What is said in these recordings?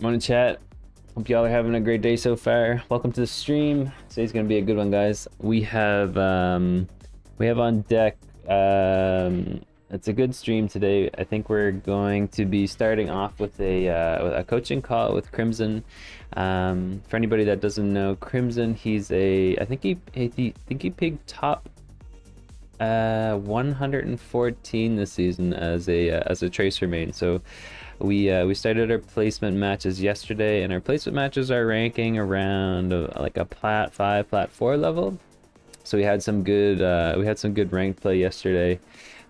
Morning, chat. Hope y'all are having a great day so far. Welcome to the stream. Today's gonna be a good one, guys. We have on deck. It's a good stream today. I think we're going to be starting off with a coaching call with Crimson. For anybody that doesn't know, Crimson, I think he picked top 114 this season as a tracer main. So we started our placement matches yesterday, and our placement matches are ranking around like a plat 5, plat 4 level. So we had some good ranked play yesterday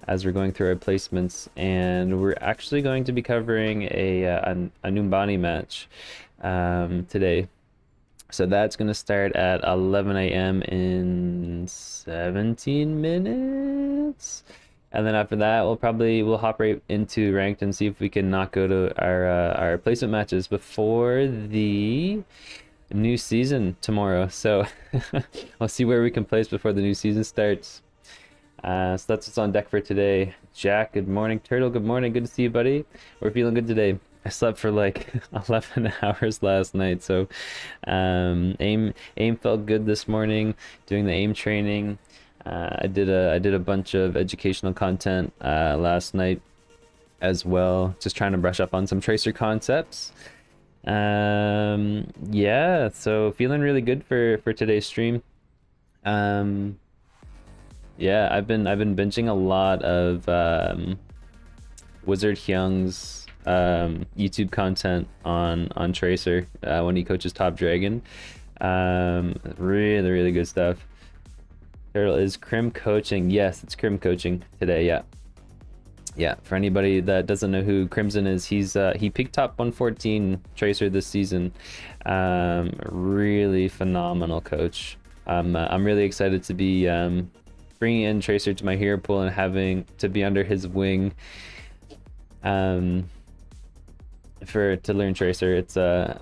as we're going through our placements, and we're actually going to be covering a Numani match today. So that's going to start at 11 a.m. in 17 minutes. And then after that, we'll hop right into ranked and see if we can not go to our placement matches before the new season tomorrow. So we'll see where we can place before the new season starts. So that's what's on deck for today. Jack, good morning. Turtle, good morning. Good to see you, buddy. We're feeling good today. I slept for like 11 hours last night, so aim felt good this morning doing the aim training. I did a bunch of educational content last night as well, just trying to brush up on some tracer concepts. Yeah, so feeling really good for today's stream. Yeah, I've been binging a lot of Wizard Hyung's YouTube content on Tracer when he coaches Top Dragon. Really good stuff. Turtle, is Crim coaching? Yes, it's Crim coaching today. Yeah. For anybody that doesn't know who Crimson is, he peaked top 114 Tracer this season. Really phenomenal coach. I'm really excited to be bringing in Tracer to my hero pool and having to be under his wing to learn Tracer.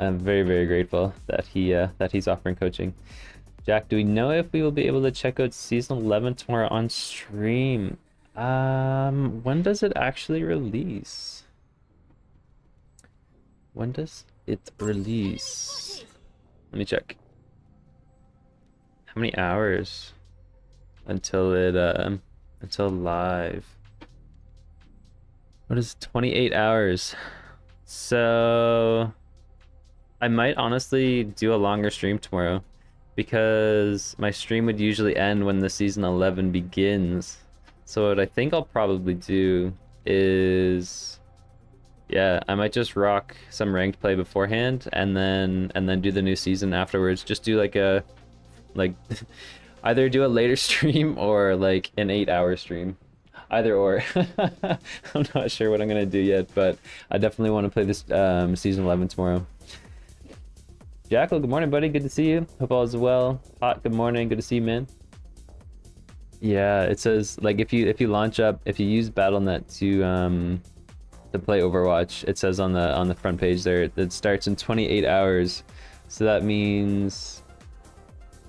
I'm very grateful that he's offering coaching. Jack, do we know if we will be able to check out season 11 tomorrow on stream? When does it actually release? When does it release? Let me check. How many hours until live? What is it? 28 hours. So I might honestly do a longer stream tomorrow, because my stream would usually end when the season 11 begins. So what I think I'll probably do is, yeah, I might just rock some ranked play beforehand and then do the new season afterwards. Just do like either do a later stream or like an 8-hour stream. Either or. I'm not sure what I'm gonna do yet, but I definitely want to play this season 11 tomorrow. Jackal, good morning, buddy. Good to see you. Hope all is well. Hot, good morning. Good to see you, man. Yeah, it says like if you launch up, if you use BattleNet to play Overwatch, it says on the front page there it starts in 28 hours. So that means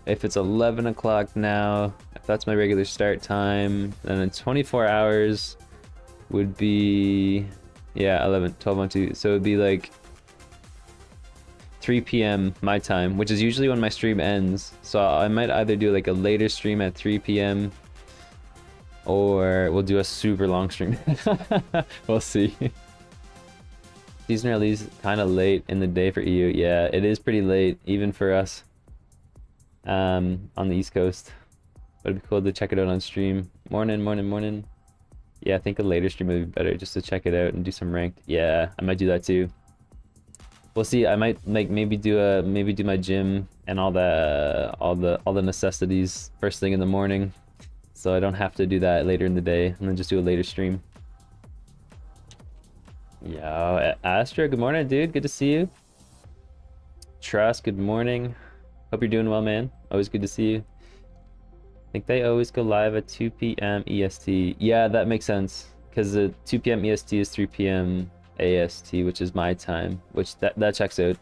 if it's 11 o'clock now, if that's my regular start time, then in 24 hours would be, yeah, 11, 12, 1, 2. So it would be like 3 p.m. my time, which is usually when my stream ends. So I might either do like a later stream at 3 p.m. or we'll do a super long stream. We'll see. Season release kind of late in the day for EU. Yeah, it is pretty late even for us on the East Coast. But it'd be cool to check it out on stream. Morning. Yeah, I think a later stream would be better, just to check it out and do some ranked. Yeah, I might do that too. We'll see. I might like maybe do my gym and all the necessities first thing in the morning, so I don't have to do that later in the day, and then just do a later stream. Yo, Astra, good morning, dude. Good to see you. Trust, good morning. Hope you're doing well, man. Always good to see you. I think they always go live at 2 p.m. EST. Yeah, that makes sense, because the 2 p.m. EST is 3 p.m. AST, which is my time, which that checks out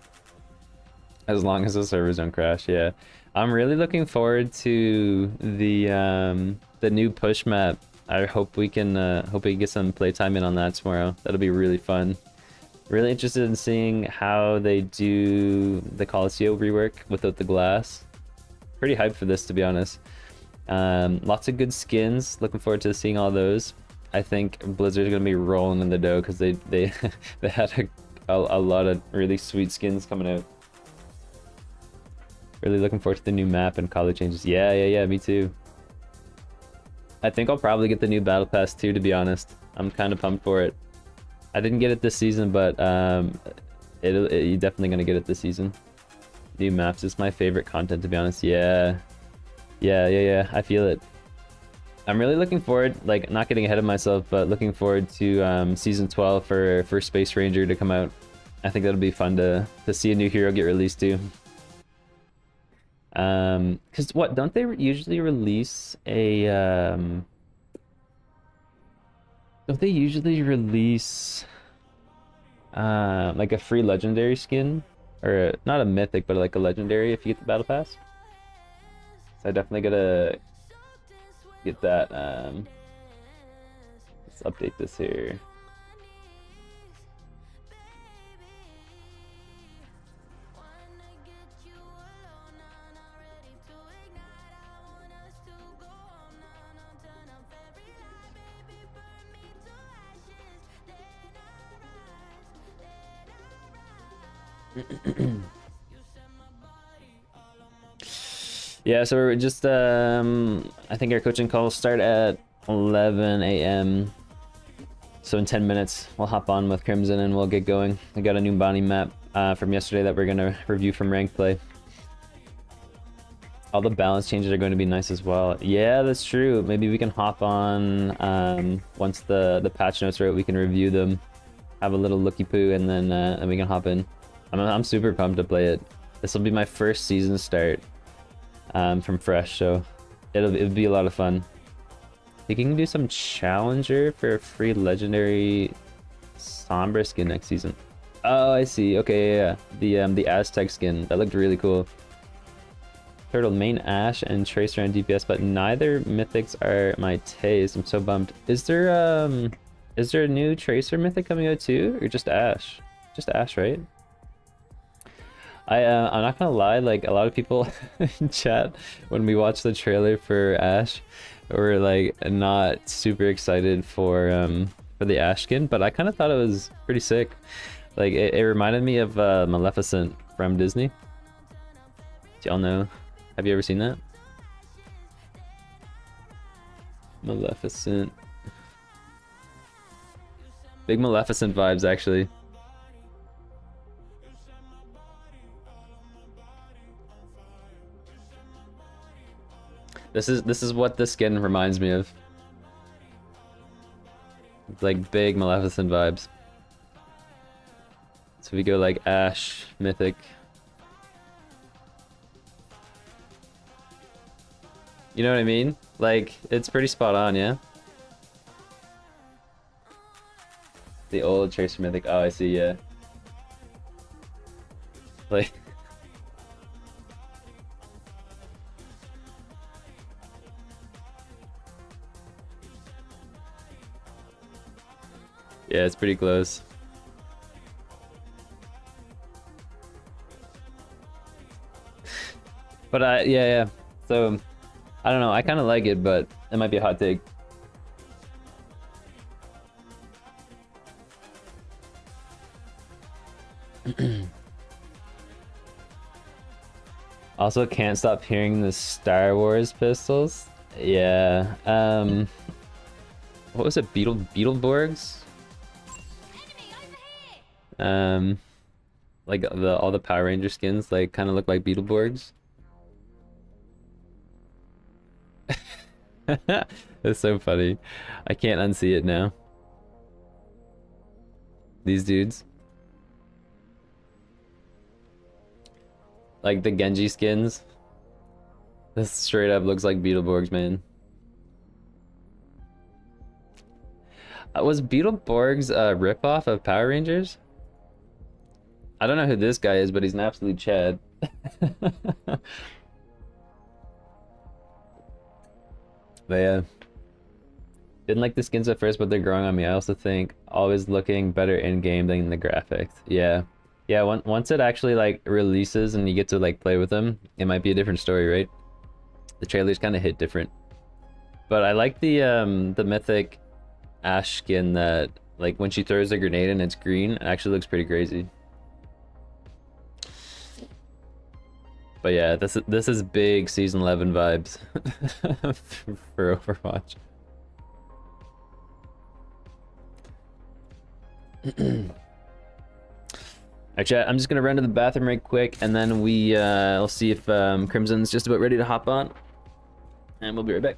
as long as the servers don't crash. Yeah, I'm really looking forward to the new push map. I hope we can get some playtime in on that tomorrow. That'll be really fun. Really interested in seeing how they do the Coliseum rework without the glass. Pretty hyped for this, to be honest. Lots of good skins. Looking forward to seeing all those. I think Blizzard's gonna be rolling in the dough because they they had a lot of really sweet skins coming out. Really looking forward to the new map and color changes. Yeah, me too. I think I'll probably get the new Battle Pass too, to be honest. I'm kind of pumped for it. I didn't get it this season, but you're definitely gonna get it this season. New maps is my favorite content, to be honest. Yeah. I feel it. I'm really looking forward, like, not getting ahead of myself, but looking forward to season 12 for Space Ranger to come out. I think that'll be fun to see a new hero get released too. Because what, don't they usually release a don't they usually release like a free legendary skin, or not a mythic but like a legendary if you get the battle pass? So I definitely gotta get that. Let's update this here. Yeah, so we're just I think our coaching calls start at 11 a.m. So in 10 minutes we'll hop on with Crimson and we'll get going. I got a new Numani map from yesterday that we're gonna review from ranked play. All the balance changes are going to be nice as well. Yeah, that's true. Maybe we can hop on once the patch notes are out. We can review them, have a little looky poo, and then we can hop in. I'm super pumped to play it. This will be my first season start from fresh, so it'll be a lot of fun. I think you can do some challenger for a free legendary Sombra skin next season. Oh, I see. Okay, yeah. The Aztec skin that looked really cool. Turtle, main Ashe and Tracer and DPS, but neither mythics are my taste. I'm so bummed. Is there a new Tracer mythic coming out too, or just Ashe? Just Ashe, right? I'm not gonna lie, like a lot of people in chat when we watched the trailer for Ashe were like not super excited for the Ashe skin, but I kind of thought it was pretty sick. Like it reminded me of Maleficent from Disney. Do y'all know? Have you ever seen that? Maleficent. Big Maleficent vibes, actually. This is what this skin reminds me of. It's like big Maleficent vibes. So we go like Ashe, Mythic. You know what I mean? Like, it's pretty spot on, yeah? The old Tracer Mythic. Oh, I see, yeah. Like... yeah, it's pretty close. But yeah. So, I don't know. I kind of like it, but it might be a hot take. Also, can't stop hearing the Star Wars pistols. Yeah. What was it? Beetleborgs? Like all the Power Ranger skins like kind of look like Beetleborgs. That's so funny. I can't unsee it now. These dudes. Like the Genji skins. This straight up looks like Beetleborgs, man. Was Beetleborgs a ripoff of Power Rangers? I don't know who this guy is, but he's an absolute Chad. But yeah. Didn't like the skins at first, but they're growing on me. I also think always looking better in game than the graphics. Yeah, yeah. Once it actually like releases and you get to like play with them, it might be a different story, right? The trailers kind of hit different. But I like the mythic Ash skin that like when she throws a grenade and it's green, it actually looks pretty crazy. But yeah, this is big season 11 vibes for Overwatch. Actually, I'm just gonna run to the bathroom right quick, and then we'll see if Crimson's just about ready to hop on, and we'll be right back.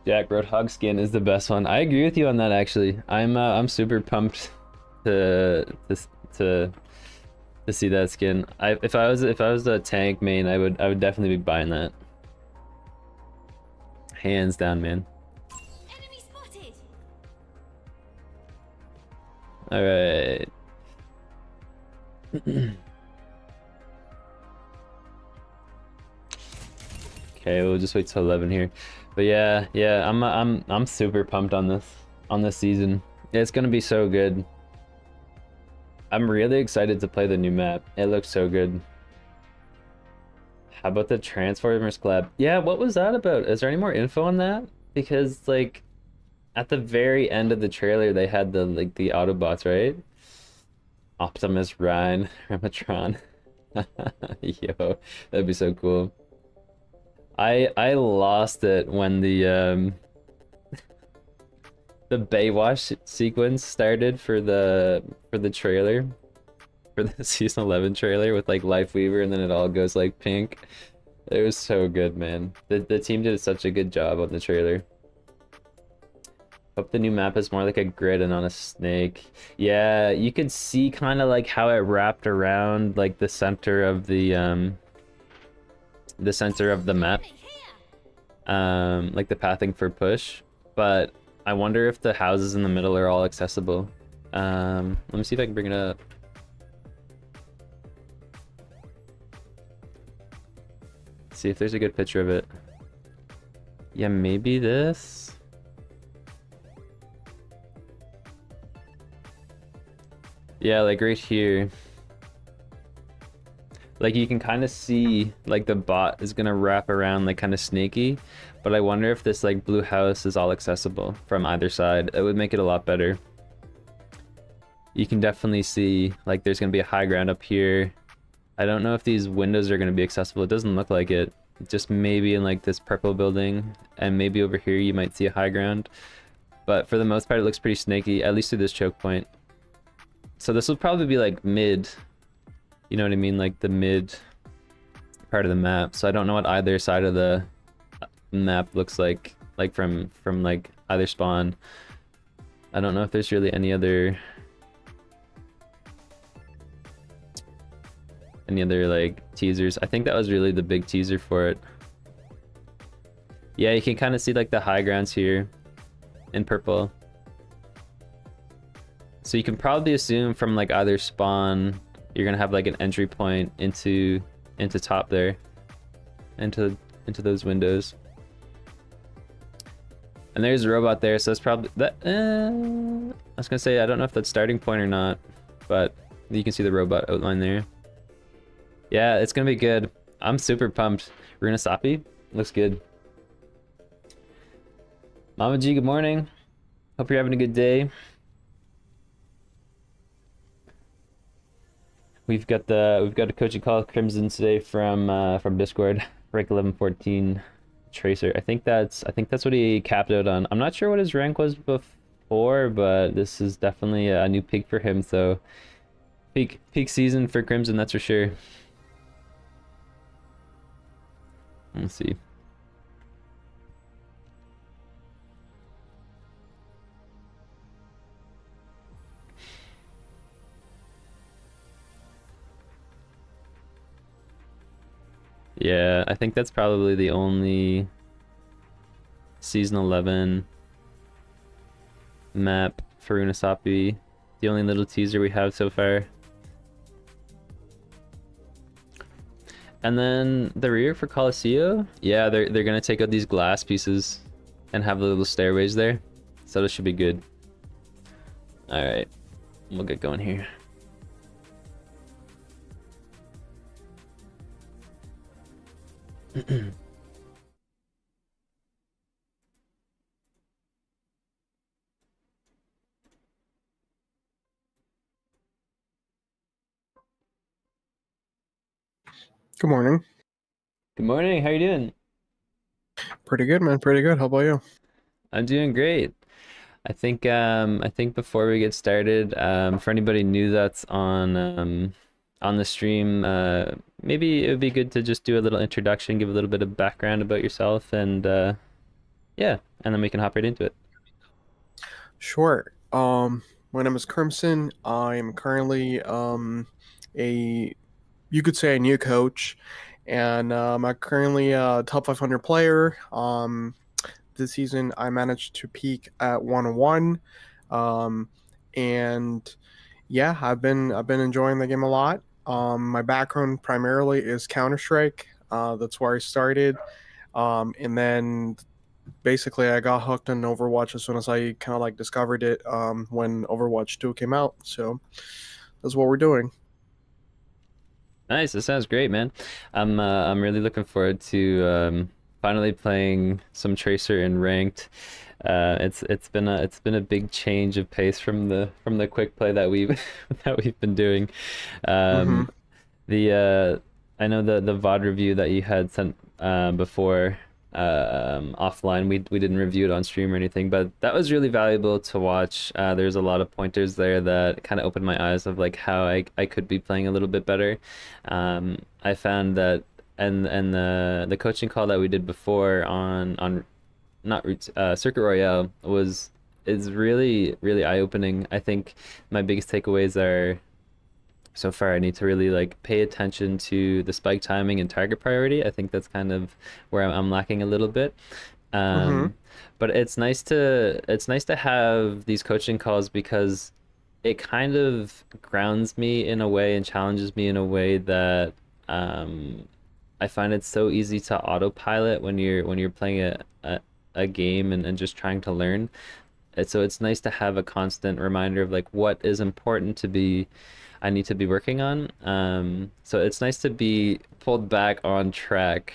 Jack Roadhog skin is the best one. I agree with you on that actually. I'm super pumped to to to see that skin. If I was a tank main, I would definitely be buying that. Hands down, man. Enemy spotted. All right. Okay, we'll just wait till 11 here. But yeah, I'm super pumped on this season. It's gonna be so good. I'm really excited to play the new map. It looks so good. How about the Transformers collab? Yeah, what was that about? Is there any more info on that? Because like at the very end of the trailer they had the the Autobots, right? Optimus, Ryan, Rematron. Yo, that'd be so cool. I lost it when the Baywatch sequence started for the trailer, for the season 11 trailer with like Life Weaver, and then it all goes like pink. It was so good, man. The team did such a good job on the trailer. Hope the new map is more like a grid and on a snake. Yeah, you could see kind of like how it wrapped around like the center of the map, like the pathing for push. But I wonder if the houses in the middle are all accessible. Let me see if I can bring it up. See if there's a good picture of it. Yeah, maybe this. Yeah, like right here. Like you can kind of see like the bot is gonna wrap around like kind of snaky, but I wonder if this like blue house is all accessible from either side. It would make it a lot better. You can definitely see like there's gonna be a high ground up here. I don't know if these windows are gonna be accessible. It doesn't look like it. Just maybe in like this purple building, and maybe over here you might see a high ground. But for the most part it looks pretty snaky, at least through this choke point. So this will probably be like mid, you know what I mean, like the mid part of the map. So I don't know what either side of the map looks like from like either spawn. I don't know if there's really any other like teasers. I think that was really the big teaser for it. Yeah, you can kind of see like the high grounds here in purple. So you can probably assume from like either spawn, you're gonna have like an entry point into top there, into those windows. And there's a robot there, so that's probably that. I was gonna say I don't know if that's starting point or not, but you can see the robot outline there. Yeah, it's gonna be good. I'm super pumped. Runa Sapi looks good. Mama G, good morning. Hope you're having a good day. We've got a coaching call with Crimson today from Discord, rank 1114 Tracer. I think that's what he capped out on. I'm not sure what his rank was before, but this is definitely a new peak for him. So peak season for Crimson, that's for sure. Let's see. Yeah, I think that's probably the only season 11 map for Unasapi. The only little teaser we have so far. And then the rear for Coliseum, yeah, they're gonna take out these glass pieces and have the little stairways there. So this should be good. All right, we'll get going here. Good morning. Good morning. How you doing? Pretty good, man. Pretty good. How about you? I'm doing great. I think before we get started, for anybody new that's on the stream, maybe it would be good to just do a little introduction, give a little bit of background about yourself, and yeah, and then we can hop right into it. Sure. My name is Crimson. I'm currently a you could say a new coach, and I'm currently a top 500 player. This season I managed to peak at 101. And yeah, I've been enjoying the game a lot. My background primarily is Counter-Strike. That's where I started. And then basically I got hooked on Overwatch as soon as I kind of like discovered it when Overwatch 2 came out. So that's what we're doing. Nice, that sounds great, man. I'm really looking forward to finally playing some Tracer in ranked. It's been a big change of pace from the quick play that we've that we've been doing. Mm-hmm. The I know the VOD review that you had sent before offline. We didn't review it on stream or anything, but that was really valuable to watch. There's a lot of pointers there that kind of opened my eyes of like how I could be playing a little bit better. I found that and the coaching call that we did before on not Circuit Royale was is really eye-opening. I think my biggest takeaways are so far I need to really like pay attention to the spike timing and target priority. I think that's kind of where I'm lacking a little bit. Mm-hmm. Um, but it's nice to have these coaching calls because it kind of grounds me in a way and challenges me in a way that I find it so easy to autopilot when you're playing a game and just trying to learn. So it's nice to have a constant reminder of like what is important to be I need to be working on. So it's nice to be pulled back on track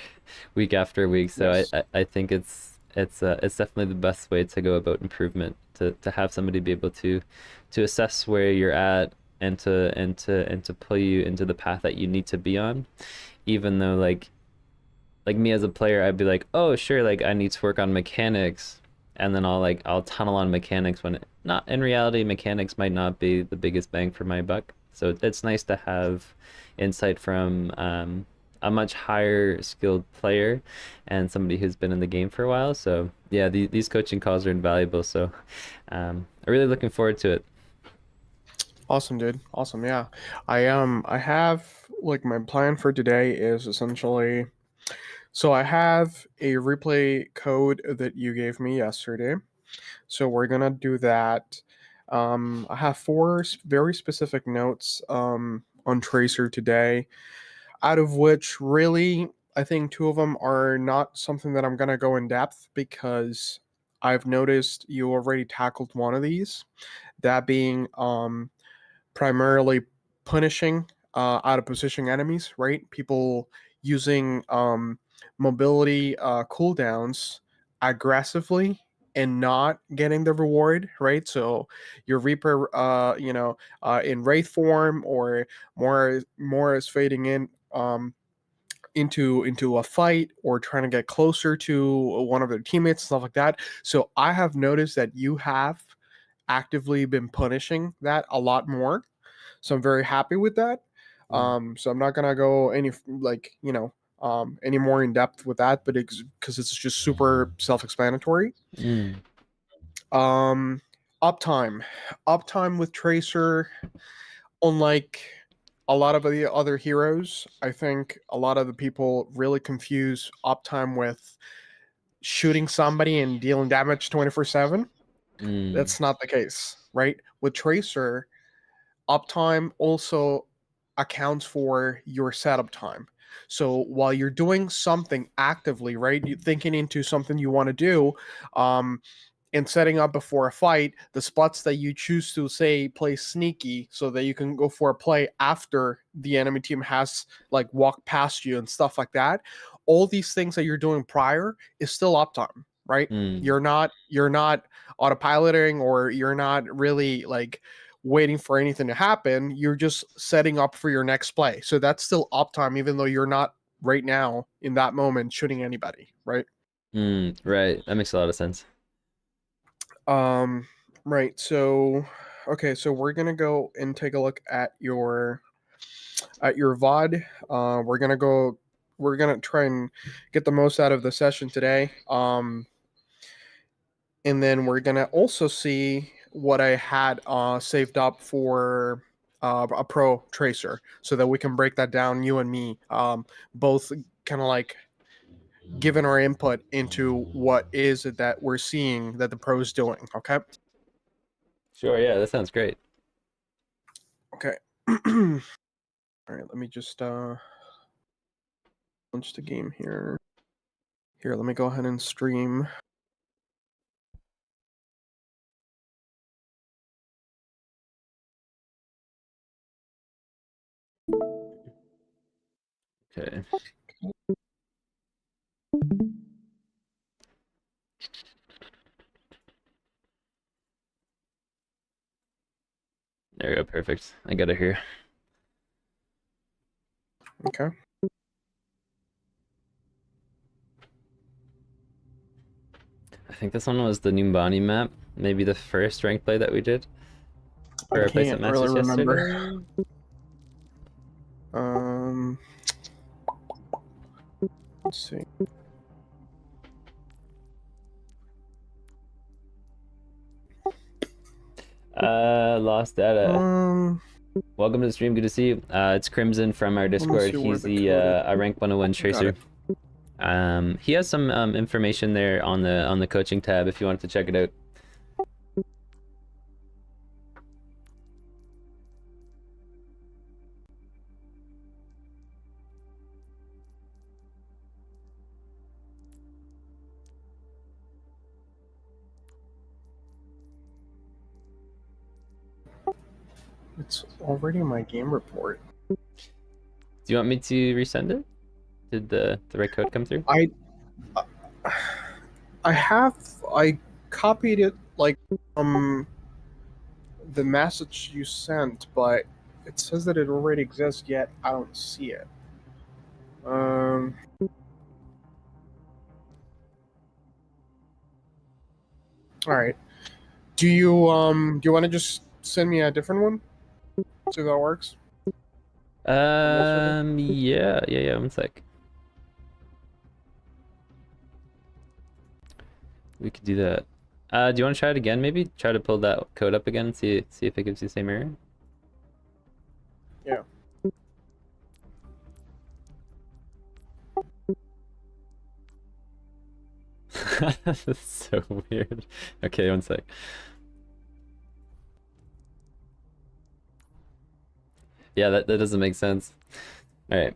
week after week. So Yes. I think it's definitely the best way to go about improvement to have somebody be able to assess where you're at and to pull you into the path that you need to be on, even though like me as a player, I'd be like, oh sure, like I need to work on mechanics, and then I'll tunnel on mechanics when not in reality mechanics might not be the biggest bang for my buck. So it's nice to have insight from a much higher skilled player and somebody who's been in the game for a while. So yeah, these coaching calls are invaluable. So I'm really looking forward to it. Awesome, dude. Awesome. Yeah. I have like my plan for today is essentially so I have a replay code that you gave me yesterday. So we're gonna do that. I have four very specific notes on Tracer today, out of which really I think two of them are not something that I'm going to go in depth because I've noticed you already tackled one of these, that being primarily punishing out of position enemies, right? People using mobility cooldowns aggressively and not getting the reward, right? So your Reaper, in Wraith form or more is fading in into a fight or trying to get closer to one of their teammates, stuff like that. So I have noticed that you have actively been punishing that a lot more, so I'm very happy with that. So I'm not gonna go any more in depth with that, but because it's just super self-explanatory. Mm. um Uptime, with Tracer, unlike a lot of the other heroes, I think a lot of the people really confuse uptime with shooting somebody and dealing damage 24/7. Mm. That's not the case, right? With Tracer, uptime also accounts for your setup time. So while you're doing something actively, right, you thinking into something you want to do, um, and setting up before a fight, the spots that you choose to say play sneaky so that you can go for a play after the enemy team has like walked past you and stuff like that. All these things that you're doing prior is still uptime, right? Mm. You're not autopiloting, or you're not really like waiting for anything to happen. You're just setting up for your next play. So that's still uptime, even though you're not right now in that moment shooting anybody, right? Mm. Right. That makes a lot of sense. Um, right. So, okay. So we're gonna go and take a look at your VOD. We're gonna go. We're gonna try and get the most out of the session today. And then we're gonna also see what I had saved up for a pro tracer, so that we can break that down, you and me, both kind of like giving our input into what is it that we're seeing that the pro's doing. Okay. Sure. Yeah, that sounds great. Okay. All right. Let me just launch the game here. Here, let me go ahead and stream. Okay. There we go. Perfect. I got it here. Okay. I think this one was the Numani map. Maybe the first rank play that we did for I our placement can't really matches remember. yesterday. Um, let's see. Lost data. Um, Welcome to the stream. Good to see you. It's Crimson from our let me Discord. see where He's the the code is. a rank 101 Got tracer. it. He has some information there on the coaching tab if you wanted to check it out. It's already in my game report. Do you want me to resend it? Did the right code come through? I copied it like the message you sent, but it says that it already exists, yet I don't see it. Um, all right. Do you want to just send me a different one? See if that works. Yeah, 1 sec. We could do that. Do you want to try it again? Maybe try to pull that code up again and see if it gives you the same error. Yeah. That's so weird. Okay, 1 sec. Yeah, that doesn't make sense. All right.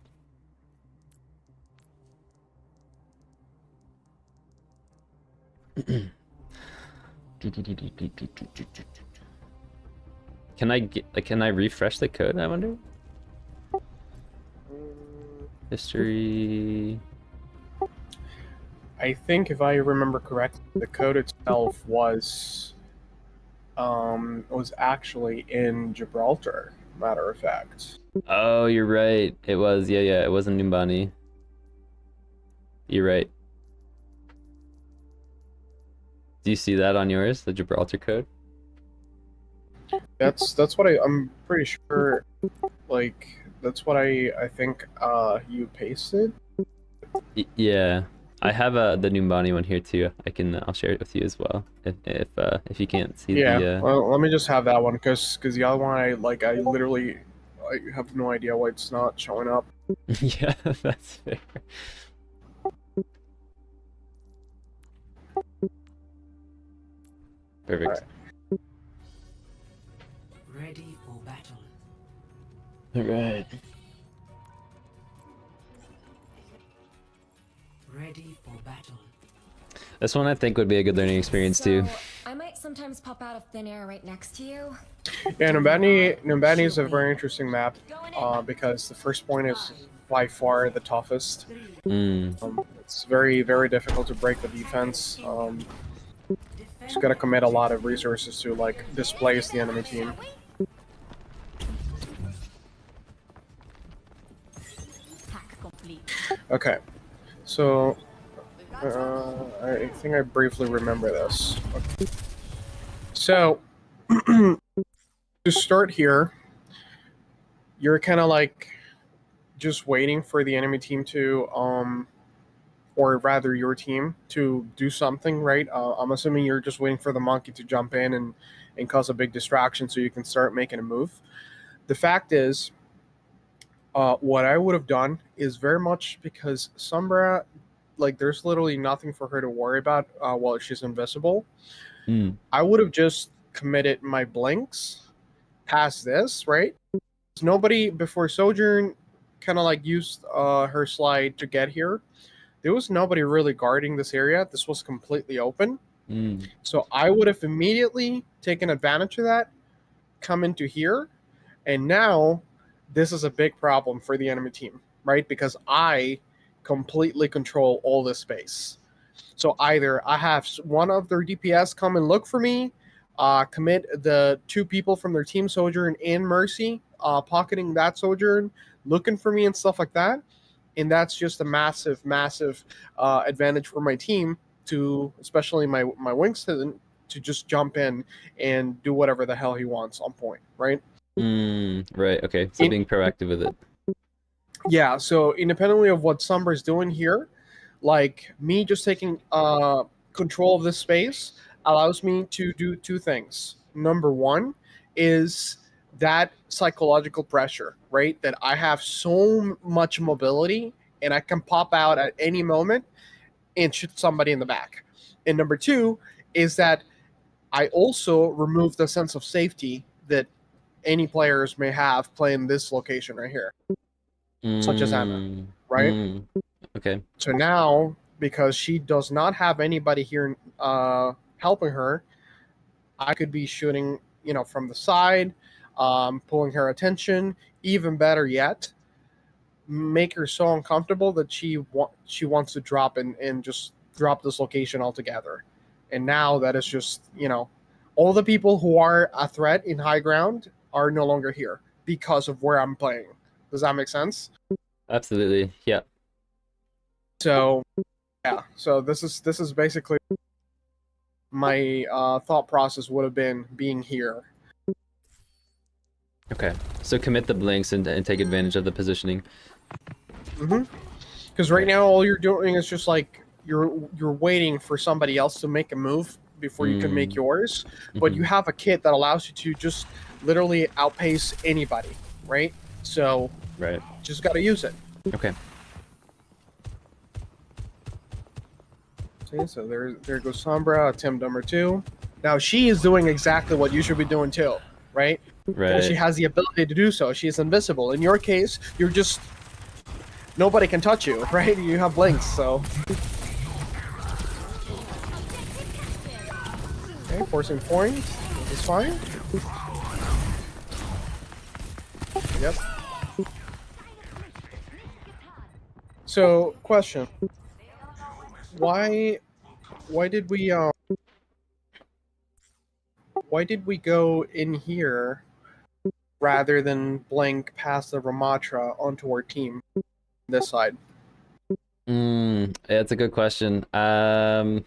Can I refresh the code, I wonder? History. I think if I remember correctly, the code itself was actually in Gibraltar, matter of fact. Oh, you're right. It was, yeah, it wasn't Numani. You're right. Do you see that on yours, the Gibraltar code? That's what I'm pretty sure. Like that's what I think you pasted. Yeah. I have the Numbani one here too. I'll share it with you as well if you can't see Yeah. the Well, let me just have that one because the other one I literally I have no idea why it's not showing up. Yeah, that's fair. Perfect. Alright. Ready for battle. All right. Ready for battle. This one I think would be a good learning experience too. So, I might sometimes pop out of thin air right next to you. Yeah, Numbani is a very interesting map because the first point is by far the toughest. It's very, very difficult to break the defense. Just gotta commit a lot of resources to like displace the enemy team. Hack complete. Okay, so I think I briefly remember this. Okay. So to start here, you're kind of like just waiting for the enemy team to or rather your team to do something, right? I'm assuming you're just waiting for the monkey to jump in and cause a big distraction so you can start making a move. The fact is, what I would have done is very much because Sombra, like, there's literally nothing for her to worry about while she's invisible. I would have just committed my blinks past this, right? Nobody before Sojourn kind of like used her slide to get here. There was nobody really guarding this area. This was completely open. So I would have immediately taken advantage of that, come into here, and now this is a big problem for the enemy team, right? Because I completely control all this space. So either I have one of their DPS come and look for me, commit the two people from their team, Sojourn and Mercy, pocketing that Sojourn, looking for me and stuff like that. And that's just a massive advantage for my team to, especially my Wingston, to just jump in and do whatever the hell he wants on point, right? Right, okay. So being proactive with it. Yeah, so independently of what Sombra's doing here, like me just taking control of this space allows me to do two things. Number one is that psychological pressure, right? That I have so much mobility and I can pop out at any moment and shoot somebody in the back. And number two is that I also remove the sense of safety that any players may have playing this location right here, such as Emma, right? Okay. So now, because she does not have anybody here helping her, I could be shooting, from the side, pulling her attention. Even better yet, make her so uncomfortable that she wants to drop and just drop this location altogether. And now that is just, all the people who are a threat in high ground are no longer here because of where I'm playing. Does that make sense? Absolutely. Yeah. So, yeah. So this is basically my thought process would have been being here. Okay. So commit the blinks and take advantage of the positioning. Because right now all you're doing is just like you're waiting for somebody else to make a move before you can make yours. But you have a kit that allows you to just literally outpace anybody, right? So just got to use it. Okay. See, so there goes Sombra, attempt number 2. Now she is doing exactly what you should be doing too, right? Because she Right. has the ability to do so. She's invisible. In your case, you're just nobody can touch you, right? You have blinks, so. Okay, forcing points. This is fine. Yep. So, question: Why did we go in here rather than blink past the Ramatra onto our team this side? Yeah, it's a good question. I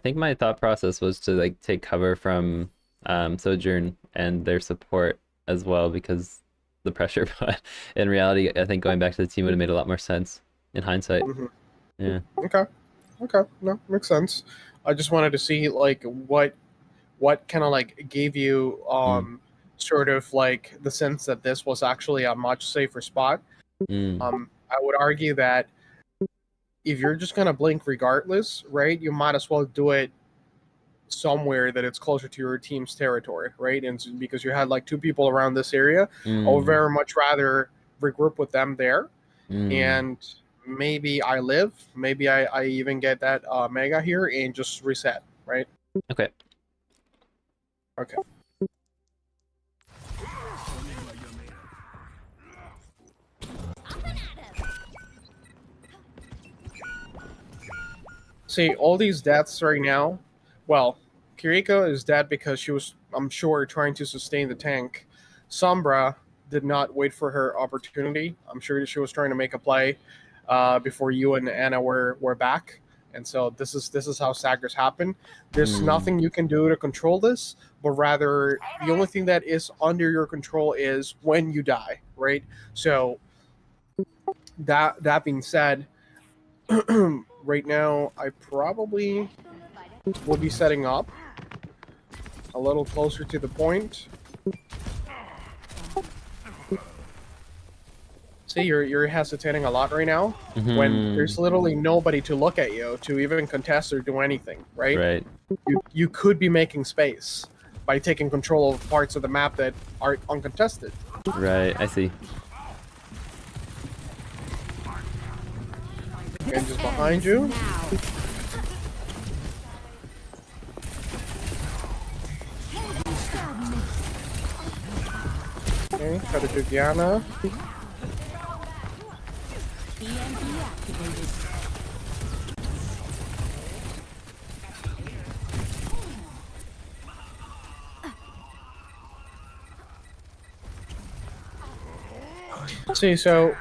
think my thought process was to like take cover from Sojourn and their support as well because the pressure. But in reality, I think going back to the team would have made a lot more sense in hindsight. Mm-hmm. Yeah. Okay. Okay. No, makes sense. I just wanted to see like what kind of like gave you Mm. sort of like the sense that this was actually a much safer spot. Mm. I would argue that if you're just gonna blink regardless, right, you might as well do it somewhere that it's closer to your team's territory, right? And because you had like two people around this area, I would Mm. very much rather regroup with them there, Mm. and maybe I live, maybe I even get that mega here and just reset, right? Okay. Okay. See, all these deaths right now, well, Kiriko is dead because she was, I'm sure, trying to sustain the tank. Sombra did not wait for her opportunity. I'm sure she was trying to make a play before you and Anna were back. And so this is how saggers happen. There's Mm. nothing you can do to control this, but rather the only thing that is under your control is when you die, right? So that being said, right now I probably will be setting up a little closer to the point. See, you're hesitating a lot right now when there's Mhm. literally nobody to look at you to even contest or do anything, right? Right. You could be making space by taking control of parts of the map that are uncontested. Right. I see. And just behind you. Okay, try to do Diana. See, so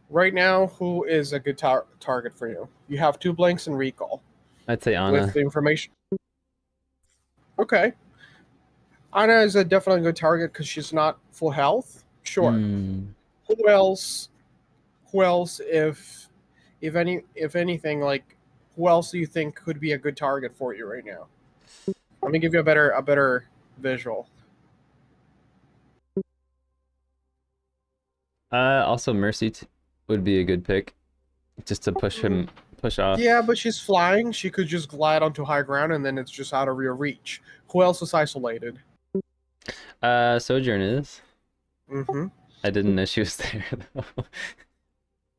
right now, who is a good target for you? You have two blanks and recall I'd say with Anna. the information. Okay, Anna is a definitely good target because she's not full health. Sure. Mm. Who else? Who else? If anything, like who else do you think could be a good target for you right now? Let me give you a better visual. Also Mercy would be a good pick, just to push off. Yeah, but she's flying. She could just glide onto high ground, and then it's just out of your reach. Who else is isolated? Sojourn is. Mm-hmm. I didn't know she was there though.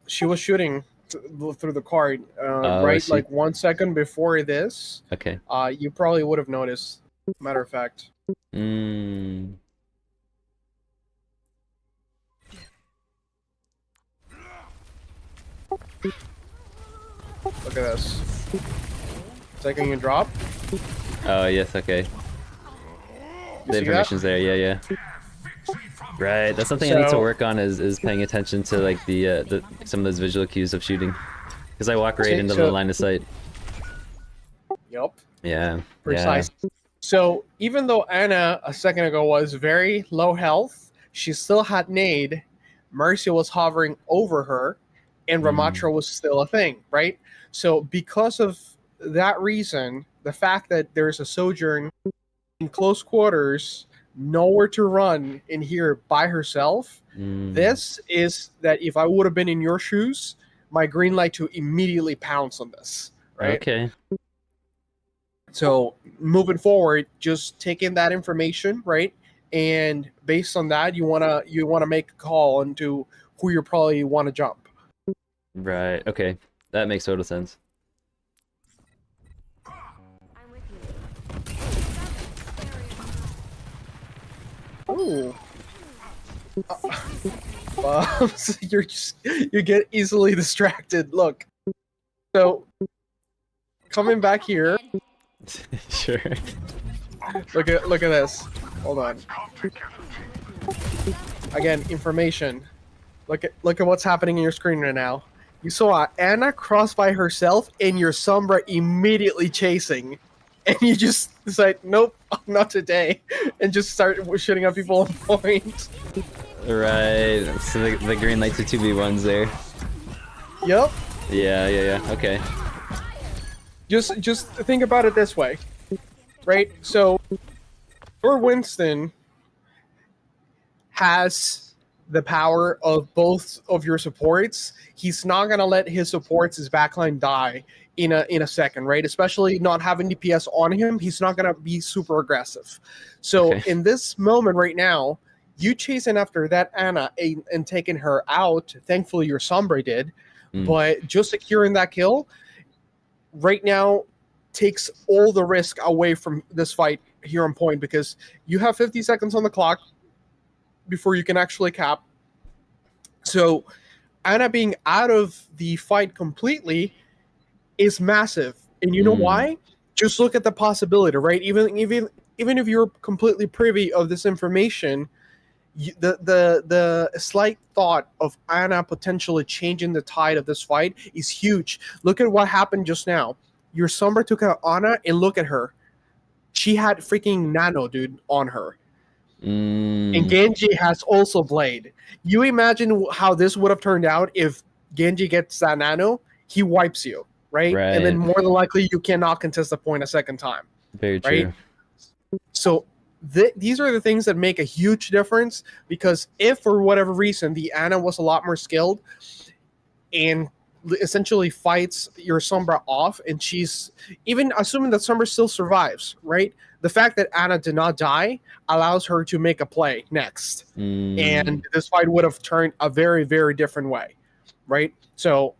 She was shooting through the card, Oh, was right? she? Like 1 second before this. Okay. You probably would have noticed. Matter of fact. Mm. Look at this. Taking a drop. Oh yes. Okay. You The see information's that? there. Yeah. Yeah. Right. That's something I need to So- work on is paying attention to like the some of those visual cues of shooting, because I walk right See, into so- the line of sight. Yep. Yeah. Precise. So even though Anna a second ago was very low health, she still had nade. Mercy was hovering over her, and Ramatra was still a thing, right? So because of that reason, the fact that there's a Sojourn in close quarters, nowhere to run in here by herself, this is that if I would have been in your shoes, my green light to immediately pounce on this, right? Okay. So moving forward, just take in that information, right? And based on that, you wanna make a call into who you probably want to jump. Right. Okay. That makes total sense. Ooh. So you get easily distracted. Look. So coming back here, Sure. look at this. Hold on. Again, information. Look at what's happening in your screen right now. You saw Anna cross by herself and your Sombra immediately chasing. And you just decide, nope, not today. And just start shooting at people on point. Right. So the green lights are 2v1s there. Yep. Yeah. Okay. Just think about it this way. Right? So your Winston has the power of both of your supports. He's not gonna let his supports, his backline, die in a second, right? Especially not having DPS on him, he's not gonna be super aggressive. So Okay. in this moment right now, you chasing after that Anna and taking her out. Thankfully, your Sombra did, but just securing that kill right now takes all the risk away from this fight here on point, because you have 50 seconds on the clock before you can actually cap. So Anna being out of the fight completely is massive. And you know why? Just look at the possibility, right? Even if you're completely privy of this information, the slight thought of Anna potentially changing the tide of this fight is huge. Look at what happened just now. Your Sombra took out Anna, and look at her. She had freaking Nano, dude, on her. And Genji has also Blade. You imagine how this would have turned out if Genji gets that Nano, he wipes you, right? And then more than likely you cannot contest the point a second time. Very true. Right? So these are the things that make a huge difference, because if for whatever reason the Anna was a lot more skilled and essentially fights your Sombra off, and she's even assuming that Sombra still survives, right? The fact that Anna did not die allows her to make a play next. And this fight would have turned a very, very different way, right? So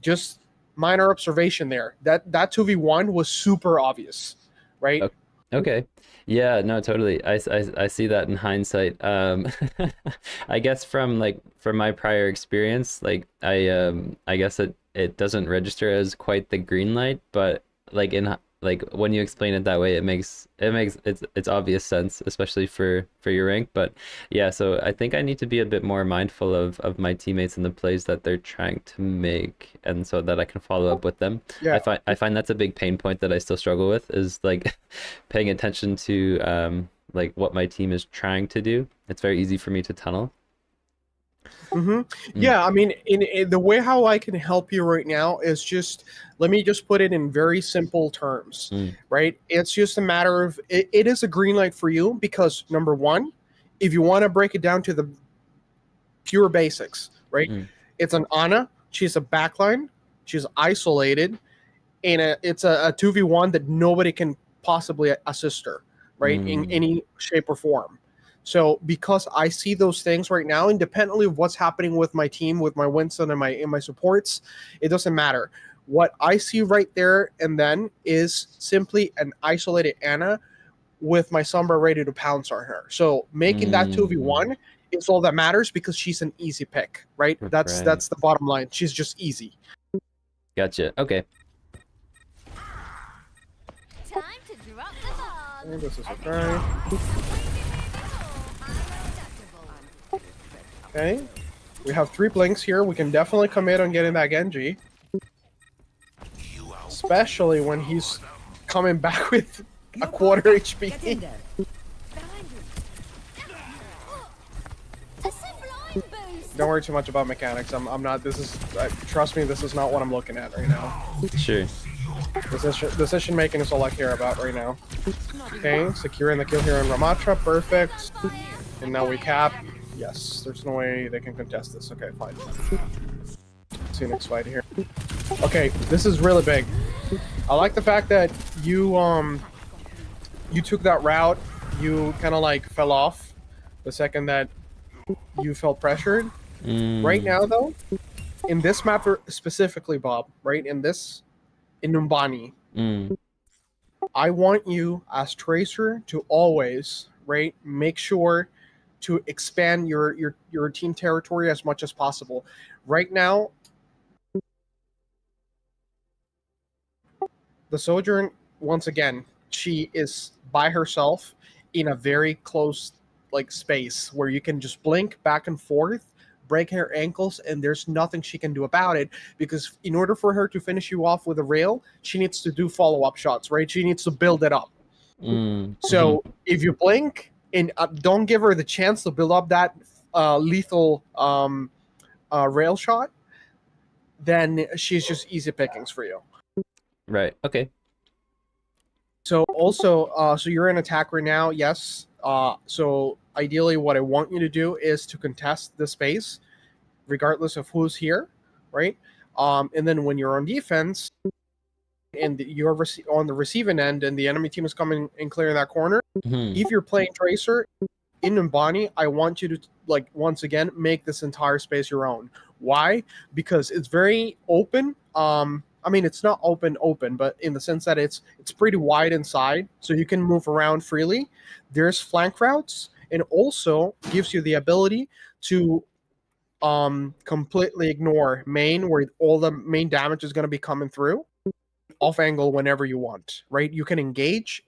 just minor observation there. That 2v1 was super obvious, right? Okay. Yeah, no, totally. I see that in hindsight. I guess from my prior experience, I guess it doesn't register as quite the green light, but when you explain it that way, it makes it's obvious sense, especially for your rank. But yeah, so I think I need to be a bit more mindful of my teammates and the plays that they're trying to make, and so that I can follow up with them. Yeah. I find that's a big pain point that I still struggle with, is paying attention to what my team is trying to do. It's very easy for me to tunnel. Yeah, I mean, in the way how I can help you right now is let me just put it in very simple terms, right? It's just a matter of, it is a green light for you, because number one, if you want to break it down to the pure basics, right? It's an Ana, she's a backline, she's isolated, and it's a 2v1 that nobody can possibly assist her, right? In any shape or form. So because I see those things right now, independently of what's happening with my team, with my Winston and my supports, it doesn't matter. What I see right there and then is simply an isolated Ana with my Sombra ready to pounce on her. So making that 2v1 is all that matters, because she's an easy pick, right? That's the bottom line. She's just easy. Gotcha. Okay. Time to drop the bomb. And this is okay. Okay, we have 3 blinks here. We can definitely commit on getting that Genji, especially when he's coming back with a quarter HP. Don't worry too much about mechanics. I'm not. Trust me, this is not what I'm looking at right now. Sure. Decision making is all I care about right now. Okay, securing the kill here in Ramatra, perfect. And now we cap. Yes, there's no way they can contest this. Okay, fine. See you next fight here. Okay, this is really big. I like the fact that you took that route. You kind of like fell off the second that you felt pressured. Right now, though, in this map specifically, Bob, right in Numani, I want you as Tracer to always make sure to expand your team territory as much as possible. Right now, the Sojourn, once again, she is by herself in a very close space where you can just blink back and forth, break her ankles, and there's nothing she can do about it, because in order for her to finish you off with a rail, she needs to do follow-up shots, right? She needs to build it up. So if you blink and don't give her the chance to build up that lethal rail shot, then she's just easy pickings for you. Right. Okay. So also, so you're in attack right now, yes. So ideally, what I want you to do is to contest the space, regardless of who's here, right? And then when you're on defense, and you're on the receiving end, and the enemy team is coming and clearing that corner, if you're playing Tracer in Numani, I want you to once again make this entire space your own. Why? Because it's very open. I mean, it's not open, but in the sense that it's pretty wide inside, so you can move around freely. There's flank routes, and also gives you the ability to completely ignore main, where all the main damage is going to be coming through, off angle whenever you want, right? You can engage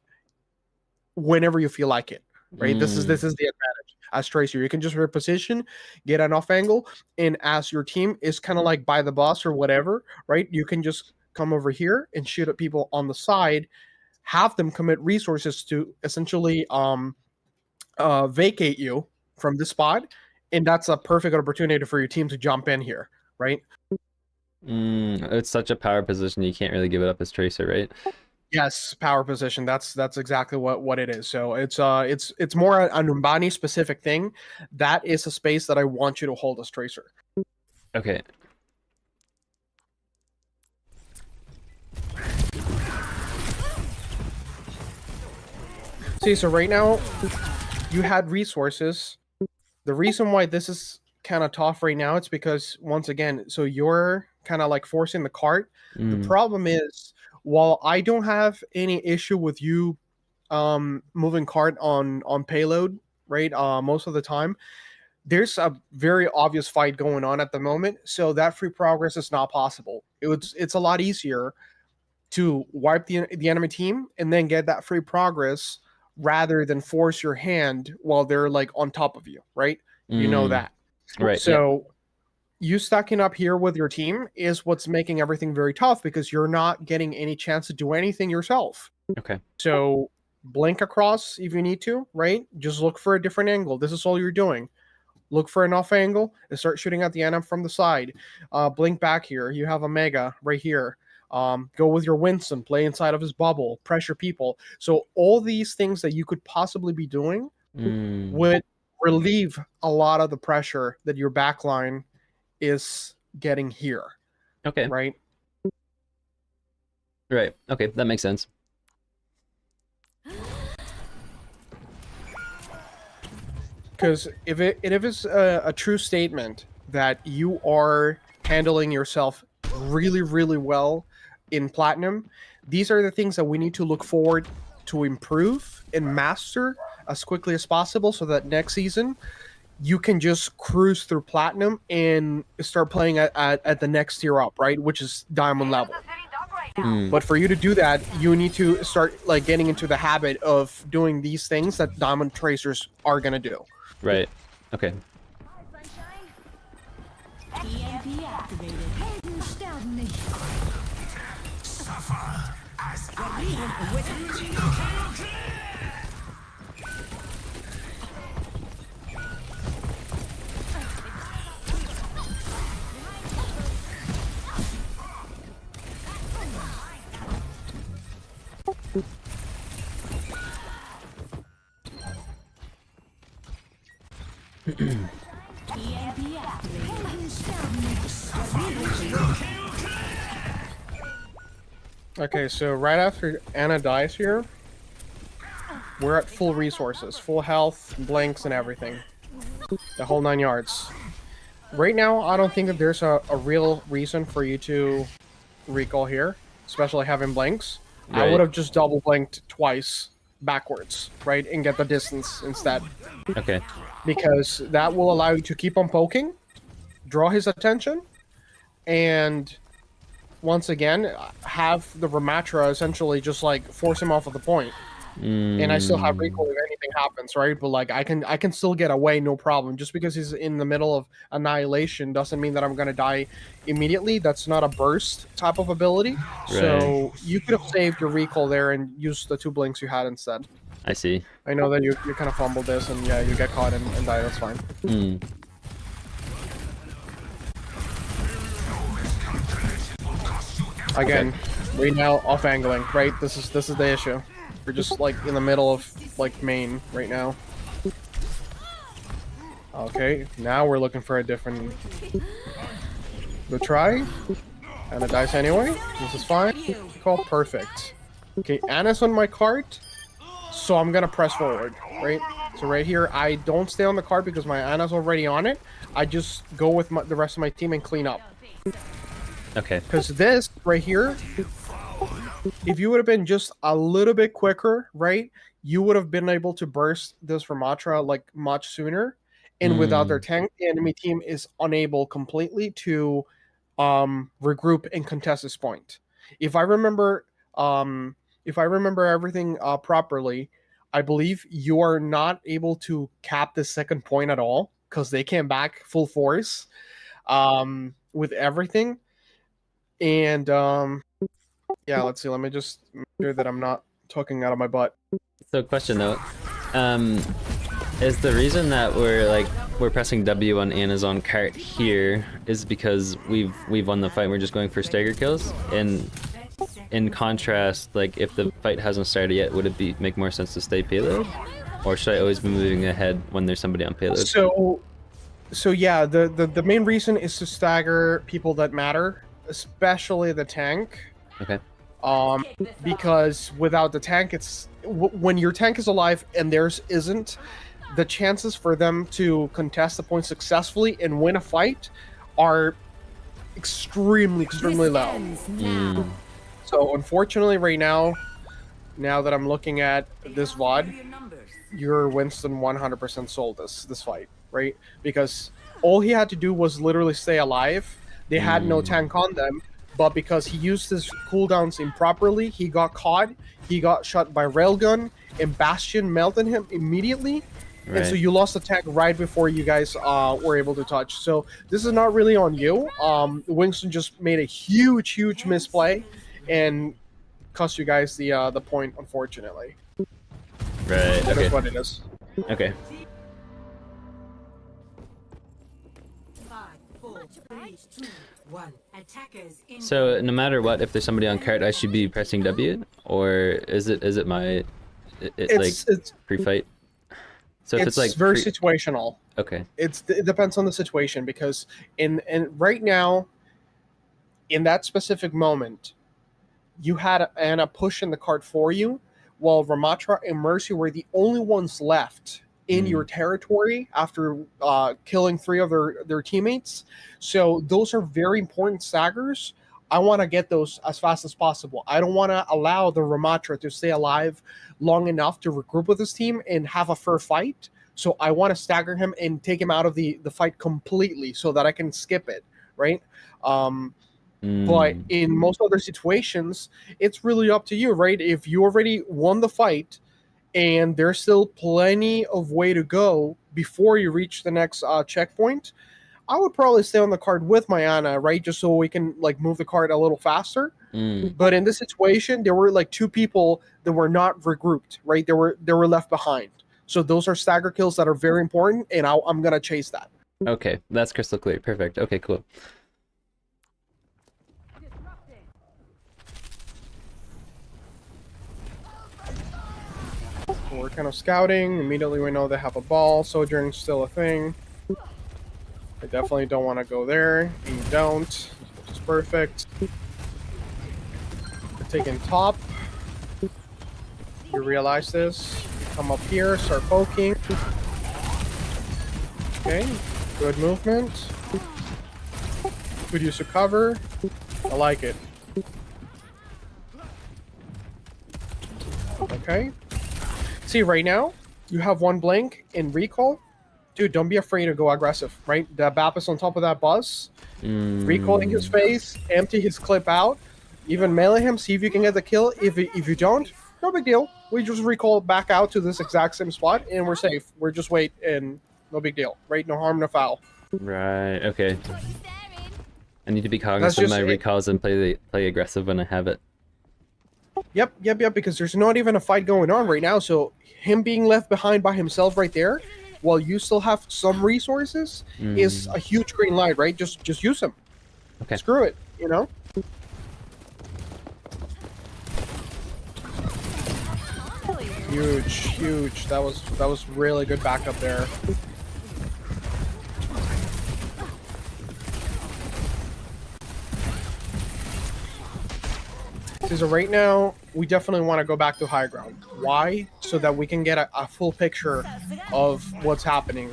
whenever you feel like it, right? This is the advantage as Tracer. You can just reposition, get an off angle, and as your team is kind of like by the bus or whatever, right? You can just come over here and shoot at people on the side, have them commit resources to essentially vacate you from the spot, and that's a perfect opportunity for your team to jump in here, right? It's such a power position, you can't really give it up as Tracer, right? Yes, power position. That's exactly what it is. So it's more a Numbani specific thing. That is a space that I want you to hold as Tracer. Okay. See, so right now you had resources. The reason why this is kind of tough right now, it's because once again, so you're kind of like forcing the cart. The problem is, while I don't have any issue with you moving cart on payload, right? Most of the time, there's a very obvious fight going on at the moment, so that free progress is not possible. It's a lot easier to wipe the enemy team and then get that free progress rather than force your hand while they're like on top of you, right? You know that. Right. So you stacking up here with your team is what's making everything very tough, because you're not getting any chance to do anything yourself. Okay. So blink across if you need to, right? Just look for a different angle. This is all you're doing. Look for an off angle and start shooting at the enemy from the side. Blink back here. You have a Mega right here. Go with your Winston, play inside of his bubble, pressure people. So all these things that you could possibly be doing would relieve a lot of the pressure that your backline is getting here. Okay. Right? Right. Okay, that makes sense. Because if it is a true statement that you are handling yourself really, really well in Platinum, these are the things that we need to look forward to improve and master as quickly as possible, so that next season you can just cruise through Platinum and start playing at the next tier up, right? Which is Diamond level. But for you to do that, you need to start like getting into the habit of doing these things that Diamond Tracers are going to do. Right. Okay. EMP activated. Helden sterben nicht. Suffer as I EMP activated. Helden sterben nicht. Okay, so right after Anna dies here, we're at full resources, full health, blinks, and everything. The whole 9 yards. Right now, I don't think that there's a real reason for you to recall here, especially having blinks. I Right. would have just double blinked twice backwards, right, and get the distance instead. Okay. Because that will allow you to keep on poking, draw his attention, and once again, have the Ramatra essentially just like force him off of the point. And I still have recall if anything happens, right? But like I can still get away, no problem. Just because he's in the middle of annihilation doesn't mean that I'm gonna die immediately. That's not a burst type of ability. So you could have saved your recall there and used the 2 blinks you had instead. I see. I know that you kind of fumbled this and yeah, you get caught and die. That's fine. Again, right now off angling, right? This is the issue. We're just like in the middle of like main right now. Okay, now we're looking for a different. Good try. Anna dies anyway. This is fine. Call perfect. Okay, Anna's on my cart, so I'm gonna press forward, right? So right here, I don't stay on the cart because my Anna's already on it. I just go with the rest of my team and clean up. Okay. Because this right here, if you would have been just a little bit quicker, right, you would have been able to burst this Ramatra like much sooner. And without their tank, the enemy team is unable completely to regroup and contest this point. If I remember everything properly, I believe you are not able to cap the second point at all because they came back full force with everything. And yeah, let's see. Let me just make sure that I'm not talking out of my butt. So question though, is the reason that we're pressing W on Anna's on cart here is because we've won the fight. We're just going for stagger kills. And in contrast, like if the fight hasn't started yet, would it make more sense to stay payload, or should I always be moving ahead when there's somebody on payload? So yeah, the main reason is to stagger people that matter, especially the tank. Okay. Because without the tank, it's when your tank is alive and theirs isn't, the chances for them to contest the point successfully and win a fight are extremely low. So unfortunately, right now that I'm looking at this VOD, your Winston 100% sold this fight, right? Because all he had to do was literally stay alive. They had no tank on them. But because he used his cooldowns improperly, he got caught. He got shot by railgun, and Bastion melted him immediately. Right. And so you lost the tank right before you guys were able to touch. So this is not really on you. Winston just made a huge misplay and cost you guys the point, unfortunately. Right. That okay. is what it is. Okay. 5, 4, 3, 2, 1. Attackers in. So no matter what, if there's somebody on cart, I should be pressing W, or is it my it's pre-fight? So if it's like very situational. Okay. It depends on the situation, because in right now, in that specific moment, you had Anna pushing the cart for you, while Ramatra and Mercy were the only ones left in your territory after killing 3 of their teammates. So those are very important staggers. I want to get those as fast as possible. I don't want to allow the Ramatra to stay alive long enough to regroup with his team and have a fair fight. So I want to stagger him and take him out of the fight completely so that I can skip it, right? But in most other situations, it's really up to you, right? If you already won the fight and there's still plenty of way to go before you reach the next checkpoint, I would probably stay on the card with my Ana, right? Just so we can like move the card a little faster. But in this situation, there were like 2 people that were not regrouped, right? They were left behind. So those are stagger kills that are very important, and I'm gonna chase that. Okay, that's crystal clear. Perfect. Okay, cool. So we're kind of scouting. Immediately we know they have a ball. Sojourn's still a thing. I definitely don't want to go there. And you don't, which is perfect. taking top. You realize this. You come up here, start poking. Okay, good movement. Good use of cover. I like it. Okay. See, right now, you have one blink in recall. Dude, don't be afraid to go aggressive, right? The Bap is on top of that bus. Recalling his face, empty his clip out. Even melee him, see if you can get the kill. If you don't, no big deal. We just recall back out to this exact same spot, and we're safe. We're just wait, and no big deal, right? No harm, no foul. Right. Okay. I need to be cognizant of my recalls and play aggressive when I have it. Yep. Because there's not even a fight going on right now, so him being left behind by himself right there, while you still have some resources, is a huge green light, right? Just use them. Okay. Screw it, you know. Huge. That was really good backup there. So right now, we definitely want to go back to high ground. Why? So that we can get a full picture of what's happening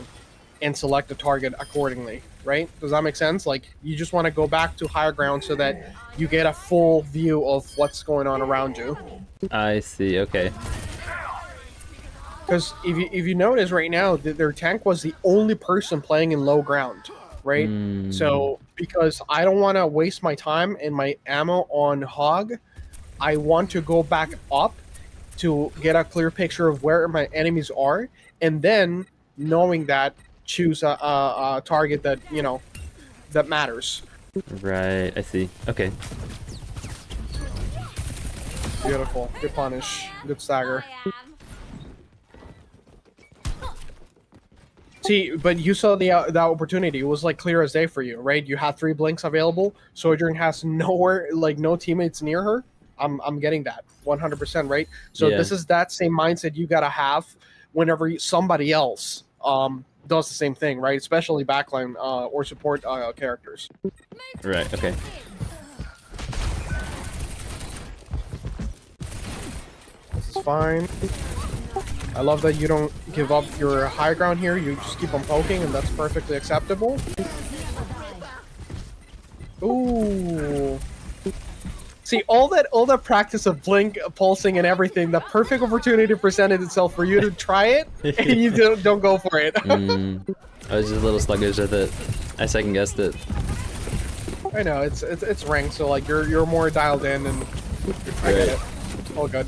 and select a target accordingly, right? Does that make sense? Like, you just want to go back to higher ground so that you get a full view of what's going on around you. I see, okay. Because if you notice right now, their tank was the only person playing in low ground, right? So, because I don't want to waste my time and my ammo on Hog, I want to go back up to get a clear picture of where my enemies are, and then, knowing that, choose a target that, you know, that matters. Right, I see. Okay. Beautiful. Good punish. Good stagger. See, but you saw that opportunity. It was like clear as day for you, right? You had 3 blinks available. Sojourn has nowhere, like no teammates near her. I'm getting that 100%, right? So Yeah. This is that same mindset you gotta have whenever somebody else does the same thing, right? Especially backline or support characters. Right, okay. This is fine. I love that you don't give up your high ground here. You just keep on poking, and that's perfectly acceptable. Ooh. See, all that practice of blink, pulsing, and everything, the perfect opportunity presented itself for you to try it, and you don't go for it. I was just a little sluggish with it. I second guessed it. I know, it's ranked, so like you're more dialed in, and I get it. All good.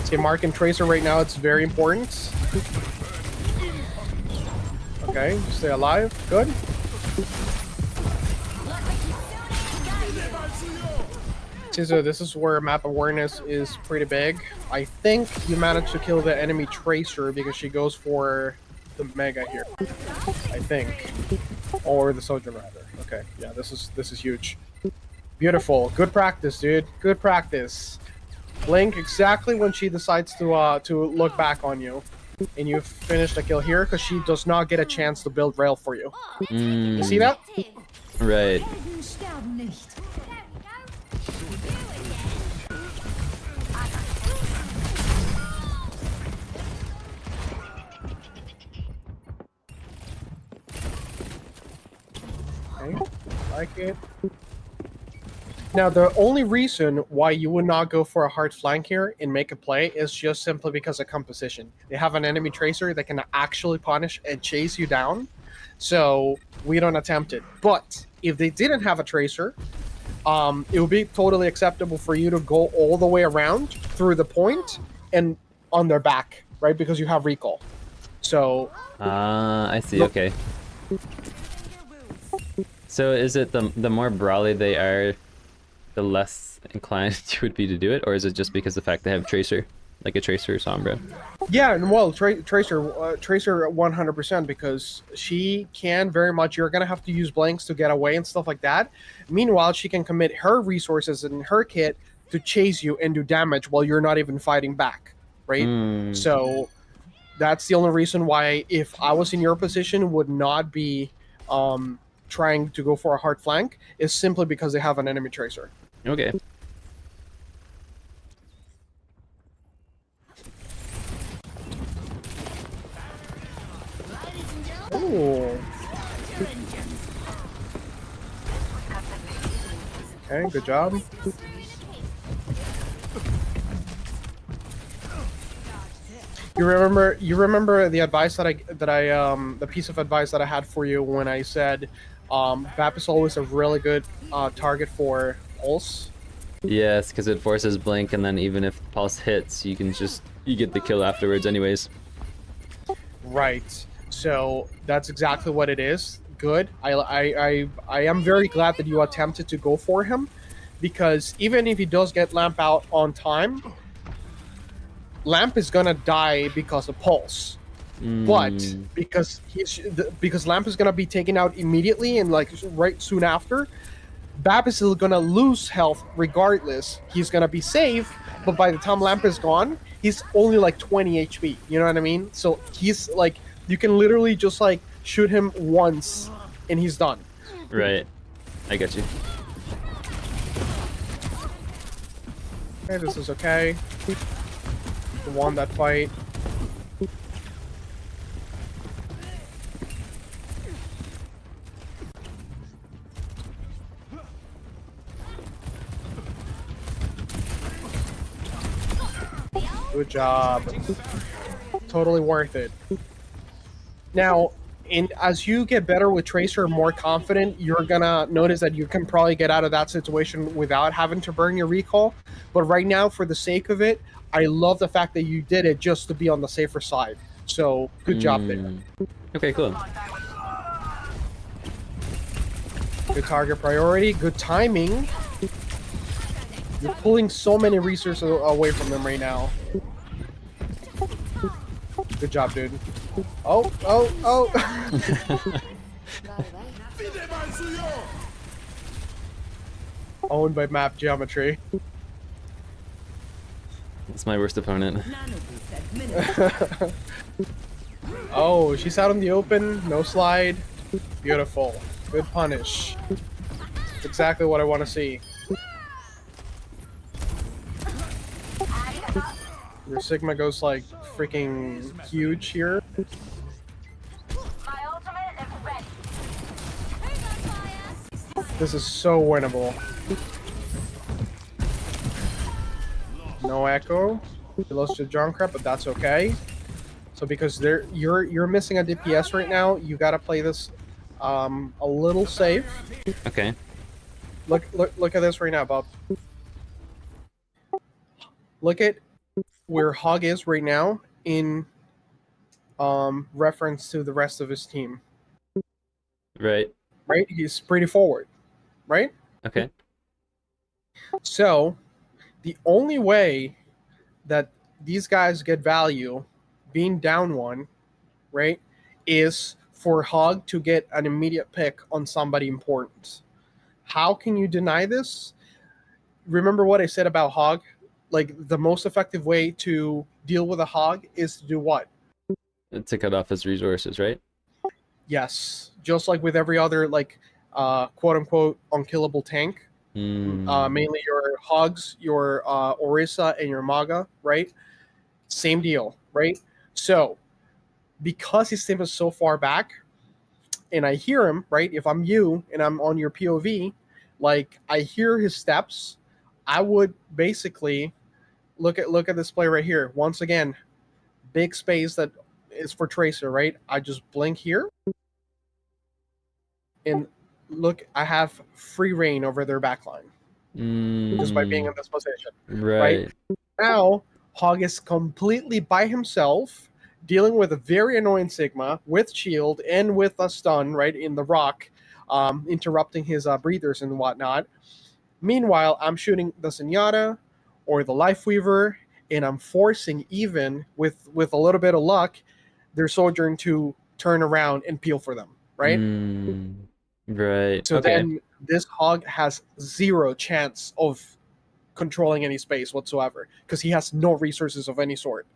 Okay, Mark and Tracer right now, it's very important. Okay, stay alive. Good. So this is where map awareness is pretty big. I think you managed to kill the enemy Tracer because she goes for the Mega here. I think. Or the Soldier rather. Okay, yeah, this is huge. Beautiful. Good practice, dude. Good practice. Blink exactly when she decides to look back on you. And you finish the kill here because she does not get a chance to build rail for you. You see that? Right. Helden sterben nicht. Okay, like it. Now, the only reason why you would not go for a hard flank here and make a play is just simply because of composition. They have an enemy tracer that can actually punish and chase you down, so we don't attempt it. But if they didn't have a tracer, it would be totally acceptable for you to go all the way around through the point and on their back, right? Because you have recall. So... I see, okay. So is it the more brawly they are, the less inclined you would be to do it, or is it just because of the fact they have Tracer, like a Tracer or Sombra? Yeah, and well, Tracer 100%, because she can very much. You're gonna have to use blanks to get away and stuff like that. Meanwhile, she can commit her resources and her kit to chase you and do damage while you're not even fighting back, right? So that's the only reason why, if I was in your position, would not be trying to go for a hard flank, is simply because they have an enemy Tracer. Okay. Ooh. Okay, good job. You remember the advice that the piece of advice that I had for you when I said BAP is always a really good target for pulse. Yes, because it forces blink, and then even if pulse hits, you get the kill afterwards anyways. Right. So that's exactly what it is. Good. I am very glad that you attempted to go for him, because even if he does get Lamp out on time, Lamp is gonna die because of pulse. But because Lamp is gonna be taken out immediately and like right soon after, Bap is still gonna lose health regardless. He's gonna be safe, but by the time Lamp is gone, he's only like 20 HP. You know what I mean? So he's like, you can literally just like shoot him once and he's done. Right. I get you. Okay, this is okay. We won that fight. Good job. Totally worth it. Now, as you get better with Tracer, more confident, you're gonna notice that you can probably get out of that situation without having to burn your recall. But right now, for the sake of it, I love the fact that you did it just to be on the safer side. So, good job there. Okay, cool. Good target priority, good timing. You're pulling so many resources away from them right now. Good job, dude. Oh. Owned by map geometry. That's my worst opponent. Oh, she's out in the open. No slide. Beautiful. Good punish. That's exactly what I want to see. Your Sigma goes like freaking huge here. My ultimate is ready. This is so winnable. No echo. You lost your Junkrat, but that's okay. So because you're missing a DPS right now, you gotta play this a little safe. Okay. Look at this right now, Bob. Look at where Hog is right now in reference to the rest of his team. Right. Right? He's pretty forward. Right? Okay. So the only way that these guys get value being down one, right, is for Hog to get an immediate pick on somebody important. How can you deny this? Remember what I said about Hog? Like, the most effective way to deal with a Hog is to do what? To cut off his resources, right? Yes. Just like with every other, like, quote-unquote unkillable tank. Mainly your Hogs, your Orisa, and your Maga, right? Same deal, right? So, because his team is so far back, and I hear him, right? If I'm you and I'm on your POV, like, I hear his steps, I would basically look at this play right here. Once again, big space that is for Tracer, right? I just blink here, and look, I have free reign over their backline just by being in this position. Right. Now, Hog is completely by himself, dealing with a very annoying Sigma with shield and with a stun, right, in the rock, interrupting his breathers and whatnot. Meanwhile, I'm shooting the Zenyatta or the Lifeweaver, and I'm forcing, even with a little bit of luck, their Sojourn to turn around and peel for them, right? Right. So okay. then this Hog has zero chance of controlling any space whatsoever because he has no resources of any sort.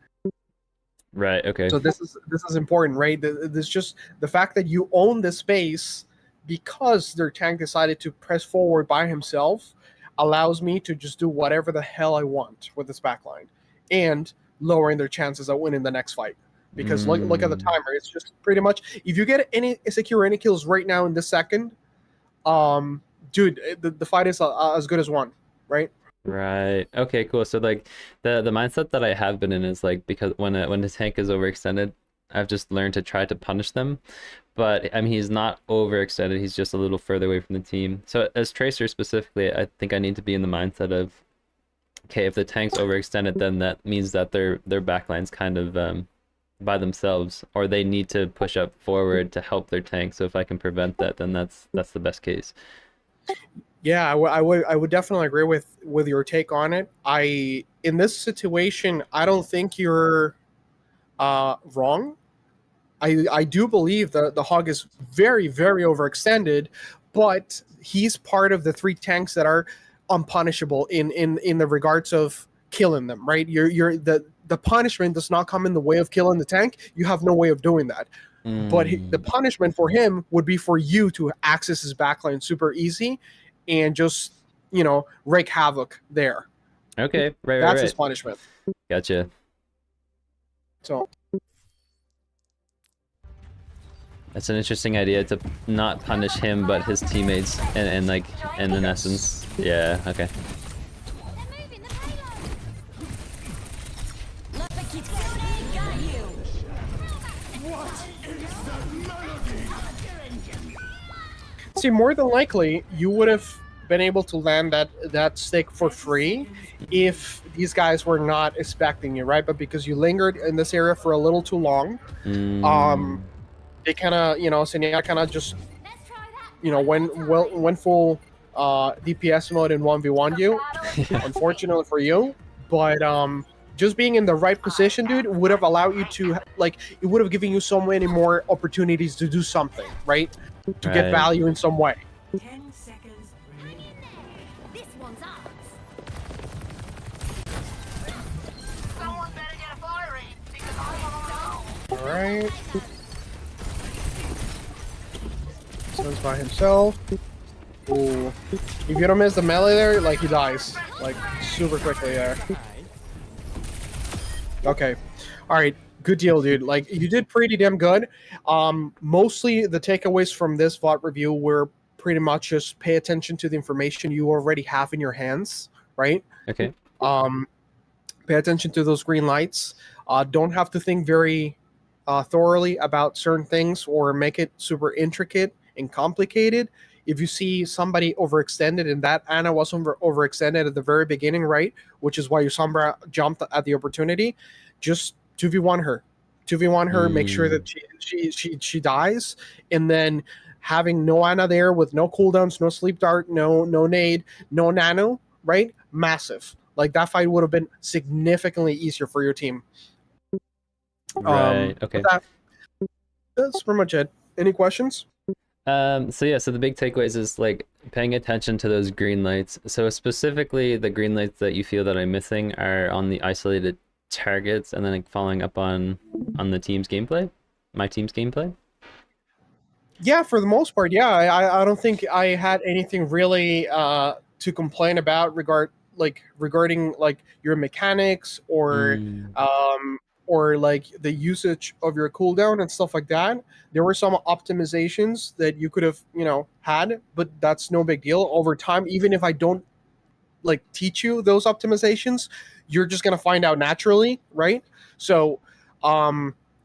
Right. Okay. So this is important, right? This just the fact that you own the space because their tank decided to press forward by himself. allows me to just do whatever the hell I want with this backline, and lowering their chances of winning the next fight. Because look at the timer. It's just pretty much, if you get secure any kills right now in this second, dude, the fight is as good as won, right? Right. Okay, cool. So like the mindset that I have been in is like, because when the tank is overextended, I've just learned to try to punish them. But I mean, he's not overextended. He's just a little further away from the team. So as Tracer specifically, I think I need to be in the mindset of, okay, if the tank's overextended, then that means that their backline's kind of by themselves, or they need to push up forward to help their tank. So if I can prevent that, then that's the best case. Yeah, I would definitely agree with your take on it. In this situation, I don't think you're wrong. I do believe the hog is very, very overextended, but he's part of the 3 tanks that are unpunishable in the regards of killing them, right? The punishment does not come in the way of killing the tank. You have no way of doing that. But the punishment for him would be for you to access his backline super easy and just, wreak havoc there. Okay, right. That's his punishment. Gotcha. So that's an interesting idea, to not punish him but his teammates, and like, and in essence, yeah, okay. see, more than likely, you would have been able to land that stick for free if these guys were not expecting you, right? But because you lingered in this area for a little too long, they kind of, Senya kind of just, went full DPS mode and 1v1 you. Unfortunately for you, but just being in the right position, dude, would have allowed you to, like, it would have given you so many more opportunities to do something, right? To get value in some way. 10 seconds remaining. This one's ours. Someone better get a fire in, because I want to know. All right. Sun's by himself. Ooh. If you don't miss the melee there, like, he dies, like, super quickly there. Okay. All right. Good deal, dude. Like, you did pretty damn good. Mostly the takeaways from this VOD review were pretty much just pay attention to the information you already have in your hands, right? Okay. Pay attention to those green lights. Don't have to think very thoroughly about certain things or make it super intricate and complicated. If you see somebody overextended, and that Anna was overextended at the very beginning, right? Which is why your Sombra jumped at the opportunity. Just 2v1 her. 2v1 her, make sure that she dies, and then having no Anna there with no cooldowns, no sleep dart, no nade, no nano, right? Massive. Like, that fight would have been significantly easier for your team. Right. Okay. That's pretty much it. Any questions? So yeah, so the big takeaways is like paying attention to those green lights. So specifically, the green lights that you feel that I'm missing are on the isolated targets, and then like following up on the team's gameplay, my team's gameplay. Yeah, for the most part, yeah. I don't think I had anything really to complain about regarding like your mechanics or like the usage of your cooldown and stuff like that. There were some optimizations that you could have, had, but that's no big deal. Over time, even if I don't like teach you those optimizations, you're just gonna find out naturally, right? So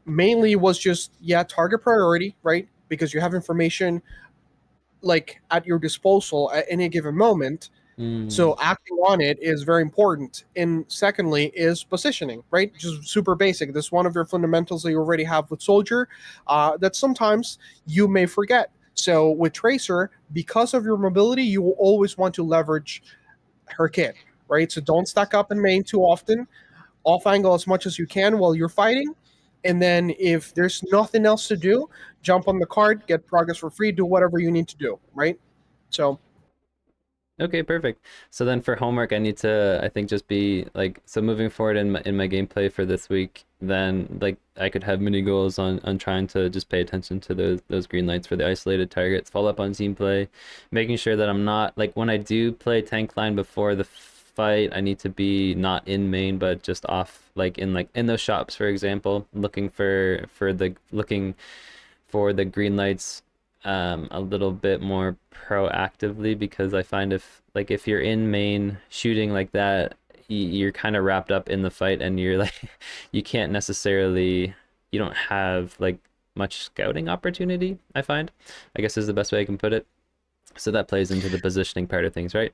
mainly was just target priority, right? Because you have information like at your disposal at any given moment. So acting on it is very important. And secondly is positioning, right? Just super basic. This is one of your fundamentals that you already have with Soldier that sometimes you may forget. So with Tracer, because of your mobility, you will always want to leverage her kit, right? So don't stack up in main too often. Off angle as much as you can while you're fighting. And then if there's nothing else to do, jump on the card, get progress for free, do whatever you need to do, right? So Okay, perfect. So then for homework, I need to, I think, just be like, so moving forward in my gameplay for this week, then like I could have mini goals on trying to just pay attention to those green lights for the isolated targets, follow up on team play, making sure that I'm not like when I do play tank line before the fight, I need to be not in main but just off like in those shops, for example, looking for the green lights a little bit more proactively, because I find if you're in main shooting like that, you're kind of wrapped up in the fight and you're like you can't necessarily, you don't have like much scouting opportunity, I find, I guess is the best way I can put it. So that plays into the positioning part of things, right?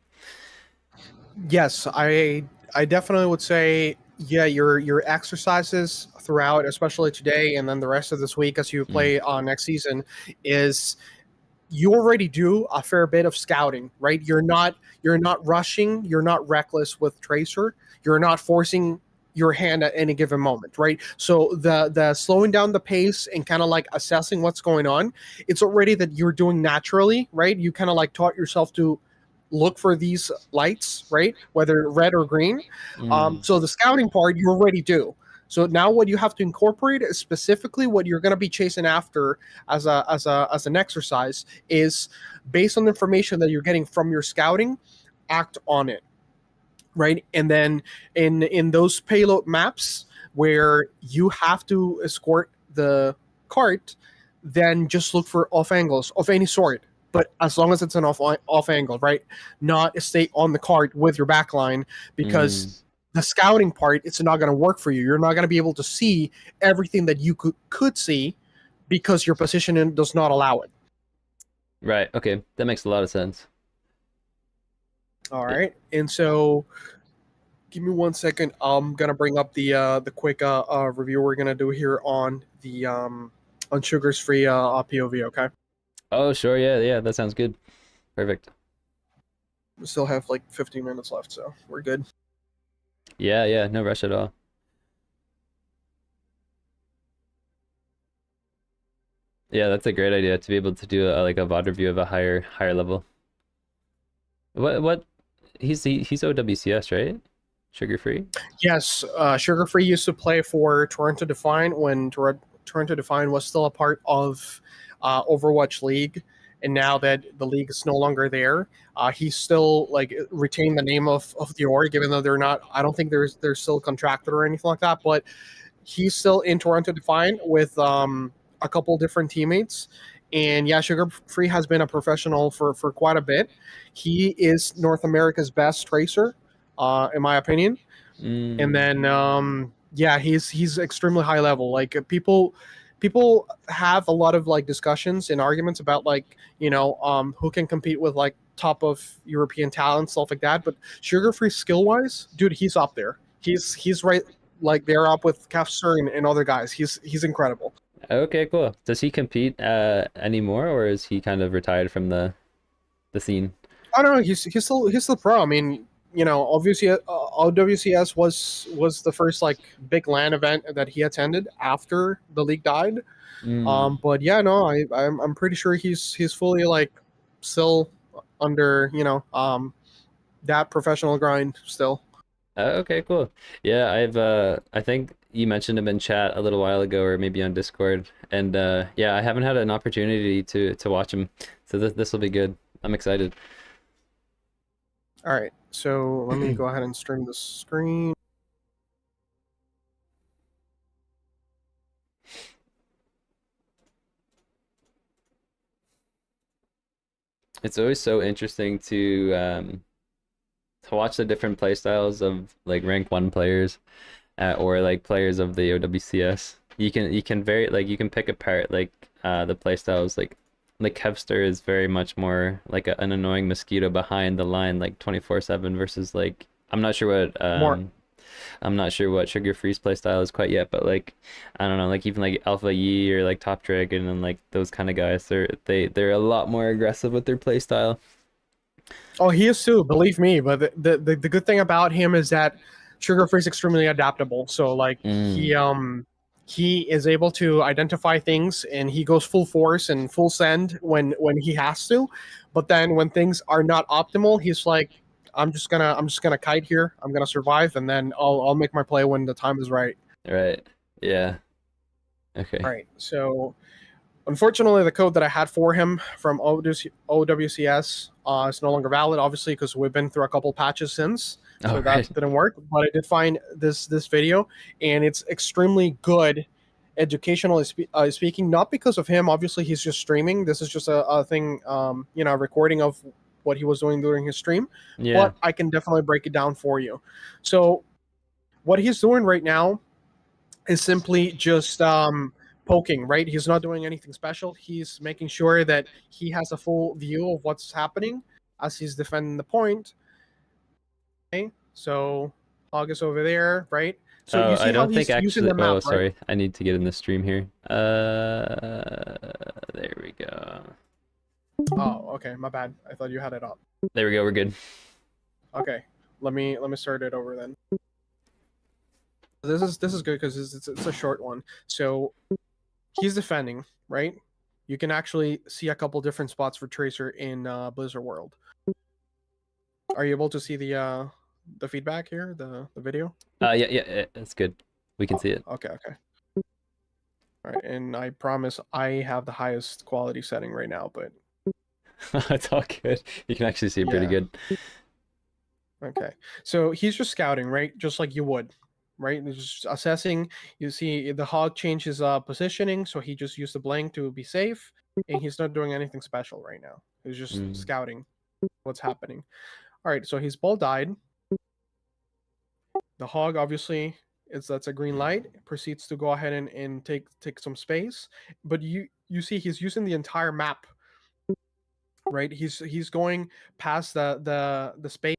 Yes, I definitely would say, yeah, your exercises throughout, especially today and then the rest of this week as you Mm. play next season, is you already do a fair bit of scouting, right? You're not rushing, you're not reckless with Tracer, you're not forcing your hand at any given moment, right? So the slowing down the pace and kind of like assessing what's going on, it's already that you're doing naturally, right? You kind of like taught yourself to look for these lights, right? Whether red or green. Mm. So the scouting part you already do. So now what you have to incorporate is specifically what you're going to be chasing after as an exercise is based on the information that you're getting from your scouting, act on it, right? And then in those payload maps where you have to escort the cart, then just look for off angles of any sort. But as long as it's an off angle, right? Not stay on the cart with your backline, Mm. because the scouting part, it's not going to work for you. You're not going to be able to see everything that you could see because your positioning does not allow it. Right, okay, that makes a lot of sense. All right. And so give me 1 second. I'm gonna bring up the quick review we're gonna do here on sugars free POV. Okay, Oh, sure, yeah, yeah, that sounds good. Perfect. we still have like 15 minutes left, so we're good. Yeah, yeah, no rush at all. Yeah, that's a great idea to be able to do like a VOD review of a higher level. What he's OWCS, right? Sugar free? Yes, sugar free used to play for Toronto Define when Toronto Define was still a part of Overwatch League, and now that the league is no longer there, he's still like retained the name of the org, even though they're not. I don't think they're still contracted or anything like that, but he's still in Toronto Defiant with a couple different teammates. And yeah, Sugar Free has been a professional for quite a bit. He is North America's best tracer, in my opinion. And Mm. then yeah, he's extremely high level. Like people have a lot of like discussions and arguments about like who can compete with like top of European talent, stuff like that. But Sugar Free skill wise, dude, he's up there. He's right like they're up with Kafster and other guys. He's incredible. Okay, cool. Does he compete anymore, or is he kind of retired from the scene? I don't know. He's still pro. I mean, obviously, OWCS was the first like big LAN event that he attended after the league died. Mm. But yeah, no, I'm pretty sure he's fully like still under that professional grind still. Okay, cool. Yeah, I think you mentioned him in chat a little while ago, or maybe on Discord, and yeah, I haven't had an opportunity to watch him, so this will be good. I'm excited. All right, so let me go ahead and stream the screen. It's always so interesting to watch the different play styles of like rank one players, or like players of the OWCS. You can very like you can pick apart like the play styles like Kevster is very much more like an annoying mosquito behind the line like 24/7 versus like More. I'm not sure what Sugar Free's play style is quite yet, but like I don't know, like even like Alpha Yi or like Top Dragon and like those kind of guys, they're a lot more aggressive with their play style. Oh, he is too, believe me. But the good thing about him is that Sugar Free is extremely adaptable. So like Mm. he is able to identify things and he goes full force and full send when he has to. But then when things are not optimal, he's like, I'm just gonna kite here. I'm gonna survive, and then I'll make my play when the time is right. Right. Yeah. Okay. All right. So unfortunately, the code that I had for him from OWCS is no longer valid, obviously, because we've been through a couple patches since. So Oh, that right. didn't work. But I did find this video, and it's extremely good, educationally speaking. Not because of him. Obviously, he's just streaming. This is just a thing, a recording of what he was doing during his stream. Yeah. But I can definitely break it down for you. So what he's doing right now is simply just poking, right? He's not doing anything special. He's making sure that he has a full view of what's happening as he's defending the point. Okay, so Hog is over there, right? So you see I how don't he's think using actually. the map, Oh, right? sorry. I need to get in the stream here. There we go. Oh, okay, my bad. I thought you had it up. There we go. We're good. Okay, let me start it over then. This is good because it's a short one. So he's defending, right? You can actually see a couple different spots for Tracer in Blizzard World. Are you able to see the feedback here, the video? Yeah, that's good. We can see it. Okay. All right, and I promise I have the highest quality setting right now, but It's all good. You can actually see it pretty Yeah. good. okay. So he's just scouting, right? Just like you would, right? He's just assessing. You see the Hog change his positioning, so he just used the blink to be safe, and he's not doing anything special right now. He's just scouting what's happening. All right, so his ball died. The Hog obviously that's a green light. Proceeds to go ahead and take some space, but you see he's using the entire map, right? He's going past the space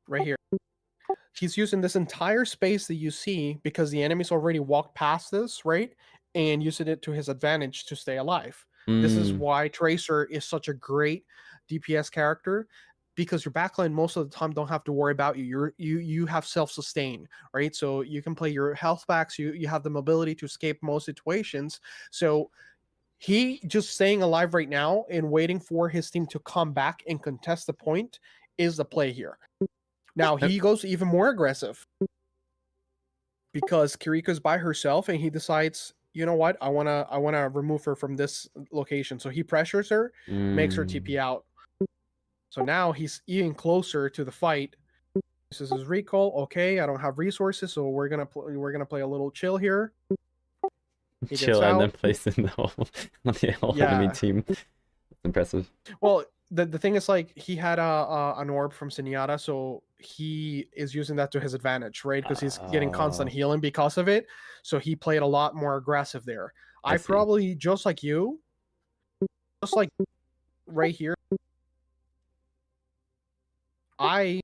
right here. He's using this entire space that you see because the enemies already walked past this, right? And using it to his advantage to stay alive. This is why Tracer is such a great DPS character, because your backline most of the time don't have to worry about you. You have self-sustain, right? So you can play your health backs, you have the mobility to escape most situations. So he just staying alive right now and waiting for his team to come back and contest the point is the play here. Now he goes even more aggressive because Kiriko's by herself and he decides, you know what, I wanna remove her from this location. So he pressures her, makes her TP out. So now he's even closer to the fight. This is his recall. Okay, I don't have resources, so we're gonna play a little chill here. He Chill gets and then out. place in the whole enemy Yeah. team. That's impressive. Well, the thing is, like, he had an orb from Zenyatta, so he is using that to his advantage, right? Because he's getting constant Oh. healing because of it. So he played a lot more aggressive there. I I see. probably, just like you, just like right here, I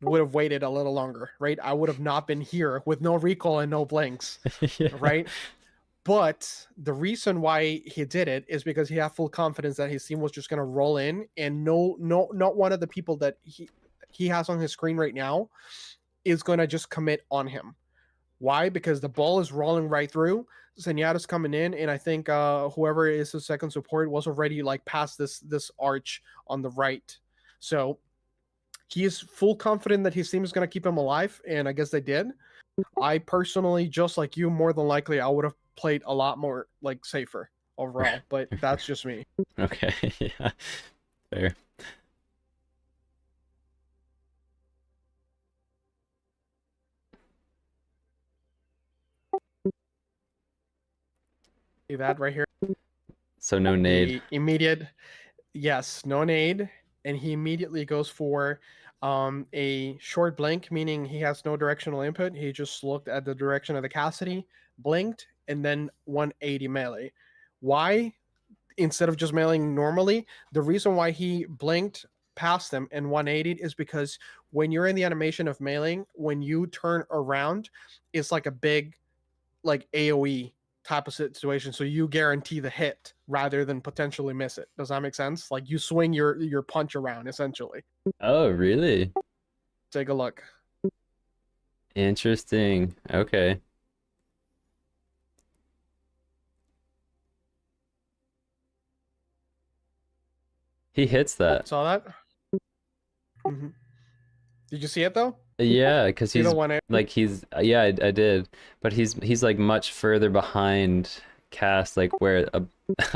would have waited a little longer, right? I would have not been here with no recall and no blinks, Yeah. right? But the reason why he did it is because he had full confidence that his team was just going to roll in, and not one of the people that he has on his screen right now is going to just commit on him. Why? Because the ball is rolling right through. Zenyatta's coming in, and I think whoever is the second support was already like past this arch on the right. So he is full confident that his team is going to keep him alive, and I guess they did. I personally, just like you, more than likely, I would have played a lot more like safer overall, but that's just me. Okay. Yeah. Fair. See that right here? So no nade. The immediate, yes, no nade, and he immediately goes for a short blink, meaning he has no directional input. He just looked at the direction of the Cassidy, blinked, and then 180 melee. Why? Instead of just mailing normally, the reason why he blinked past them and 180 is because when you're in the animation of mailing, when you turn around, it's like a big like AoE type of situation. So you guarantee the hit rather than potentially miss it. Does that make sense? Like you swing your punch around essentially. Oh, really? Take a look. Interesting. Okay. He hits that. Saw that? Hmm. Did you see it though? Yeah, because See the he's one? like yeah, I did. But he's like much further behind cast like where a,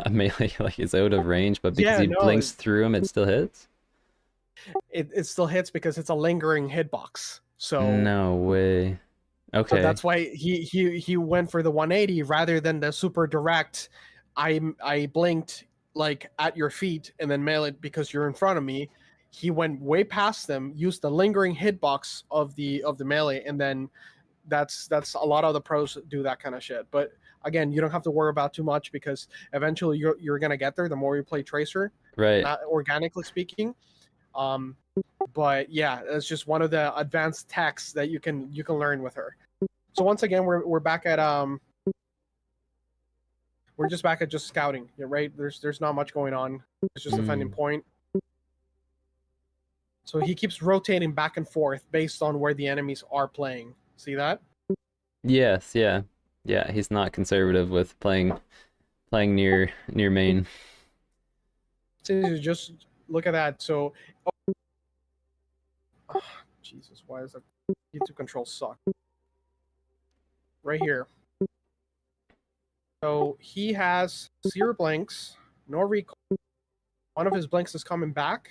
a melee like is out of range, but because Yeah, he no, blinks through him, it still hits? it still hits because it's a lingering hitbox. No way. So Okay. that's why he went for the 180 rather than the super direct. I blinked like at your feet and then mail it because you're in front of me. He went way past them, used the lingering hitbox of the melee, and then that's a lot of the pros do that kind of shit. But again, you don't have to worry about too much because eventually you're gonna get there the more you play Tracer, Right. not organically speaking. Um, but yeah, it's just one of the advanced techs that you can learn with her. So once again, we're back at we're just back at just scouting, right? There's not much going on. It's just defending Mm. point. So he keeps rotating back and forth based on where the enemies are playing. See that? Yes, yeah. Yeah, he's not conservative with playing near main. So you just look at that. So, oh, Jesus, why is that? YouTube control suck. Right here. So he has 0 blanks, no recall. One of his blanks is coming back.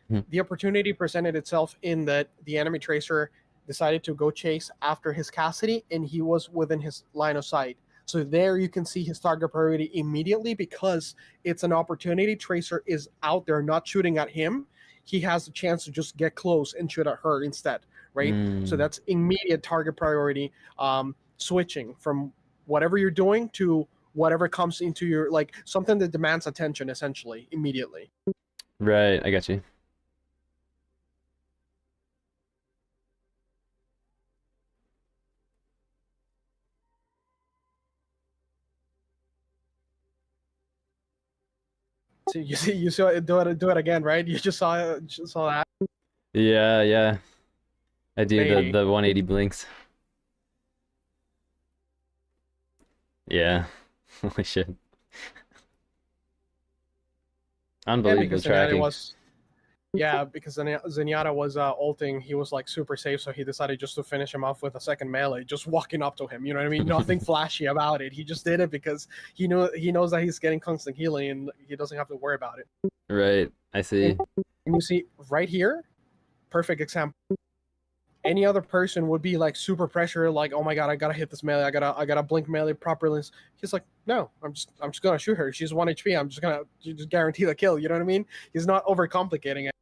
Hmm. The opportunity presented itself in that the enemy tracer decided to go chase after his Cassidy, and he was within his line of sight. So there you can see his target priority immediately because it's an opportunity. Tracer is out there not shooting at him. He has a chance to just get close and shoot at her instead, right? So Mm. that's immediate target priority. Switching from whatever you're doing to whatever comes into your, like, something that demands attention essentially immediately. Right, I got you. So you saw it, do it again, right? You just saw that. Yeah, yeah. I do 80. the 180 blinks. Yeah. Holy shit. Yeah, Unbelievable because Zenyatta tracking. was Zenyatta was ulting. He was like super safe, so he decided just to finish him off with a second melee, just walking up to him. You know what I mean? Nothing flashy about it. He just did it because he knows that he's getting constant healing and he doesn't have to worry about it. Right, I see. And you see right here, perfect example. Any other person would be like super pressure, like, oh my god, I gotta hit this melee, I gotta blink melee properly. He's like, no, I'm just gonna shoot her. She's 1 HP. I'm just gonna just guarantee the kill. You know what I mean? He's not overcomplicating it.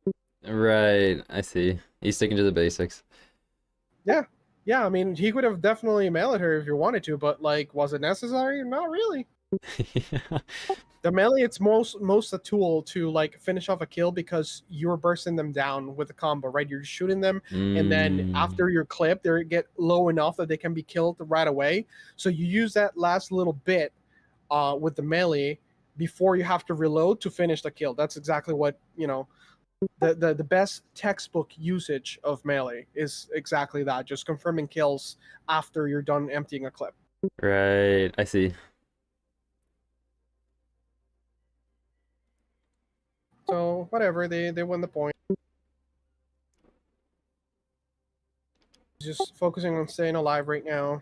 Right, I see. He's sticking to the basics. Yeah, I mean, he could have definitely mailed her if you wanted to, but like, was it necessary? Not really. The melee, it's most a tool to like finish off a kill because you're bursting them down with a combo, right? You're shooting them, and then Mm. after your clip, they get low enough that they can be killed right away. So you use that last little bit with the melee before you have to reload to finish the kill. That's exactly what, the best textbook usage of melee is exactly that, just confirming kills after you're done emptying a clip. Right, I see. So whatever, they win the point. Just focusing on staying alive right now.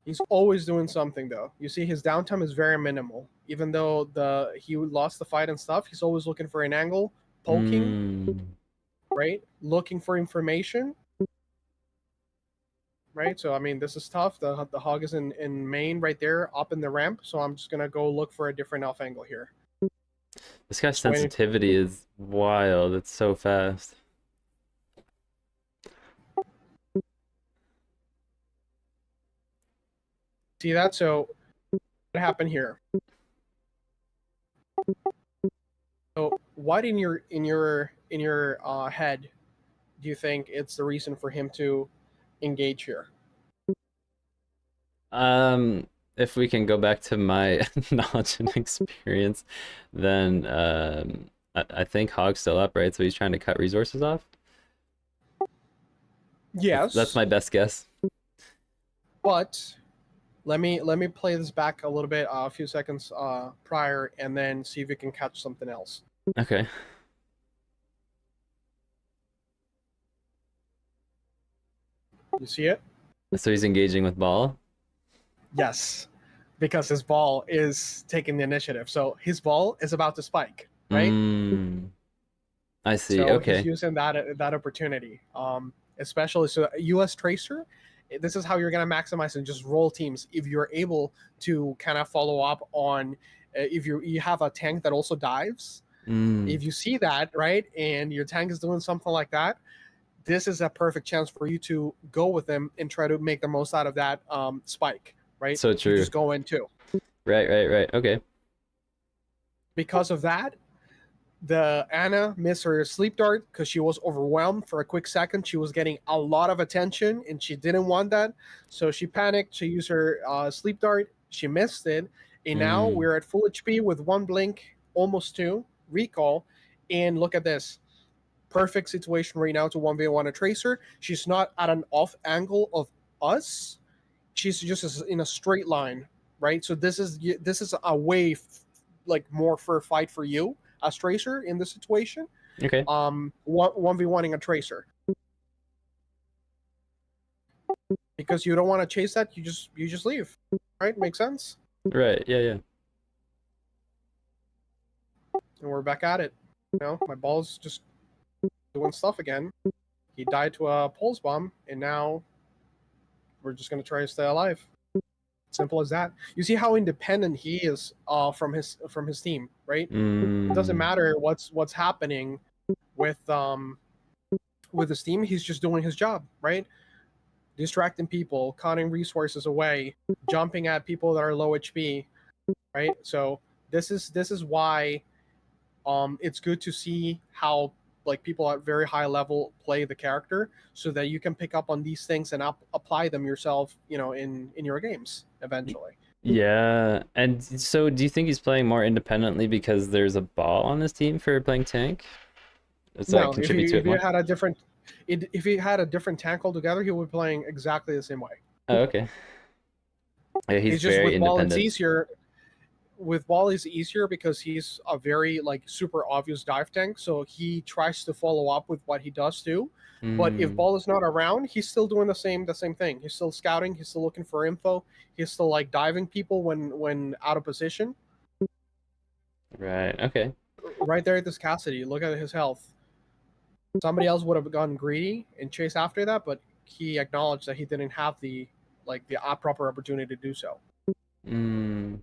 He's always doing something though. You see, his downtime is very minimal. Even though he lost the fight and stuff, he's always looking for an angle, poking, Mm. right? Looking for information, right? So I mean, this is tough. The hog is in main right there, up in the ramp. So I'm just gonna go look for a different off angle here. This guy's Just waiting. sensitivity is wild. It's so fast. See that? So what happened here? So what in your head do you think it's the reason for him to engage here? If we can go back to my knowledge and experience, then I think Hog's still up, right? So he's trying to cut resources off. That's Yes, my best guess. but let me play this back a little bit, a few seconds prior, and then see if we can catch something else. Okay. You see it? So he's engaging with ball. Yes, because his ball is taking the initiative. So his ball is about to spike, right? Mm, I see. So he's Okay. using that opportunity. Especially so US Tracer, this is how you're gonna maximize and just roll teams if you're able to kind of follow up on if you have a tank that also dives. Mm, If you see that, right, and your tank is doing something like that, this is a perfect chance for you to go with them and try to make the most out of that spike, right? so You true. just go in too. Right. Okay. Because of that, the Anna missed her sleep dart because she was overwhelmed for a quick second. She was getting a lot of attention and she didn't want that. So she panicked. She used her sleep dart. She missed it. And now Mm, we're at full HP with one blink, almost two, recall. And look at this. Perfect situation right now to 1v1 a Tracer. She's not at an off angle of us. She's just in a straight line, right? So this is a way like more for a fight for you as Tracer in this situation. okay. 1v1ing a Tracer because you don't want to chase that. You just leave, right? Makes sense. Right. Yeah. And we're back at it. My ball's just doing stuff again. He died to a pulse bomb, and now we're just gonna try to stay alive. Simple as that. You see how independent he is from his team, right? It doesn't Mm, matter what's happening with his team. He's just doing his job, right? Distracting people, cutting resources away, jumping at people that are low HP, right? So this is why it's good to see how like people at very high level play the character so that you can pick up on these things and apply them yourself, in your games eventually. yeah. And so, do you think he's playing more independently because there's a ball on his team for playing tank? Does that No, if contribute you to if it you more? had a different if he had a different tank altogether, he would be playing exactly the same way. Oh, okay. Yeah, he's It's just very with Ball it's independent. easier. With Ball is easier because he's a very like super obvious dive tank, so he tries to follow up with what he does too. But if Mm, Ball is not around, he's still doing the same thing. He's still scouting, he's still looking for info, he's still like diving people when out of position. right. Okay. Right there at this Cassidy, look at his health. Somebody else would have gone greedy and chased after that, but he acknowledged that he didn't have the proper opportunity to do so. Mm,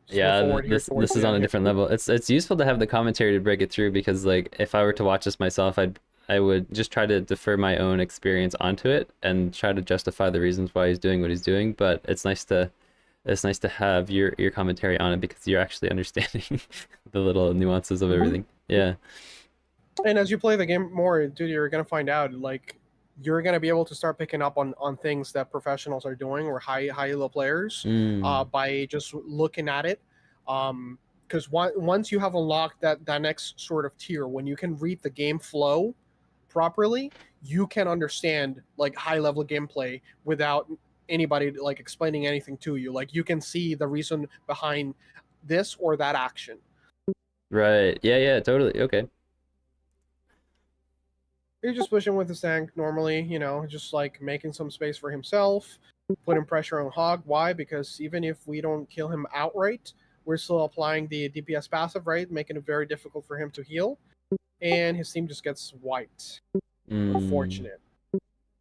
Just go yeah, forward here this towards is the on end a here. different level. It's useful to have the commentary to break it through because like if I were to watch this myself, I would just try to defer my own experience onto it and try to justify the reasons why he's doing what he's doing. But it's nice to have your commentary on it because you're actually understanding the little nuances of everything. Yeah. And as you play the game more, dude, you're gonna find out like you're gonna be able to start picking up on things that professionals are doing or high level players Mm, by just looking at it. Because once you have unlocked that next sort of tier, when you can read the game flow properly, you can understand like high level gameplay without anybody like explaining anything to you. Like you can see the reason behind this or that action. right. Yeah, totally. Okay. You're just pushing with his tank normally, just like making some space for himself, putting pressure on Hog. Why? Because even if we don't kill him outright, we're still applying the DPS passive, right? Making it very difficult for him to heal. And his team just gets wiped. Mm, Unfortunate.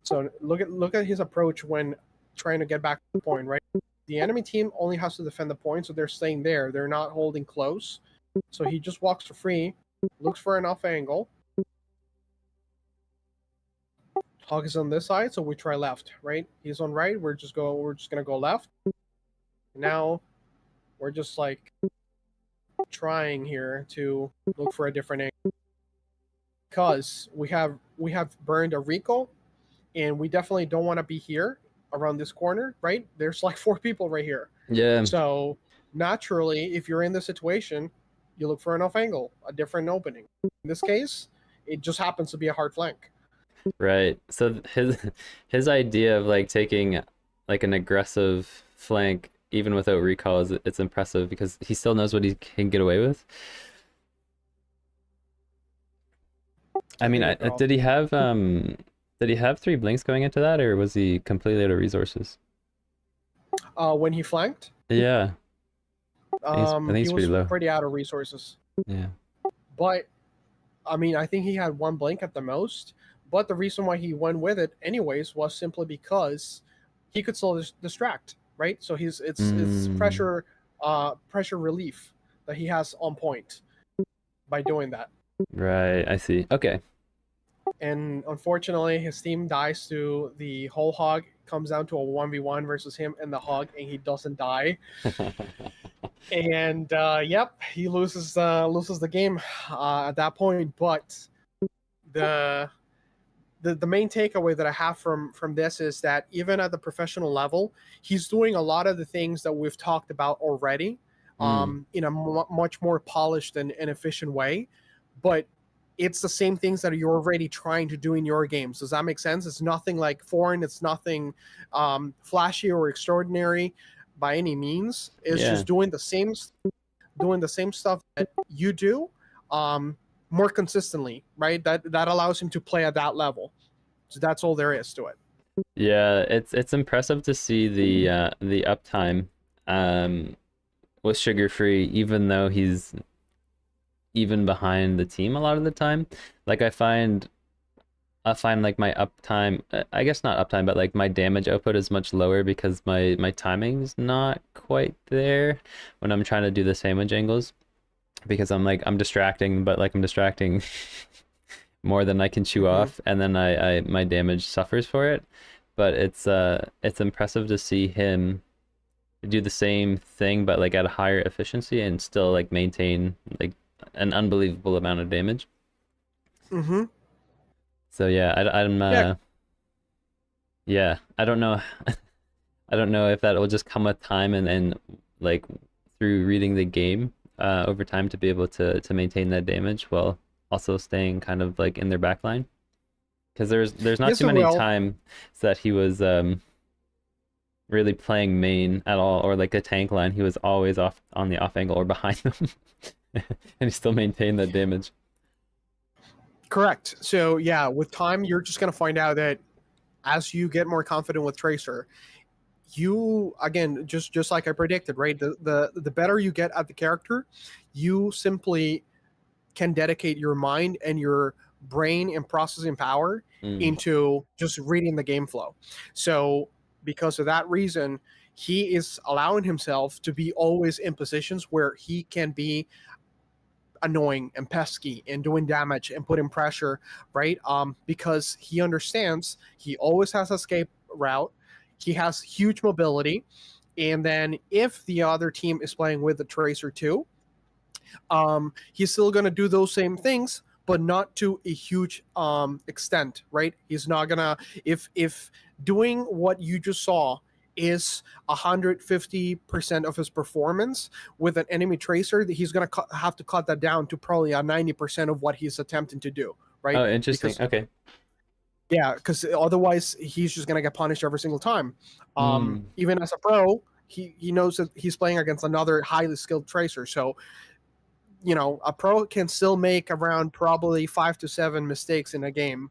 So look at his approach when trying to get back to the point, right? The enemy team only has to defend the point, so they're staying there. They're not holding close. So he just walks for free, looks for an off angle. Hawk is on this side, so we try left, right? He's on right, we're just gonna go left. Now we're just like trying here to look for a different angle. Because we have burned a recall and we definitely don't want to be here around this corner, right? There's like 4 people right here. yeah. So naturally, if you're in this situation, you look for an off angle, a different opening. In this case, it just happens to be a hard flank. Right. So his idea of like taking like an aggressive flank even without recall is it's impressive because he still knows what he can get away with. I mean, did he have 3 blinks going into that, or was he completely out of resources? When he flanked, Yeah. I think he he's was pretty low. pretty out of resources. Yeah. But I mean, I think he had 1 blink at the most. But the reason why he went with it anyways was simply because he could still distract, right? So it's pressure relief that he has on point by doing that. Right, I see. Okay. And unfortunately, his team dies to the whole hog. Comes down to a 1v1 versus him and the hog, and he doesn't die. And yep, he loses the game at that point. But the main takeaway that I have from this is that even at the professional level, he's doing a lot of the things that we've talked about already, in a much more polished and efficient way. But it's the same things that you're already trying to do in your games. Does that make sense? It's nothing like foreign. It's nothing flashy or extraordinary by any means. It's just doing the same stuff that you do, more consistently, right? That allows him to play at that level. So that's all there is to it. Yeah, it's impressive to see the uptime with Sugar Free, even though he's even behind the team a lot of the time. Like I find like my uptime, I guess not uptime, but like my damage output is much lower because my timing's not quite there when I'm trying to do the sandwich angles, because I'm distracting, but like I'm distracting more than I can chew off, and then I my damage suffers for it. But it's impressive to see him do the same thing but like at a higher efficiency and still like maintain like an unbelievable amount of damage. So yeah, I don't know. I don't know if that will just come with time and like through reading the game over time to be able to maintain that damage while also staying kind of like in their backline. Because there's not too many times that he was really playing main at all, or like a tank line. He was always off on the off angle or behind them. And he still maintained that damage. Correct. So yeah, with time, you're just gonna find out that as you get more confident with Tracer, you again just like I predicted, right? The better you get at the character, you simply can dedicate your mind and your brain and processing power into just reading the game flow. So because of that reason, he is allowing himself to be always in positions where he can be annoying and pesky and doing damage and putting pressure, right? Because he understands he always has escape route, he has huge mobility, and then if the other team is playing with the Tracer too, he's still going to do those same things, but not to a huge extent, right? He's not gonna, if doing what you just saw is 150% of his performance with an enemy Tracer, that he's going to have to cut that down to probably a 90% of what he's attempting to do, right? Oh, interesting. Because, okay. Yeah, because otherwise he's just going to get punished every single time. Even as a pro, he knows that he's playing against another highly skilled Tracer. So, you know, a pro can still make around probably 5 to 7 mistakes in a game,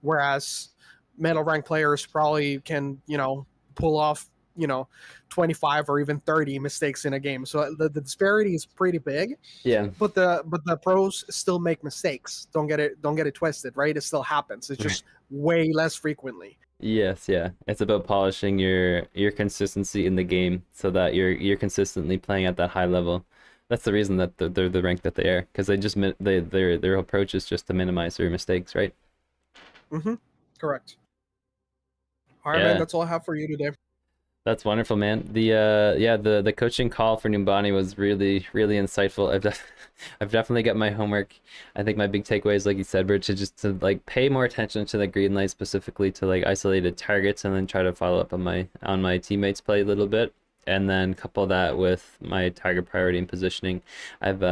whereas metal rank players probably can, you know, pull off, you know, 25 or even 30 mistakes in a game. So the disparity is pretty big. Yeah. But the pros still make mistakes. Don't get it twisted, right? It still happens. It's just way less frequently. Yes, yeah. It's about polishing your consistency in the game so that you're consistently playing at that high level. That's the reason that they're the rank that they are, because their approach is just to minimize their mistakes, right? Correct. All right, man. That's all I have for you today. That's wonderful, man. The coaching call for Numani was really, really insightful. I've definitely got my homework. I think my big takeaway is, like you said, Bert, to like pay more attention to the green light, specifically to like isolated targets, and then try to follow up on my teammates' play a little bit. and then couple that with my target priority and positioning. I've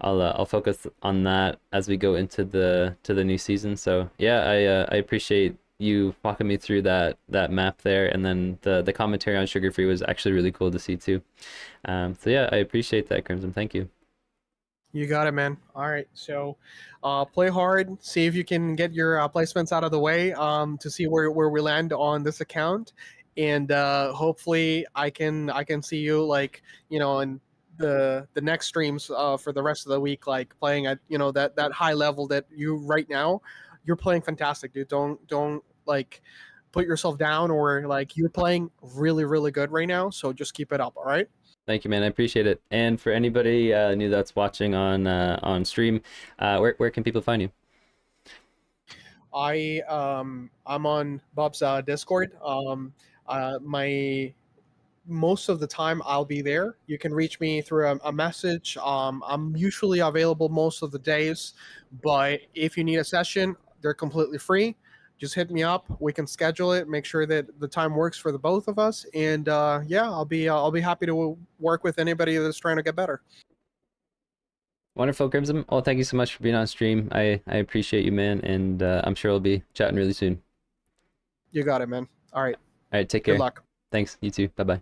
I'll focus on that as we go into the new season. So yeah, I appreciate you walking me through that map there, and then the commentary on Sugar Free was actually really cool to see too. So yeah, I appreciate that, Crimson. Thank you. You got it, man. All right, so play hard. See if you can get your placements out of the way to see where we land on this account, and hopefully I can see you like in the next streams for the rest of the week, like playing at that high level that you right now you're playing fantastic, dude. Don't like put yourself down, or like you're playing really really good right now. So just keep it up. All right. Thank you, man. I appreciate it. And for anybody new that's watching on stream, where can people find you? I'm on Bob's Discord. My most of the time I'll be there. You can reach me through a message. I'm usually available most of the days, but if you need a session, they're completely free. Just hit me up. We can schedule it. Make sure that the time works for the both of us, and yeah, I'll be happy to work with anybody that's trying to get better. Wonderful, Crimson. Well, thank you so much for being on stream. I appreciate you, man, and I'm sure we'll be chatting really soon. You got it, man. All right. All right, take Good care. luck. Thanks. You too. Bye bye.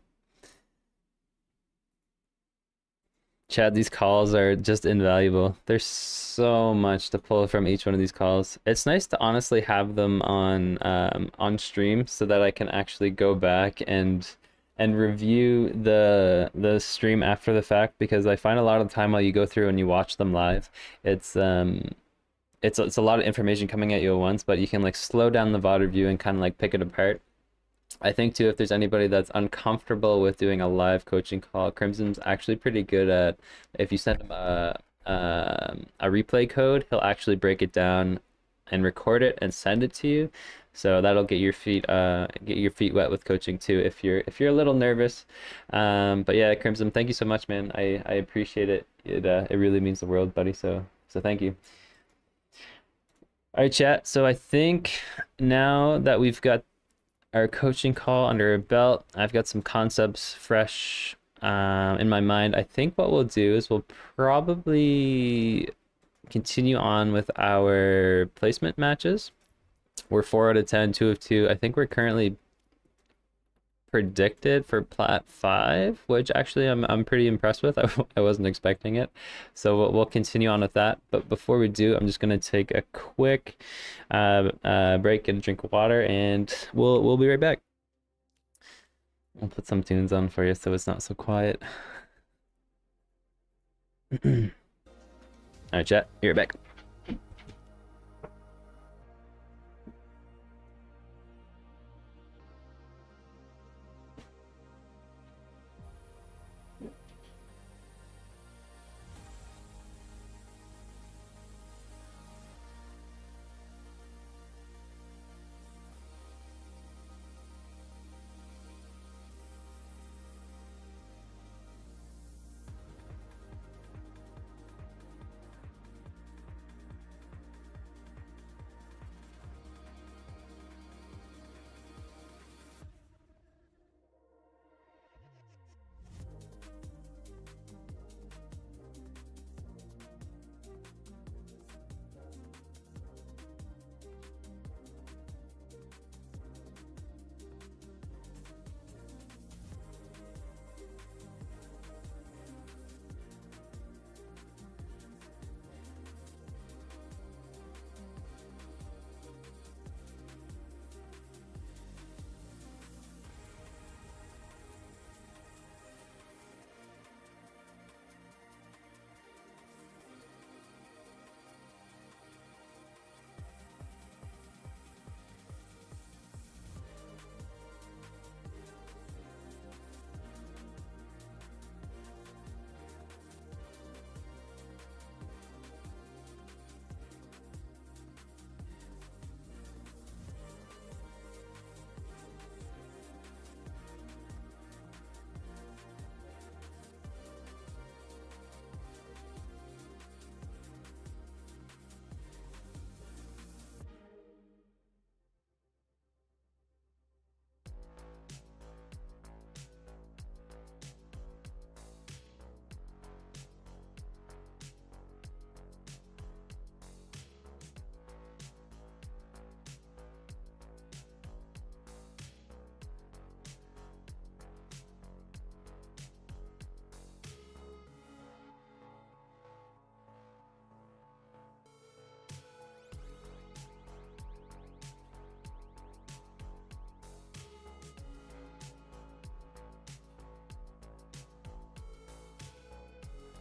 Chad, these calls are just invaluable. There's so much to pull from each one of these calls. It's nice to honestly have them on stream so that I can actually go back and review the stream after the fact, because I find a lot of the time while you go through and you watch them live, it's a lot of information coming at you at once, but you can like slow down the VOD review and kind of like pick it apart. I think too, if there's anybody that's uncomfortable with doing a live coaching call, Crimson's actually pretty good at, if you send him a replay code, he'll actually break it down and record it and send it to you. So that'll get your feet wet with coaching too, if you're a little nervous. But yeah, Crimson, thank you so much, man. I appreciate it. It really means the world, buddy. So thank you. All right, chat. So I think now that we've got our coaching call under our belt, I've got some concepts fresh in my mind. I think what we'll do is we'll probably continue on with our placement matches. We're 4 out of 10, 2 of 2. I think we're currently predicted for Plat 5, which actually I'm pretty impressed with. I wasn't expecting it. So we'll continue on with that. But before we do, I'm just going to take a quick break and drink water, and we'll be right back. I'll put some tunes on for you so it's not so quiet. All right, chat. Be right back.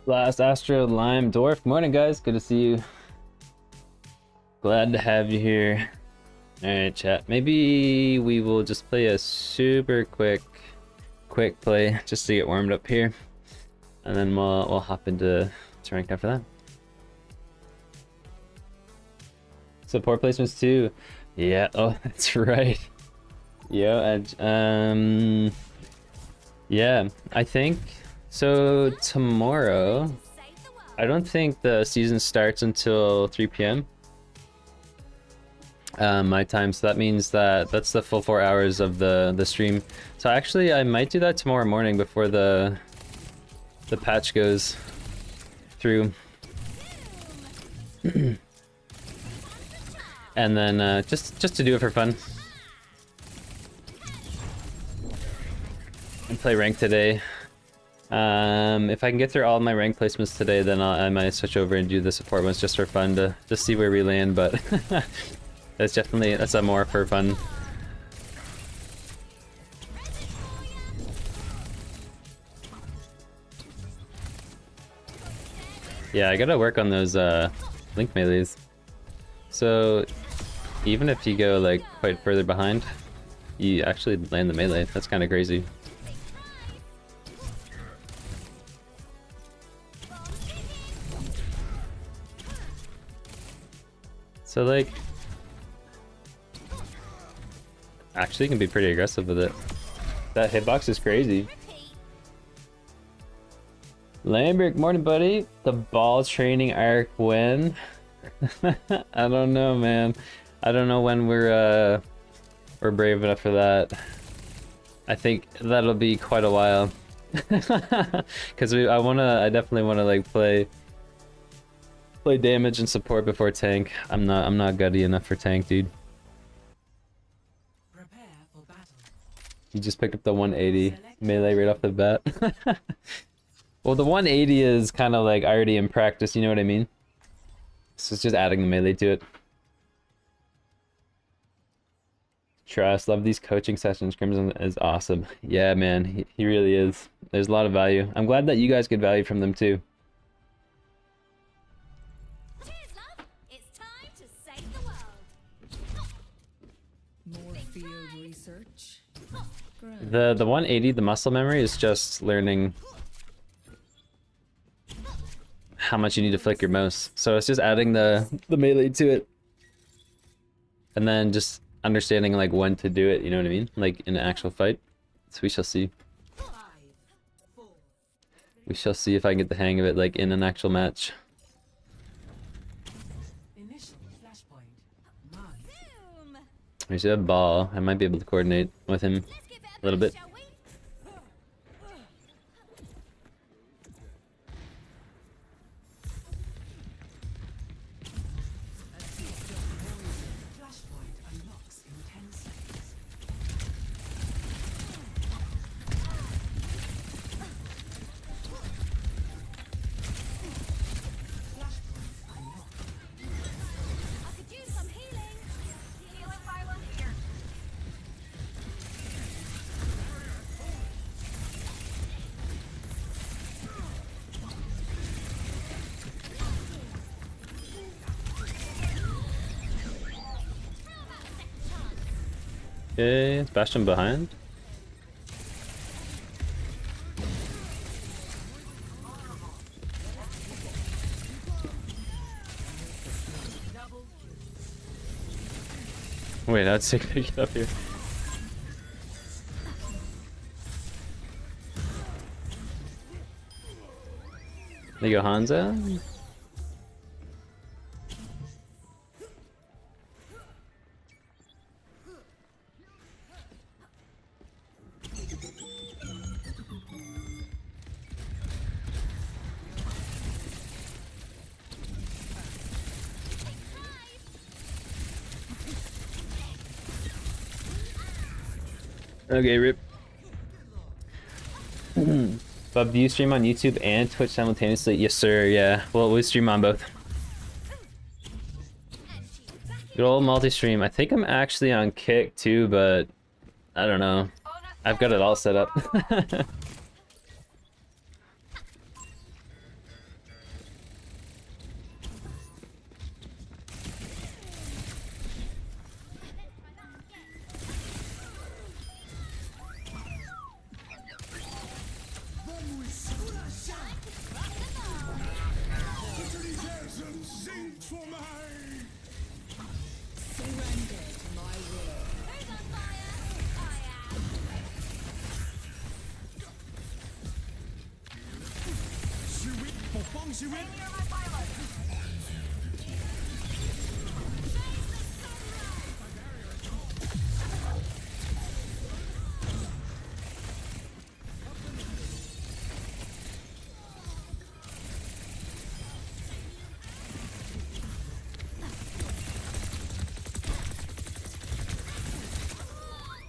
Last Astro Lime Dwarf. Morning, guys. Good to see you. Glad to have you here. Alright, chat. Maybe we will just play a super quick play just to get warmed up here. And then we'll hop into ranked after that. Support placements too. Yeah, oh, that's right. Yeah, yeah, I think so. Tomorrow, I don't think the season starts until 3 p.m. My time, so that means that that's the full 4 hours of the stream. So actually, I might do that tomorrow morning before the patch goes through. And then just to do it for fun. And play rank today. If I can get through all my rank placements today, then I might switch over and do the support ones just for fun to just see where we land. But that's a more for fun. Yeah, I gotta work on those link melees. So even if you go like quite further behind, you actually land the melee. That's kind of crazy. So like, actually you can be pretty aggressive with it. That hitbox is crazy. Lambert, morning buddy. The ball training arc when? I don't know, man. I don't know when we're brave enough for that. I think that'll be quite a while. Cause I definitely wanna like play damage and support before tank. I'm not gutty enough for tank, dude. Prepare for battle. You just picked up the 180 melee right off the bat. Well, the 180 is kind of like already in practice, you know what I mean? So it's just adding the melee to it. Trust, love these coaching sessions. Crimson is awesome. Yeah, man, he really is. There's a lot of value. I'm glad that you guys get value from them too. Cheers, love. It's time to save the world. More field research. The 180, the muscle memory is just learning how much you need to flick your mouse. So it's just adding the melee to it. And then just understanding like when to do it, you know what I mean? Like in an actual fight. So we shall see. 5, 4. We shall see if I can get the hang of it like in an actual match. Initial flashpoint. Mine. Boom. We should have ball. I might be able to coordinate with him Let's give it a little bit. shall we? Flashpoint unlocks in 10 seconds. Flashpoint unlocked. I could use some healing. Healing pylon here. Okay, Bastion behind. Wait, that's sick to get up here. There you go, Hanzo. Okay, rip. But do you stream on YouTube and Twitch simultaneously? Yes, sir. Yeah. Well, we stream on both. Good old multi-stream. I think I'm actually on Kick too, but I don't know. I've got it all set up. Surrender to my will. Who's on fire? I am.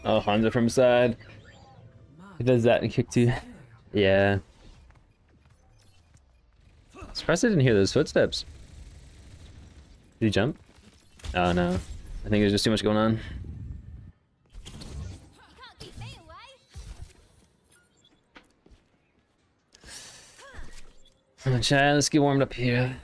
Oh, Hanzo from side. He does that in kick two. Yeah. Surprised I didn't hear those footsteps. Did he jump? Oh no. I think there's just too much going on. You can't keep me away. Come on, chat, let's get warmed up here.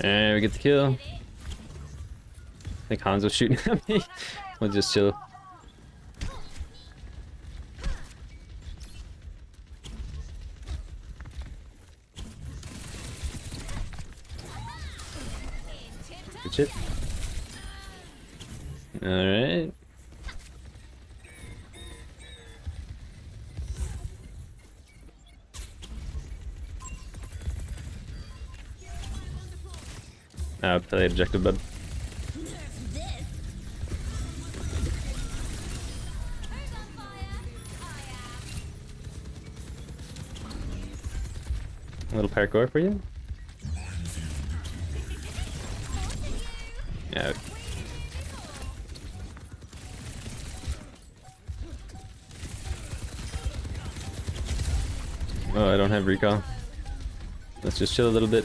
And we get the kill. I think Hanzo's shooting at me. We'll just chill. Good shit. Alright. Play objective, bud. Who's on fire? I am. A little parkour for you. Yeah. Oh, I don't have recall. Let's just chill a little bit.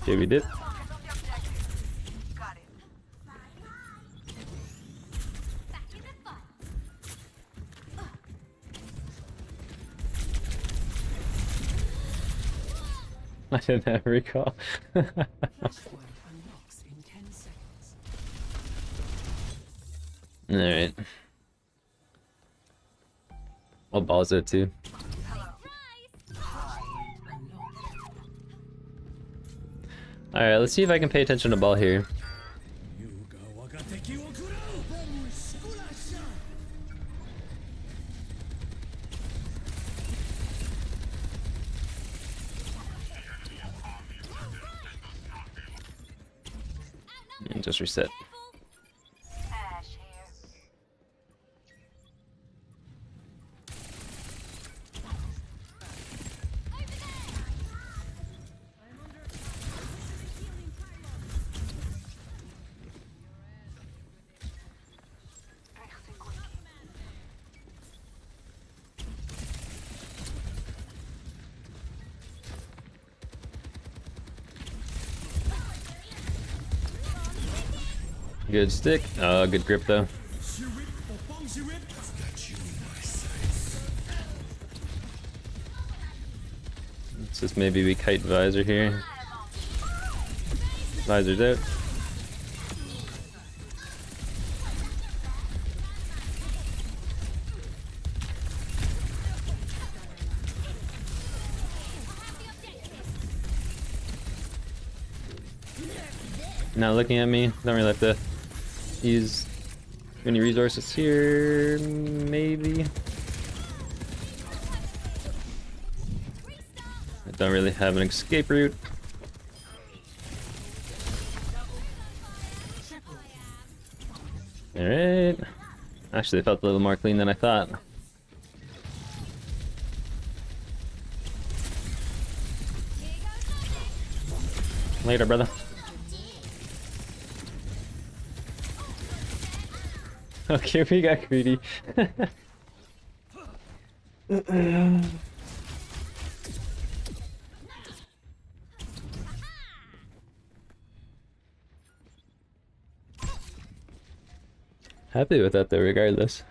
Okay, we did. Got it. Back in the fight. I didn't have recall. Flashpoint unlocks in 10 seconds. Alright. I'll balls it too. Alright, let's see if I can pay attention to ball here. And just reset. Ash here. Good stick. Oh, good grip though. Let's just maybe we kite visor here. Visor's out. Now looking at me, don't really have to use any resources here, maybe. I don't really have an escape route. Alright. Actually, it felt a little more clean than I thought. Later, brother. Okay, we got greedy. Happy with that though, regardless.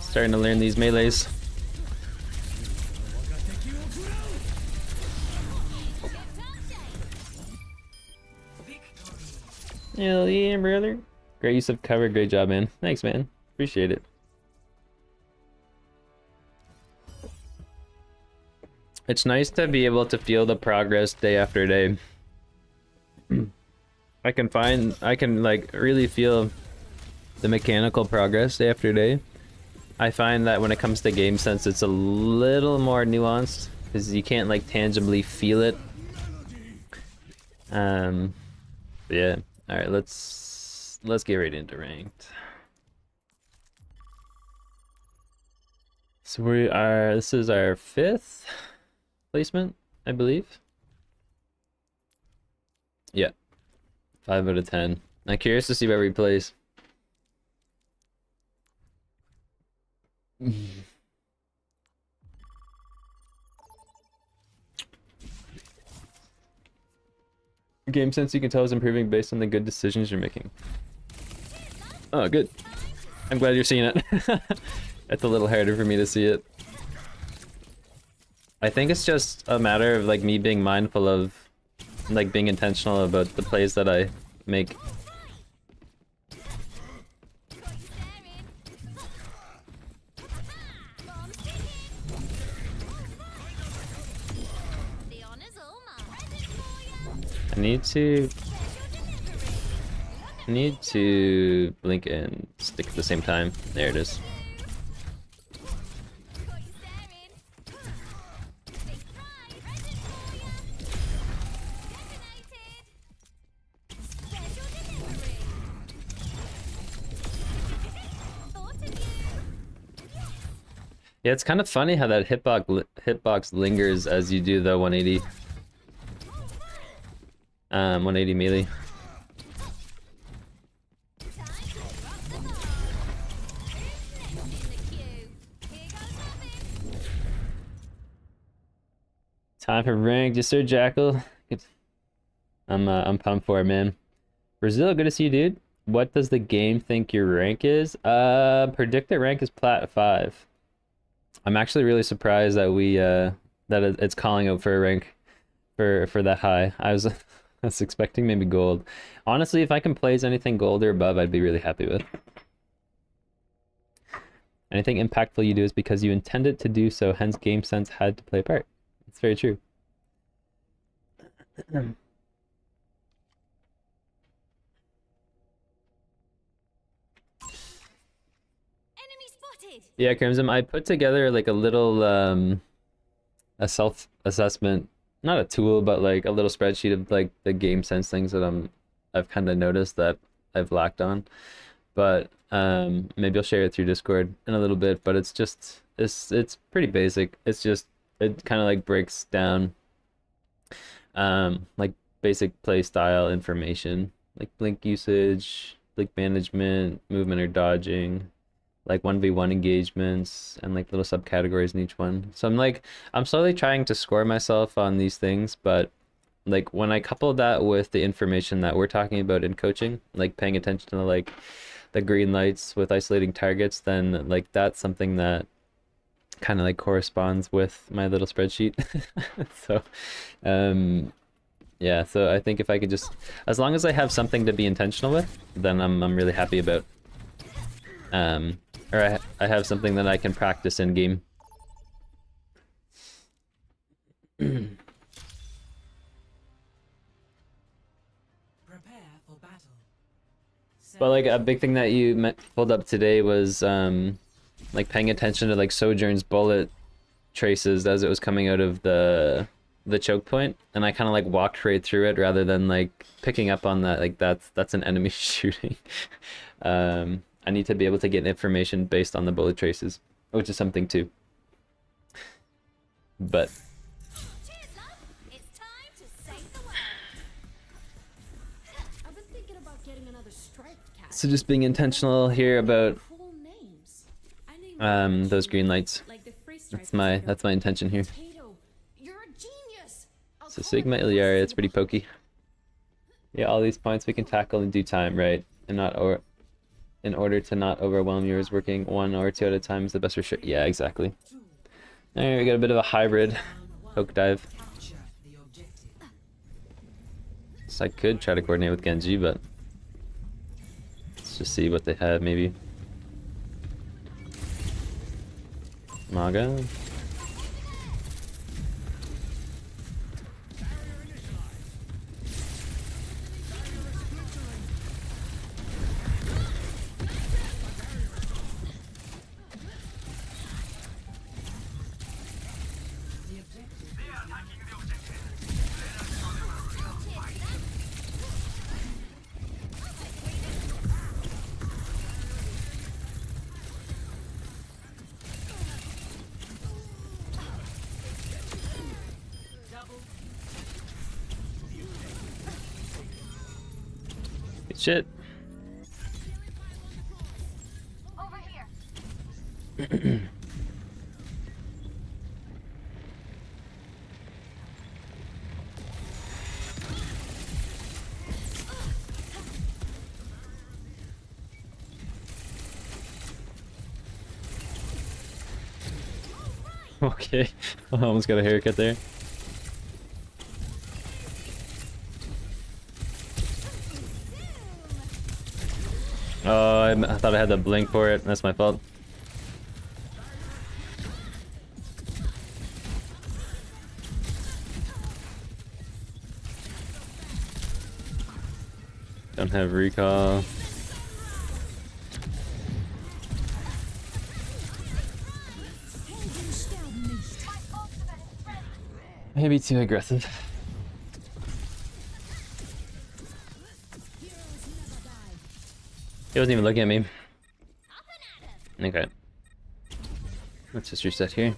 Starting to learn these melees. Hell yeah, brother. Great use of cover, great job, man. Thanks, man. Appreciate it. It's nice to be able to feel the progress day after day. I can like really feel the mechanical progress day after day. I find that when it comes to game sense, it's a little more nuanced because you can't like tangibly feel it. Yeah. All right, let's get right into ranked. So this is our 5th placement, I believe. Yeah. 5 out of 10. I'm curious to see where we place. Game sense you can tell is improving based on the good decisions you're making. Oh, good. I'm glad you're seeing it. It's a little harder for me to see it. I think it's just a matter of like me being mindful of like being intentional about the plays that I make. I need to blink and stick at the same time. There it is. Yeah, it's kind of funny how that hitbox lingers as you do the 180. 180 melee. Time for ranked, yes sir, Jackal. I'm pumped for it, man. Brazil, good to see you, dude. What does the game think your rank is? Predicted rank is plat 5. I'm actually really surprised that it's calling out for a rank for that high. I was expecting maybe gold. Honestly, if I can place anything gold or above, I'd be really happy with. Anything impactful you do is because you intended to do so, hence game sense had to play a part. It's very true. Enemy spotted. Yeah, Crimson, I put together like a little a self-assessment, not a tool, but like a little spreadsheet of like the game sense things that I've kind of noticed that I've lacked on. But maybe I'll share it through Discord in a little bit, but it's pretty basic. It's just it kind of like breaks down like basic play style information, like blink usage, blink management, movement or dodging, like 1v1 engagements, and like little subcategories in each one. So I'm slowly trying to score myself on these things, but like when I couple that with the information that we're talking about in coaching, like paying attention to like the green lights with isolating targets, then like that's something that kind of like corresponds with my little spreadsheet. So yeah, so I think if I could just, as long as I have something to be intentional with, then I'm really happy about. Or I have something that I can practice in game. Prepare for battle. But like a big thing that you pulled up today was like paying attention to like Sojourn's bullet traces as it was coming out of the choke point, and I kind of like walked right through it rather than like picking up on that. Like that's an enemy shooting. I need to be able to get information based on the bullet traces, which is something too. But Cheers, love. It's time to save the world. I've been thinking about getting another striped cat. so just being intentional here about Cool names. I named those green lights. like the free stripe That's my intention here. potato. You're a genius. I'll So call Sigma it Iliari, it's pretty pokey. Yeah, all these points we can tackle in due time, right? And not or in order to not overwhelm yours, working 1 or 2 at a time is the best for sure. Yeah, exactly. Alright, we got a bit of a hybrid poke dive. Capture the objective. So I could try to coordinate with Genji, but let's just see what they have, maybe. Maga. The objective. Good shit. Over here. Okay, I almost got a haircut there. Oh, I thought I had the blink for it. That's my fault. Don't have recall. Maybe too aggressive. He wasn't even looking at me. Okay. Let's just reset here.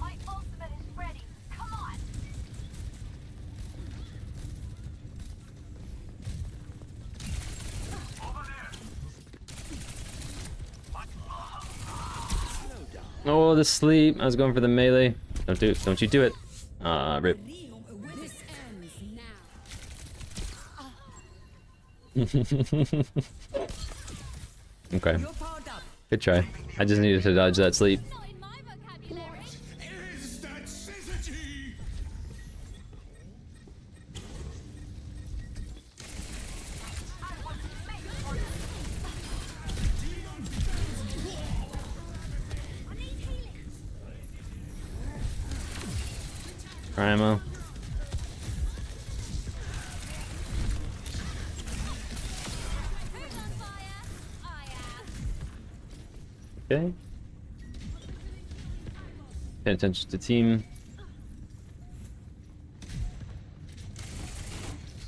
My ultimate is ready. Come on. Oh, the sleep. I was going for the melee. Don't do it. Don't you do it. Rip. This ends now. Okay. Good try. I just needed to dodge that sleep. Not in my vocabulary. Primo. Who's on fire? I am. Okay. Pay attention to team.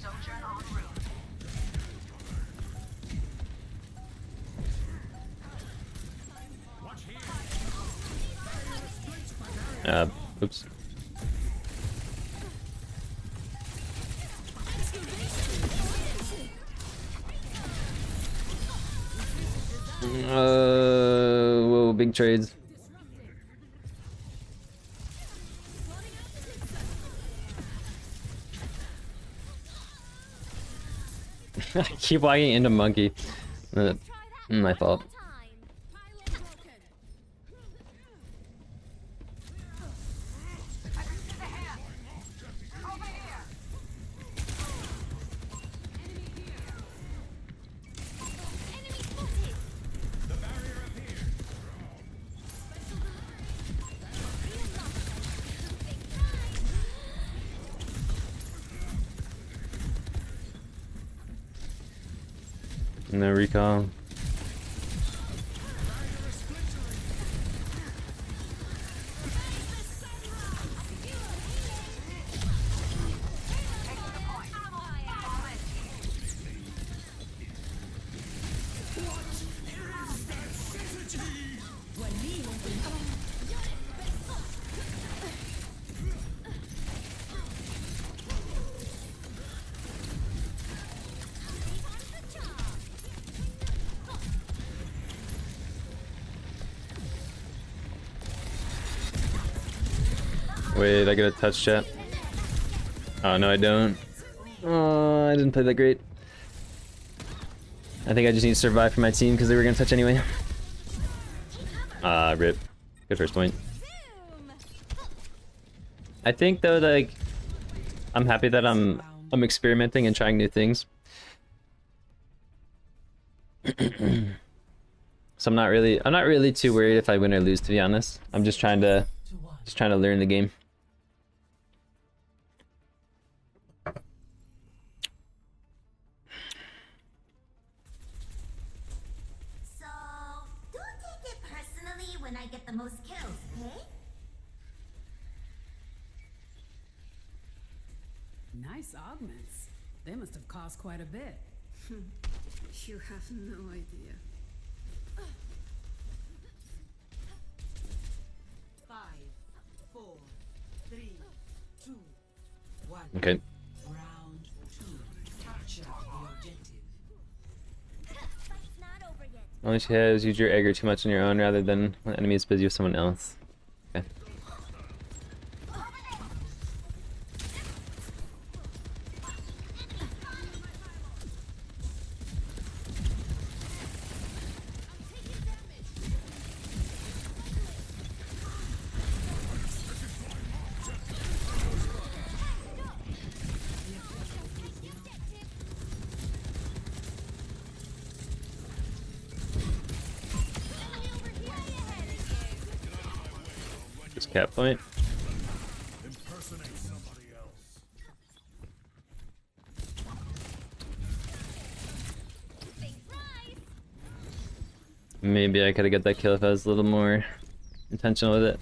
Sojourn en route. Oops. Whoa, big trades. I keep walking into monkey. My fault. Over here. Enemy spotted. No recall. Wait, I get a touch chat. Oh no, I don't. Oh, I didn't play that great. I think I just need to survive for my team because they were gonna touch anyway. Ah, rip. Good first point. I think though, like, I'm happy that I'm experimenting and trying new things. So I'm not really too worried if I win or lose, to be honest. I'm just trying to learn the game. So, don't take it personally when I get the most kills, okay? Nice augments. They must have cost quite a bit. You have no idea. 5, 4, 3, 2, 1. Okay. Round 2. Capture the objective. Fight's not over yet. Only she has used your aggro too much on your own rather than when the enemy is busy with someone else. Okay. Just cap point. Maybe I could have got that kill if I was a little more intentional with it.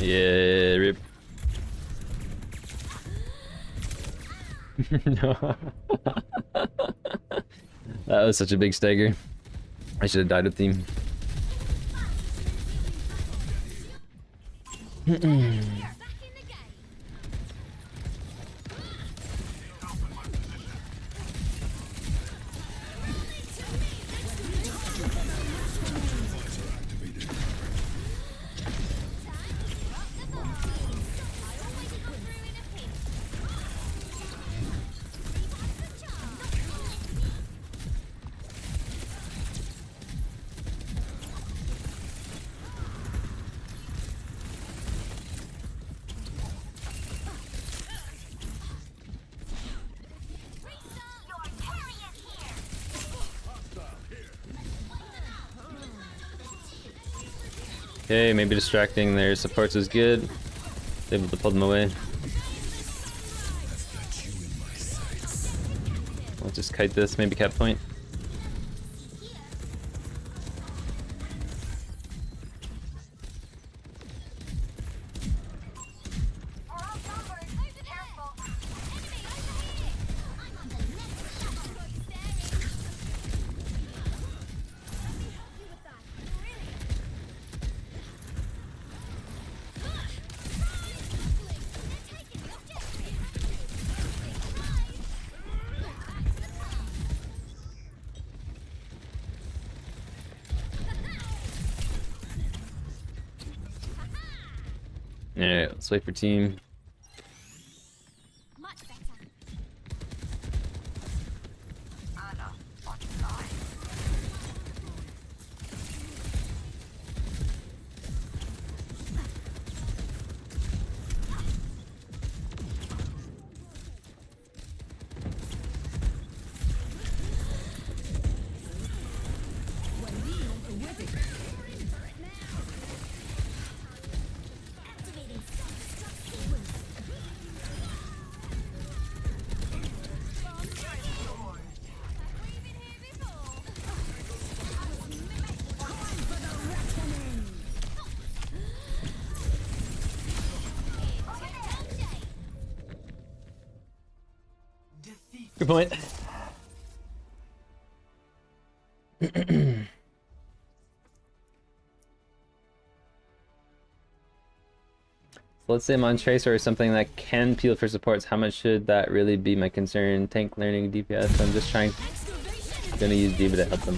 Yeah, rip. No. That was such a big stagger. I should have died with team. Back in the game. Okay, maybe distracting their supports is good. Able to pull them away. I'll just kite this, maybe cap point. We're outnumbered. Careful. Enemy over here. I'm on the next shot. Let me help you with that. Alright, let's wait for team. Much better. Anna, watch your line. Activating self-destruct sequence. We've been here before. Time for the reckoning. Defeat. Good point. So let's say I'm on Tracer or something that can peel for supports. How much should that really be my concern? Tank learning DPS. I'm just gonna use Diva to help them.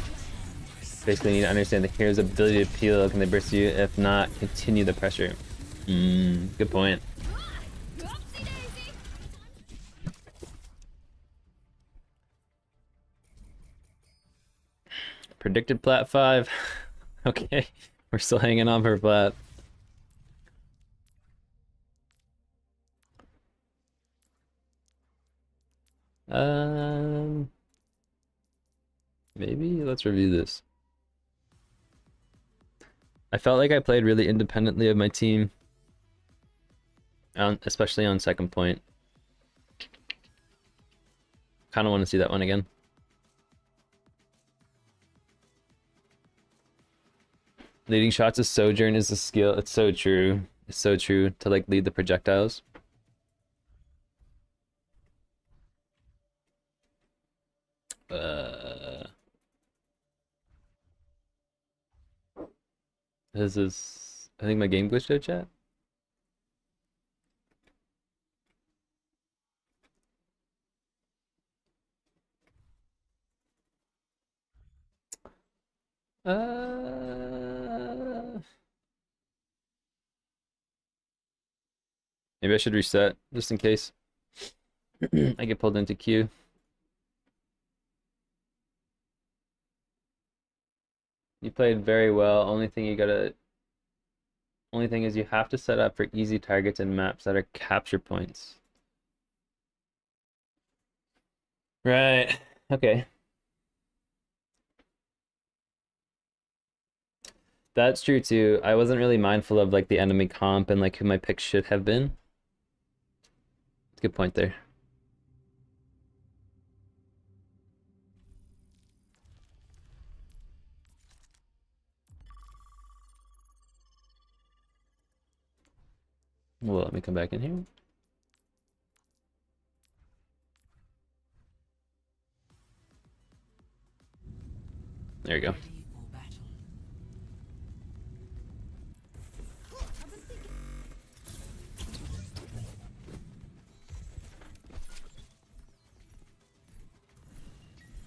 Basically need to understand the hero's ability to peel. Can they burst you? If not, continue the pressure. Good point. Oopsie daisy. Predicted plat 5. Okay. We're still hanging on for plat. Maybe let's review this. I felt like I played really independently of my team, especially on second point. Kind of want to see that one again. Leading shots of Sojourn is a skill. It's so true. It's so true to like lead the projectiles. This is, I think my game glitched out, chat. Maybe I should reset just in case I get pulled into queue. You played very well. Only thing is you have to set up for easy targets and maps that are capture points. Right. Okay. That's true too. I wasn't really mindful of like the enemy comp and like who my picks should have been. Good point there. Well, let me come back in here. There you go. Ready for battle.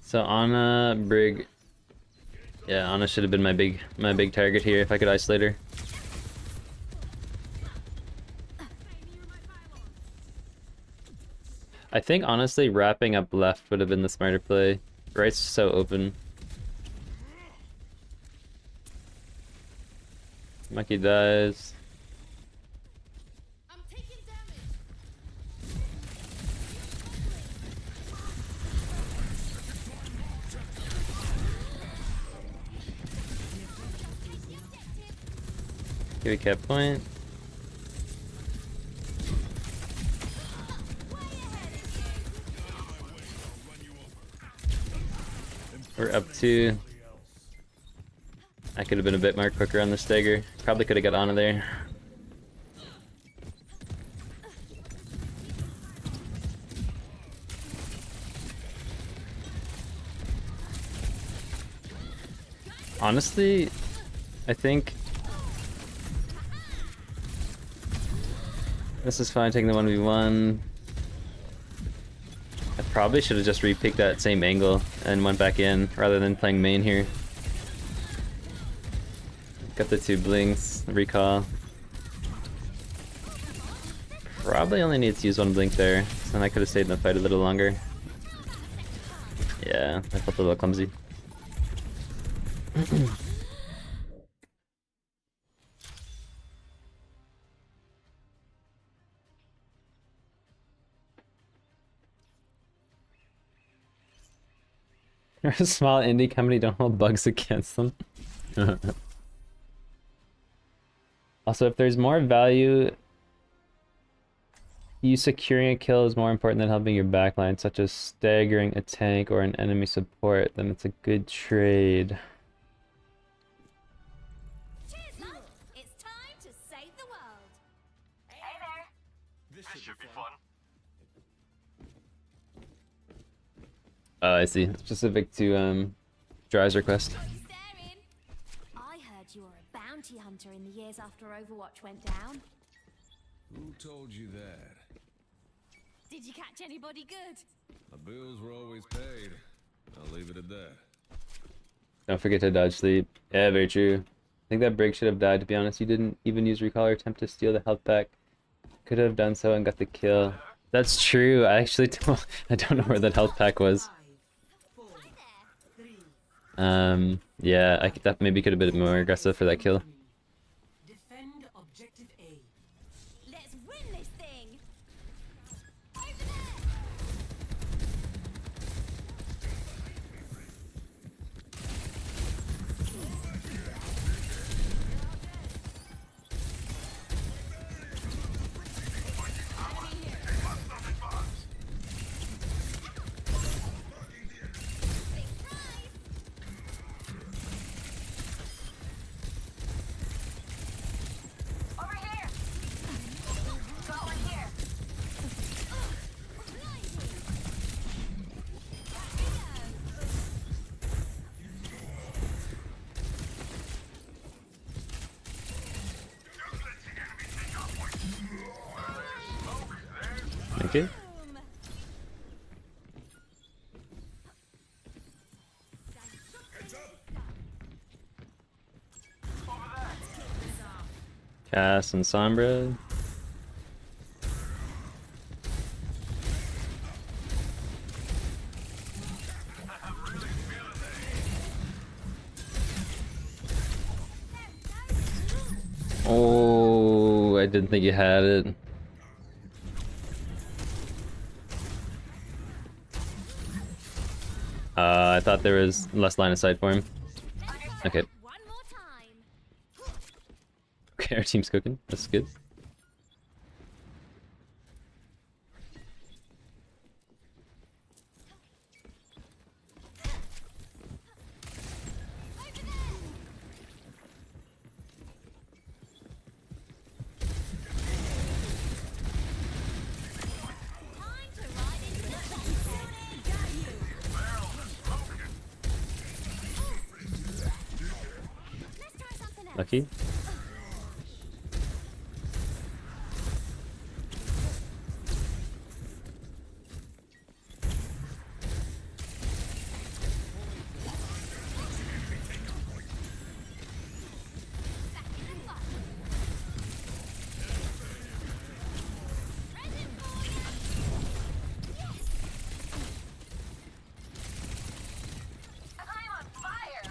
So Ana, Brig. Yeah, Ana should have been my big target here if I could isolate her. I think honestly wrapping up left would have been the smarter play. Right's so open. Monkey dies. I'm taking damage. Give a cap point. We're up 2. I could have been a bit more quicker on the stagger. Probably could have got onto there. Honestly, I think this is fine taking the 1v1. I probably should have just re-picked that same angle and went back in rather than playing main here. Got the 2 blinks, recall. Probably only needs to use one blink there, so then I could have stayed in the fight a little longer. Yeah, I felt a little clumsy. You're a small indie company, don't hold bugs against them. Also, if there's more value, you securing a kill is more important than helping your backline, such as staggering a tank or an enemy support, then it's a good trade. Cheers, love. It's time to save the world. Hey there. This should be fun. Oh, I see. Specific to Dry's request. What are you staring? I heard you were a bounty hunter in the years after Overwatch went down. Who told you that? Did you catch anybody good? My bills were always paid. I'll leave it at that. Don't forget to dodge sleep. Yeah, very true. I think that break should have died, to be honest. You didn't even use recall or attempt to steal the health pack. Could have done so and got the kill. That's true. I actually don't know where that health pack was. 5, 4, 3. Yeah, that maybe could have been more aggressive for that kill. Defend objective A. Let's win this thing. Over there. Over here. Got one here. Thank you. Boom. Cass and Sombra. Oh, I didn't think you had it. I thought there was less line of sight for him. Okay. One more time. Okay, our team's cooking. That's good. Time to ride into the sunset. Got you. Let's try something else. Lucky. I'm on fire.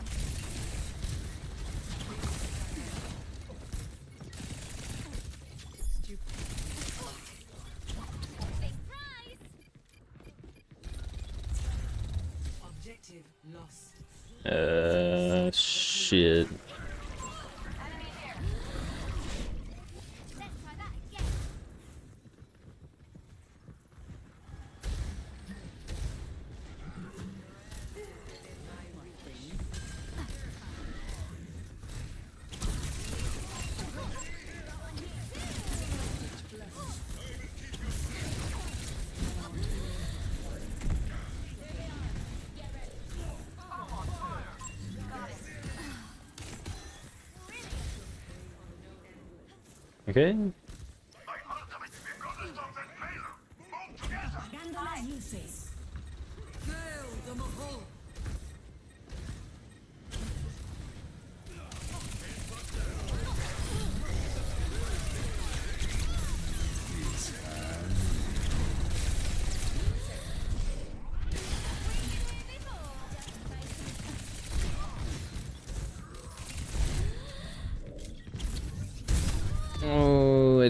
Big prize. Objective lost. Shit. Enemy here. Let's try that again. Okay. Gandola uses. Hail the Mahal.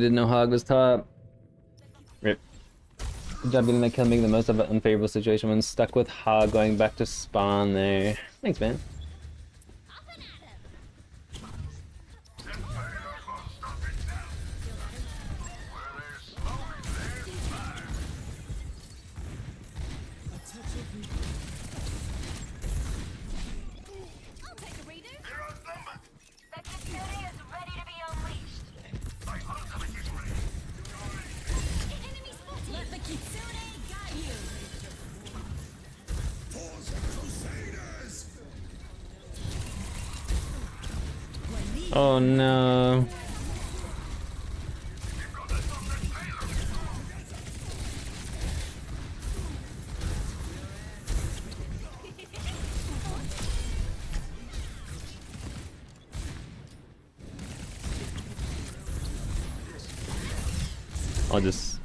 didn't know Hog was top. Rip. Good job getting that kill, making the most of an unfavorable situation when stuck with Hog going back to spawn there. Thanks, man. I'll take a redo. The Kitsune is ready to be unleashed. Enemy spotted. Let the Kitsune guide you. Oh no. I'll just...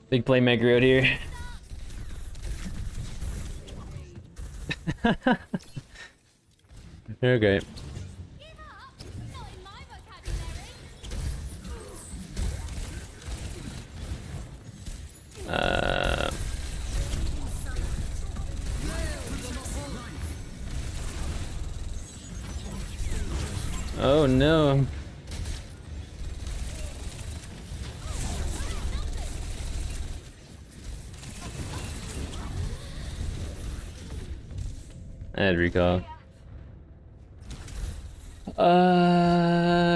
Big playmaker out here. Okay. Give up. Not in my vocabulary. Oh no. I had recall.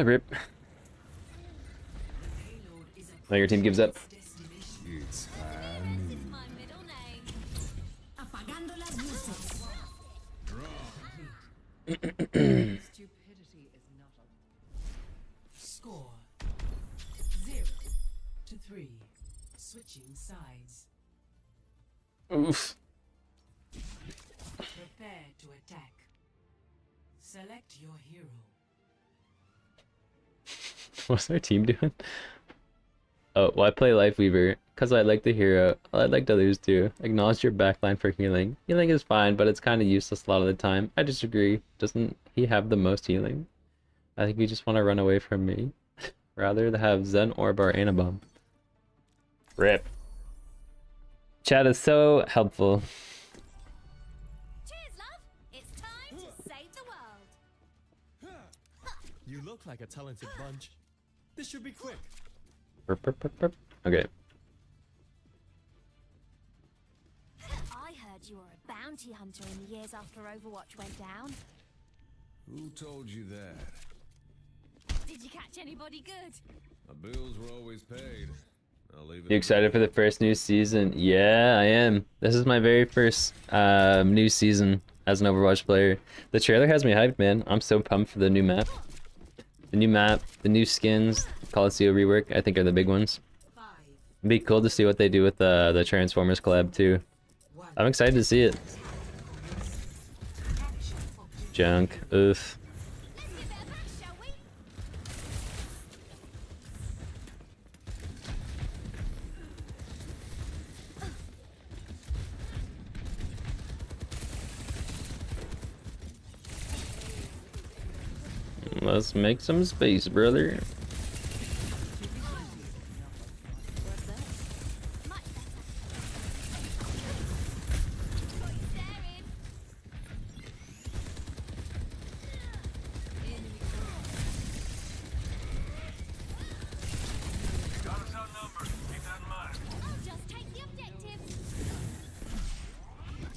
Rip. Now your team gives up. It's This is my middle name. Apagando las luces. Stupidity is not a score. 0-3. Switching sides. Oof. Prepare to attack. Select your hero. What's our team doing? Oh, well, I play Lifeweaver because I like the hero. I like others too. Acknowledge your backline for healing. Healing is fine, but it's kind of useless a lot of the time. I disagree. Doesn't he have the most healing? I think you just want to run away from me. Rather than have Zen Orb or Anabomb. Rip. Chat is so helpful. Cheers, love. It's time to save the world. You look like a talented bunch. This should be quick. Burp, burp, burp, burp. Okay. I heard you were a bounty hunter in the years after Overwatch went down. Who told you that? Did you catch anybody good? My bills were always paid. I'll leave it. You excited for the first new season? Yeah, I am. This is my very first new season as an Overwatch player. The trailer has me hyped, man. I'm so pumped for the new map. The new map, the new skins, Coliseum rework, I think are the big ones. 5, It'd be cool to see what they do with the Transformers collab too. 1. I'm excited to see it. Junk. Oof. Let's give it a bash, shall we? Let's make some space, brother. Much better. Got you staring. I'll just take the objective.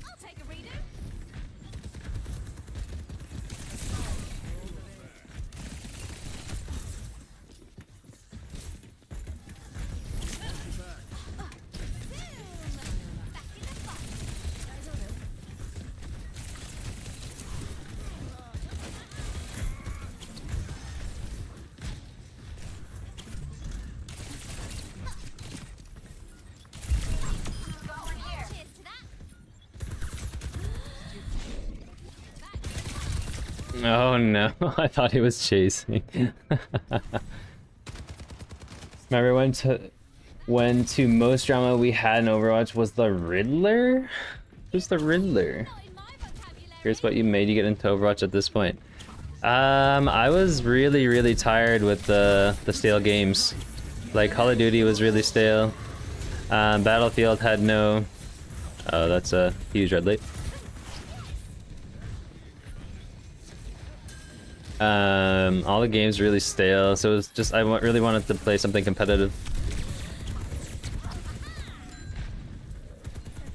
I'll take a redo. Back in the box. Cheers to that. Oh no, I thought he was chasing. Remember when to most drama we had in Overwatch was the Riddler? Who's the Riddler? Not in my vocabulary. Here's what you made you get into Overwatch at this point. I was really tired with the stale games. Like Call of Duty was really stale. Battlefield had no. Oh, that's a huge red light. All the games really stale, so it was just really wanted to play something competitive.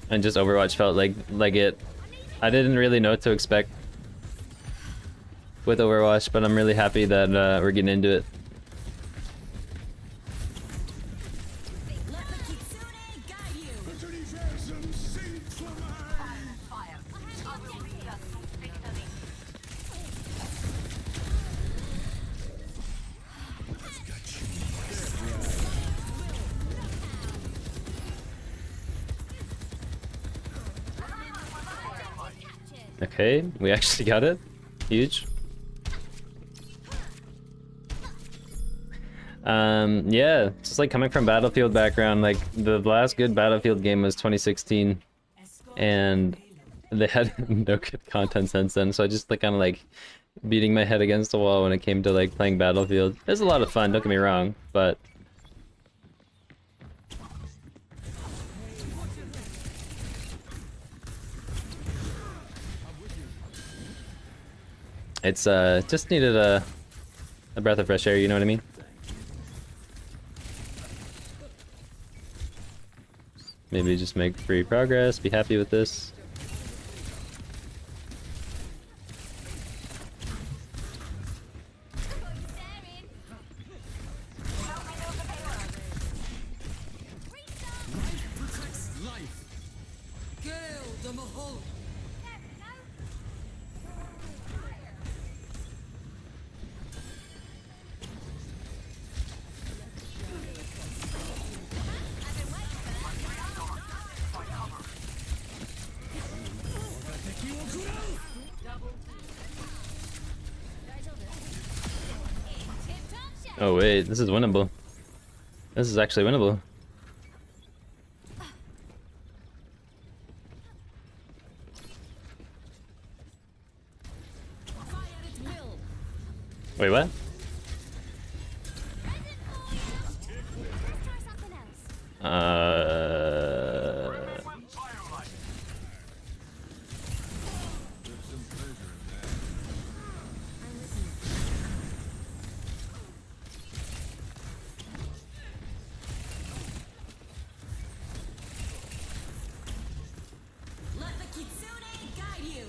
And just Overwatch felt like it. I didn't really know what to expect with Overwatch, but I'm really happy that we're getting into it. Let the kitsune guide you. Fire. I will lead us to victory. Okay, we actually got it. Huge. Yeah, just like coming from Battlefield background, like the last good Battlefield game was 2016, and they had no good content since then, so I just like kind of like beating my head against the wall when it came to like playing Battlefield. It was a lot of fun, don't get me wrong, but it's just needed a breath of fresh air, you know what I mean? Maybe just make free progress, be happy with this. Oh wait, this is winnable. This is actually winnable. Wait, what? Let the kitsune guide you.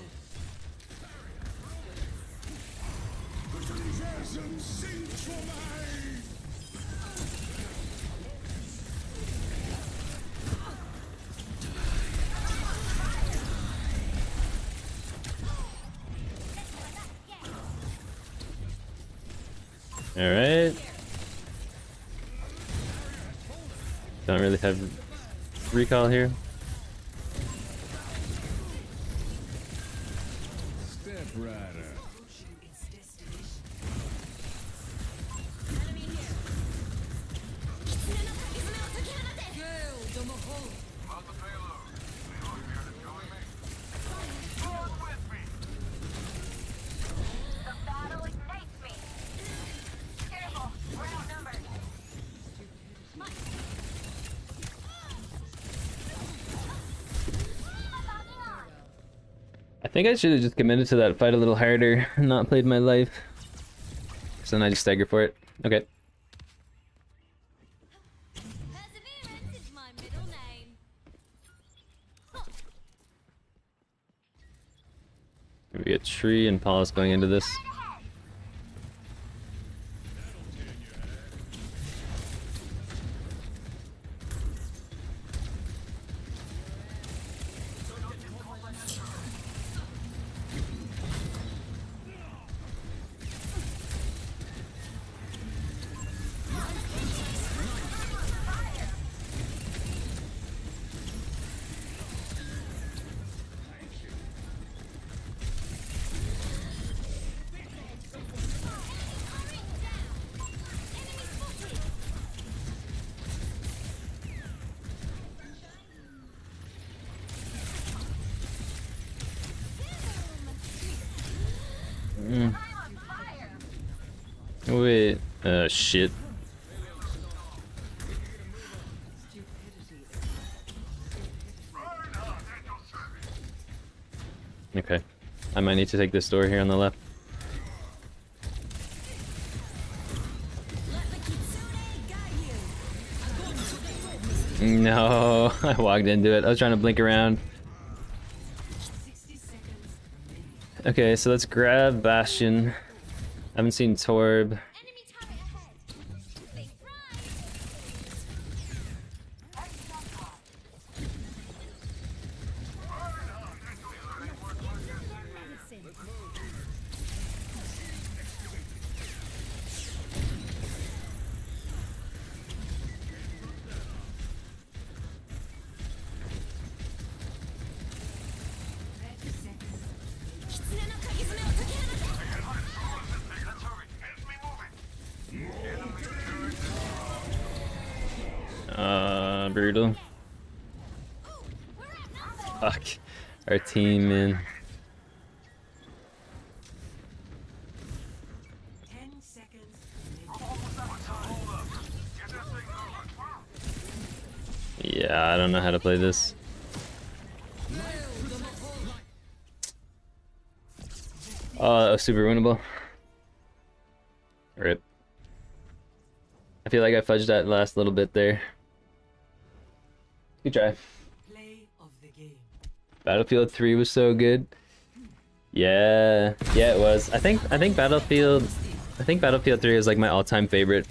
Alright. Don't really have recall here. Step rider. Enemy here. Gale the Mahol. About the payload. Payload here to join me. Go on with me. The battle ignites me. Careful, we're outnumbered. I think I should have just committed to that fight a little harder and not played my life. So then I just stagger for it. Okay. Perseverance is my middle name. We get Tree and Paulus going into this. Wait. Shit. Okay. I might need to take this door here on the left. No, I walked into it. I was trying to blink around. Okay, so let's grab Bastion. I haven't seen Torb. Enemy turret ahead. They Brutal. Fuck. Our team, man. 10 seconds. Yeah, I don't know how to play this. Oh, that was super winnable. Rip. I feel like I fudged that last little bit there. Good try. Play of the game. Battlefield 3 was so good. Yeah, it was. I think Battlefield 3 is like my all-time favorite.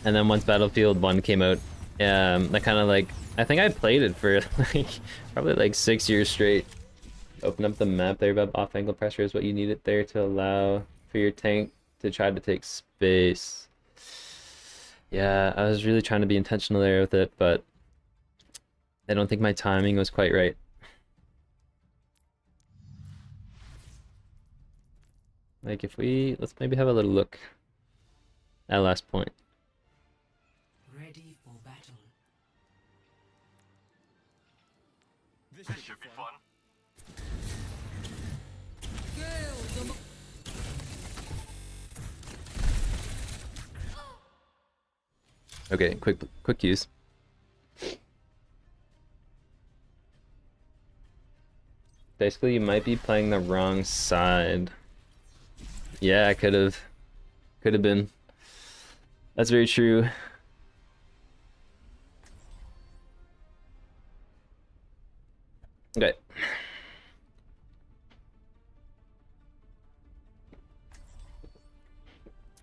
And then once Battlefield 1 came out, I kind of like, I think I played it for like probably like 6 years straight. Open up the map there, but off angle pressure is what you need it there to allow for your tank to try to take space. Yeah, I was really trying to be intentional there with it, but I don't think my timing was quite right. Like if let's maybe have a little look at last point. Ready for battle. This should be fun. Okay, quick use. Basically, you might be playing the wrong side. Yeah, I could have been. That's very true. Okay.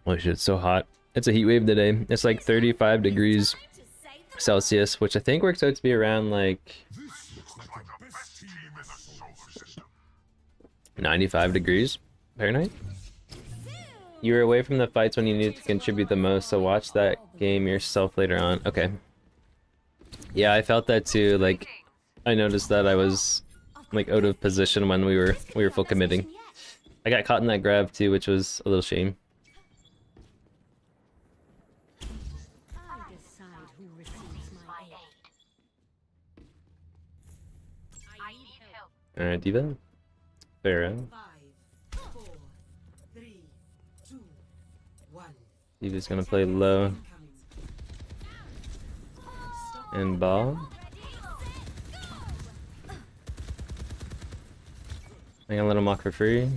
Oh shit, it's so hot. It's a heat wave today. It's like 35 degrees Celsius, which I think works out to be around like 95 degrees Fahrenheit. You were away from the fights when you needed to contribute the most, so watch that game yourself later on. Okay. Yeah, I felt that too. Like, I noticed that I was like out of position when we were full committing. I got caught in that grab too, which was a little shame. I decide who receives my aid. I need help. Alright, Diva. Pharaoh. 5, 4, 3, 2, 1. Diva's gonna play low and ball. I got a little mock for free.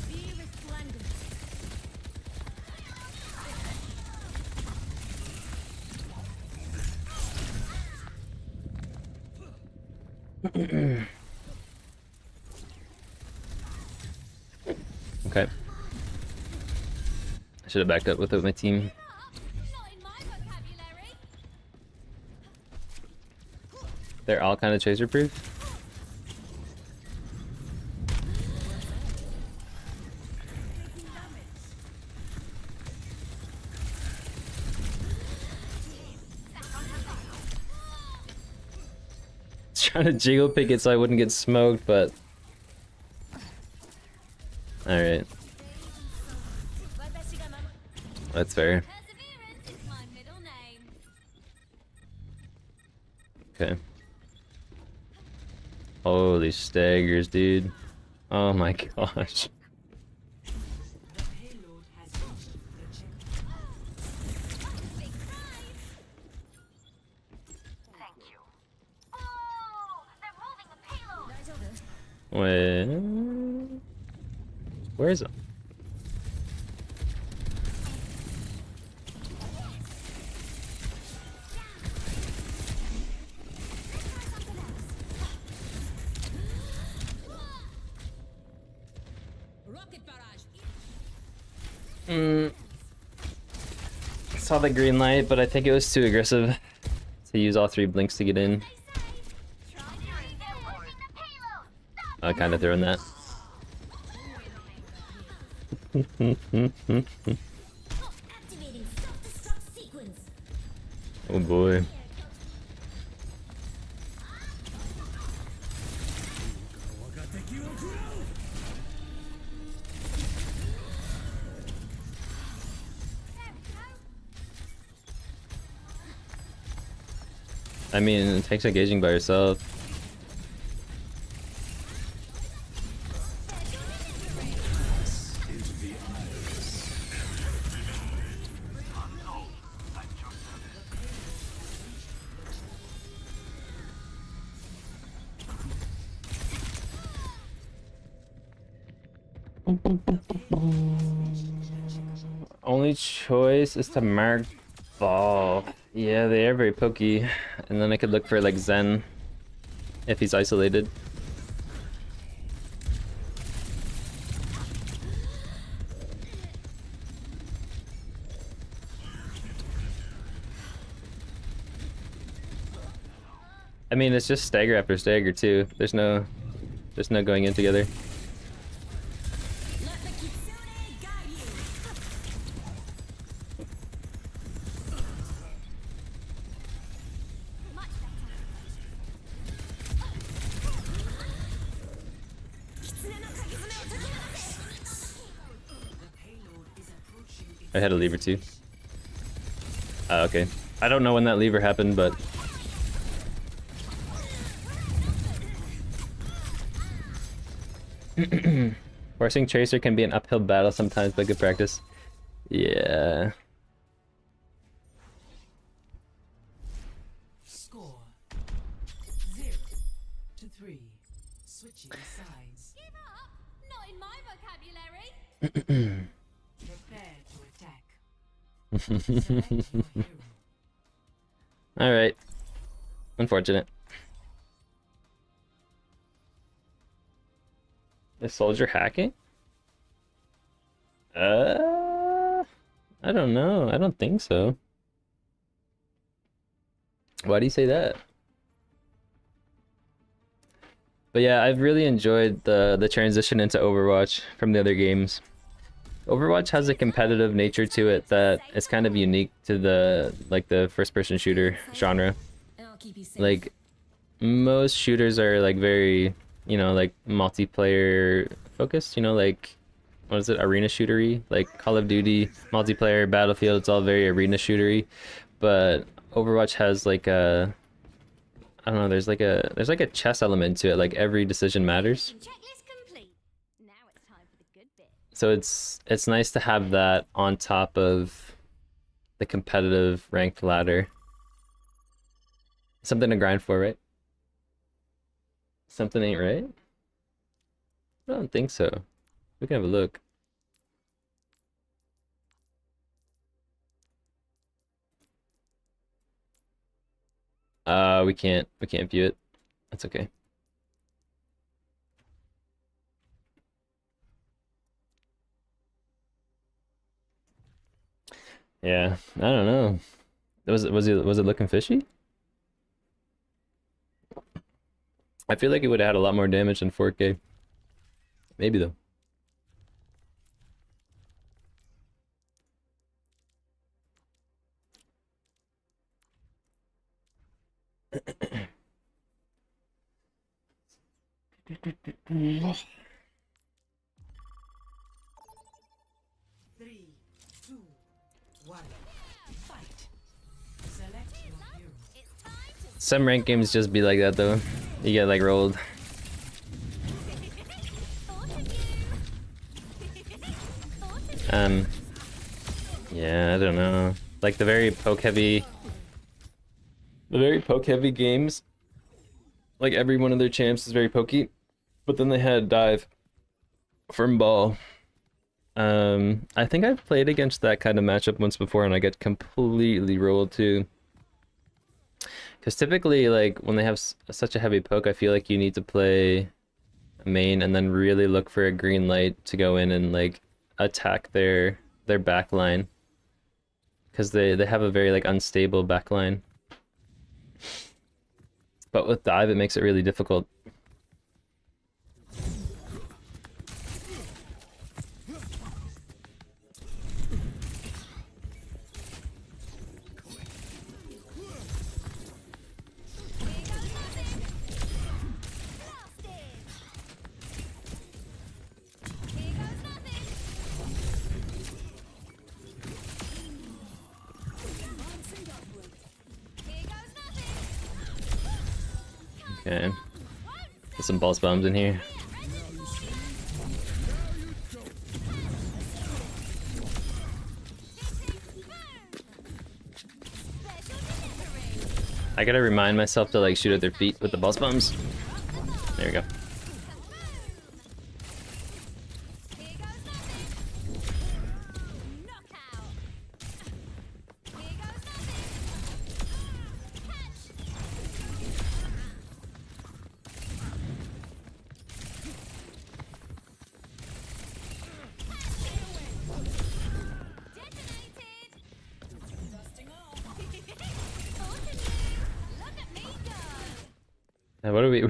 Be resplendent. Okay. I should have backed up with my team. Not in my vocabulary. They're all kind of chaser proof. Trying to jiggle pick it so I wouldn't get smoked, but Alright, that's fair. Perseverance is my middle name. Okay. Holy staggers, dude. Oh my gosh. The payload has reached the checkpoint. Big prize. Thank you. Oh, they're moving the payload. Wait. Where is it? Rocket barrage. Saw the green light, but I think it was too aggressive to use all 3 blinks to get in. Try doing they're pushing the payload. I kind of throwing that. Activating self-destruct sequence. Oh boy. I mean, it takes engaging by yourself. Only choice is to mark ball. Yeah, they are very pokey. And then I could look for like Zen if he's isolated. I mean, it's just stagger after stagger too. There's no going in together. Let the kitsune guide you. Much better. Kitsune no kagezume o tokimanate. The payload is approaching its I had a lever too. Okay. I don't know when that lever happened, but forcing Tracer can be an uphill battle sometimes, but good practice. Yeah. score 0-3. Switching sides. Give up? Not in my vocabulary. Prepare to attack. Select your hero. Alright. Unfortunate. Is Soldier hacking? I don't know. I don't think so. Why do you say that? But yeah, I've really enjoyed the transition into Overwatch from the other games. Overwatch has a competitive nature to it that is kind of unique to the first-person shooter genre. And I'll keep you safe. Like most shooters are like very, like multiplayer focused, like what is it, arena shootery, like Call of Duty, multiplayer, Battlefield, it's all very arena shootery. But Overwatch has like a, I don't know, there's like a chess element to it, like every decision matters. Checklist complete. Now it's time for the good bit. So it's nice to have that on top of the competitive ranked ladder. Something to grind for, right? Something ain't right? I don't think so. We can have a look. We can't view it. That's okay. Yeah, I don't know. Was it looking fishy? I feel like it would have had a lot more damage than 4K. Maybe though. Some ranked games just be like that though. You get like rolled. Yeah, I don't know. Like the very poke heavy games. Like every one of their champs is very pokey. But then they had dive from ball. I think I've played against that kind of matchup once before and I get completely rolled too. Because typically, like, when they have such a heavy poke, I feel like you need to play main and then really look for a green light to go in and, like, attack their backline. Because they have a very, like, unstable backline. But with dive, it makes it really difficult. Okay. Get some pulse bombs in here. I gotta remind myself to like shoot at their feet with the pulse bombs. There we go. What are we?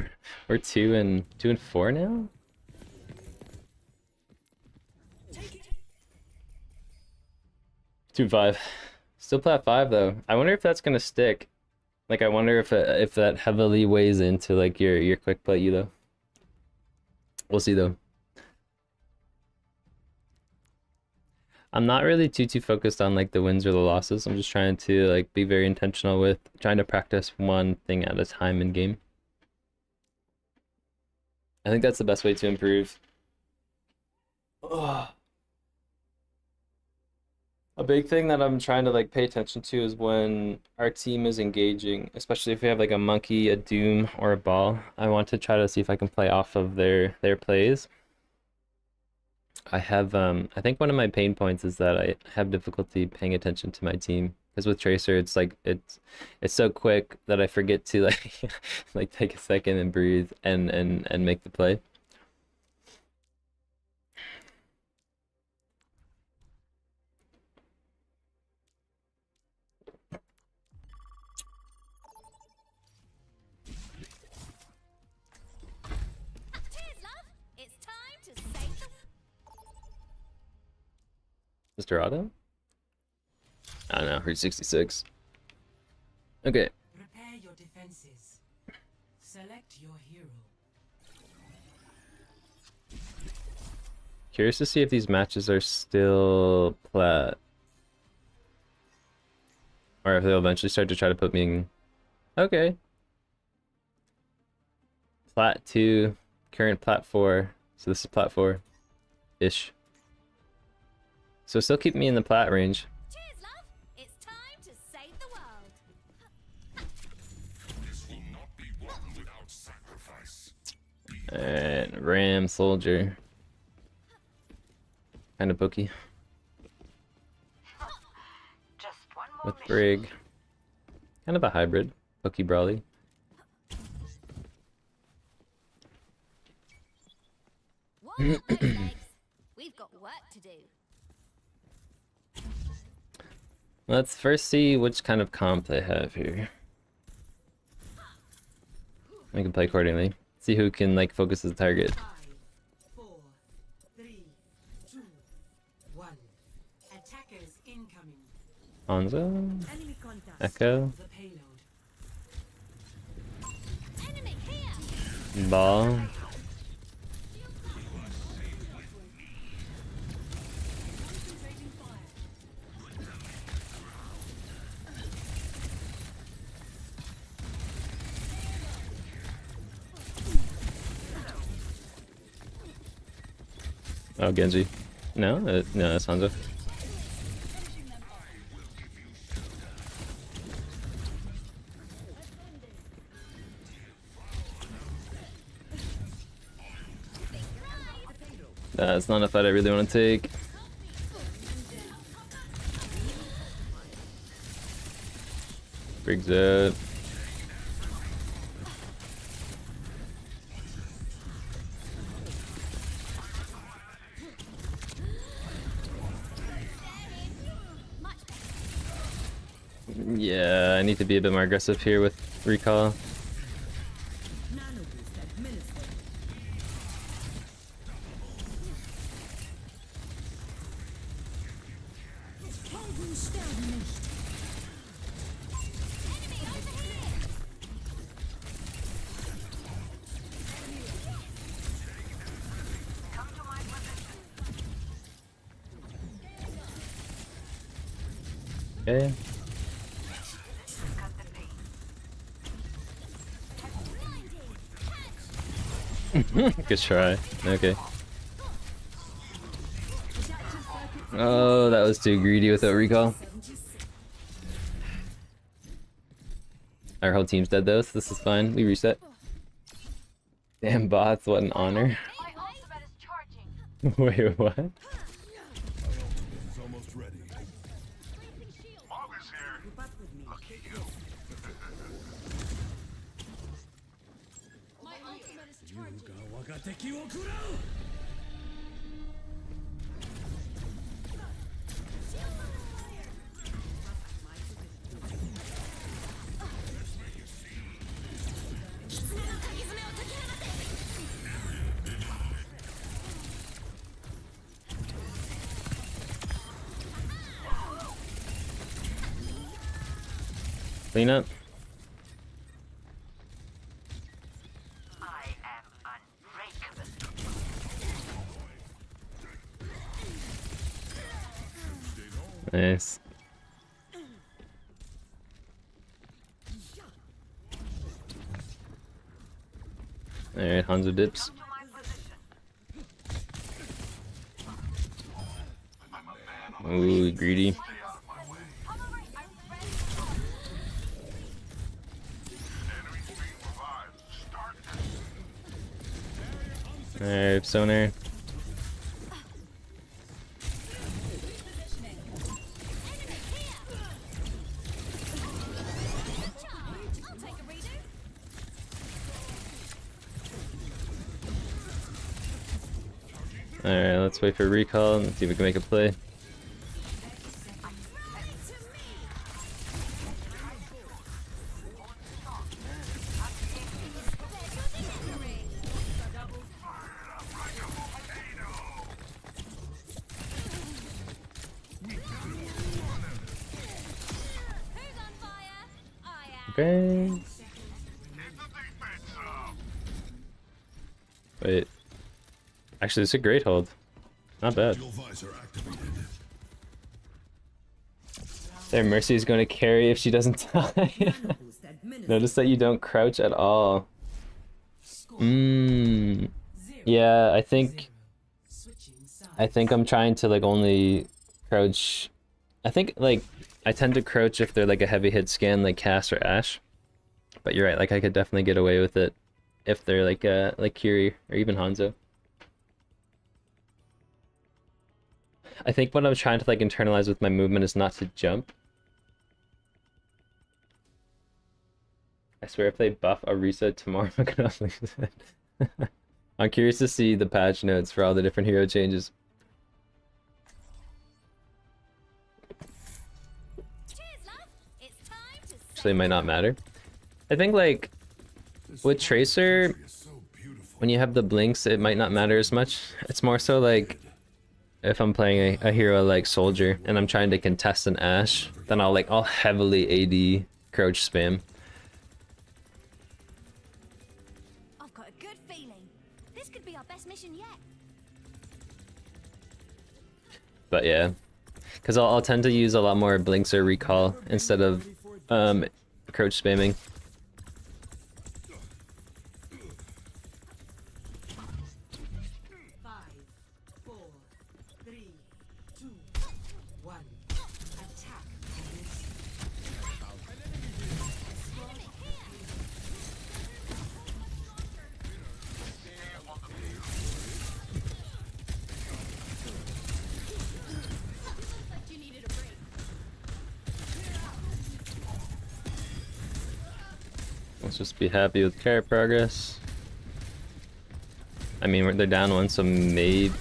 We're 2 and 4 now. 2 and 5. Still plat 5 though. I wonder if that's gonna stick. Like I wonder if that heavily weighs into like your quick play though. We'll see though. I'm not really too focused on like the wins or the losses. I'm just trying to like be very intentional with trying to practice one thing at a time in game. I think that's the best way to improve. Ugh. A big thing that I'm trying to like pay attention to is when our team is engaging, especially if we have like a monkey, a doom, or a ball. I want to try to see if I can play off of their plays. I have I think one of my pain points is that I have difficulty paying attention to my team. Because with Tracer, it's like it's so quick that I forget to like like take a second and breathe and make the play. Cheers, love. It's time to save the Mr. Otto? I don't know, Route 66. Okay. Prepare your defenses. Select your hero. Curious to see if these matches are still plat. Or if they'll eventually start to try to put me in... Okay. Plat 2, current plat 4. So this is plat 4-ish. So still keep me in the plat range. Cheers, love. It's time to save the world. This will not be won without sacrifice. Alright, Ram Soldier. Kind of pokey. Just one more With Brig. Kind of a hybrid. Pokey Brawly. What up, those legs? We've got work to do. Let's first see which kind of comp they have here. We can play accordingly. See who can like focus the target. 5, 4, 3, 2, 1. Attackers incoming. Hanzo, Enemy contact. Echo, The payload. Enemy here. Ball. Oh, Genji. No, no, that's Hanzo. It's not a fight I really want to take. Briggs out. Yeah, I need to be a bit more aggressive here with recall. Okay. Good try. Okay. Oh, that was too greedy without recall. Our whole team's dead though, so this is fine. We reset. Damn bots, what an honor. My ultimate is charging. Wait, what? It's almost ready. My ultimate is charging. Clean up. I am unbreakable. Nice. Alright, Hanzo dips. To my position. Ooh, greedy. Alright, sonar. Alright, let's wait for recall and see if we can make a play. Okay. Wait. Actually, it's a great hold. Not bad. Their Mercy is going to carry if she doesn't die. Notice that you don't crouch at all. Yeah, I think I'm trying to like only crouch. I think like I tend to crouch if they're like a heavy hit scan like Cass or Ashe. But you're right, like I could definitely get away with it if they're like Kiri or even Hanzo. I think what I'm trying to like internalize with my movement is not to jump. I swear if they buff a reset tomorrow, I'm gonna reset. I'm curious to see the patch notes for all the different hero changes. Actually, it might not matter. I think like with Tracer, when you have the blinks, it might not matter as much. It's more so like if I'm playing a hero like Soldier and I'm trying to contest an Ashe, then I'll heavily AD crouch spam. I've got a good feeling. This could be our best mission yet. But yeah, because I'll tend to use a lot more blinks or recall instead of crouch spamming. 3, 2, 1. Attack commencing. You needed a break. Let's just be happy with carry progress. I mean, they're down one, so maybe.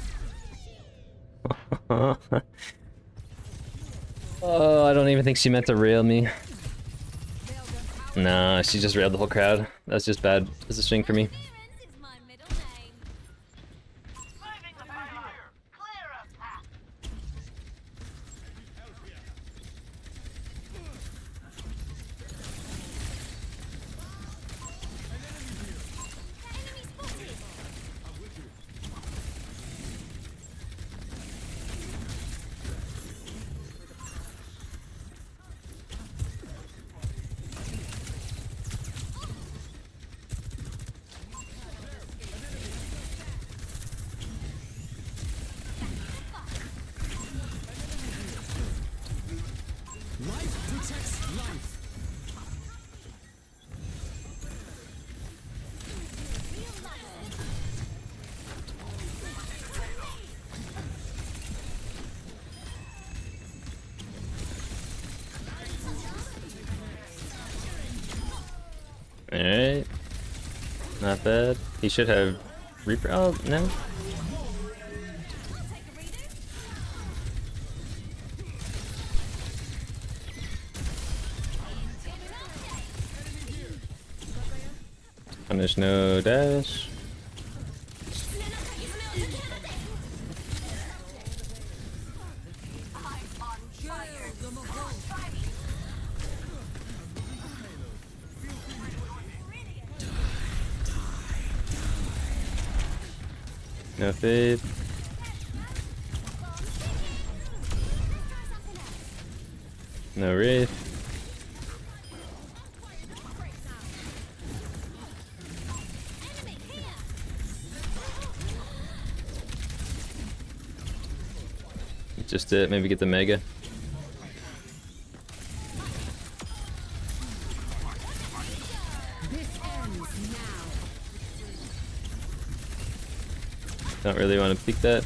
Oh, I don't even think she meant to rail me. Nah, she just railed the whole crowd. That's just bad positioning for me. Perseverance is my middle name. Moving the barrier. Clear a path. Enemy spotted. Life protects life. Alright. Not bad. He should have Reaper. Oh, no. Punish, no dash. No fade. No wraith. Enemy here. Just it. Maybe get the mega. Don't really want to peek that.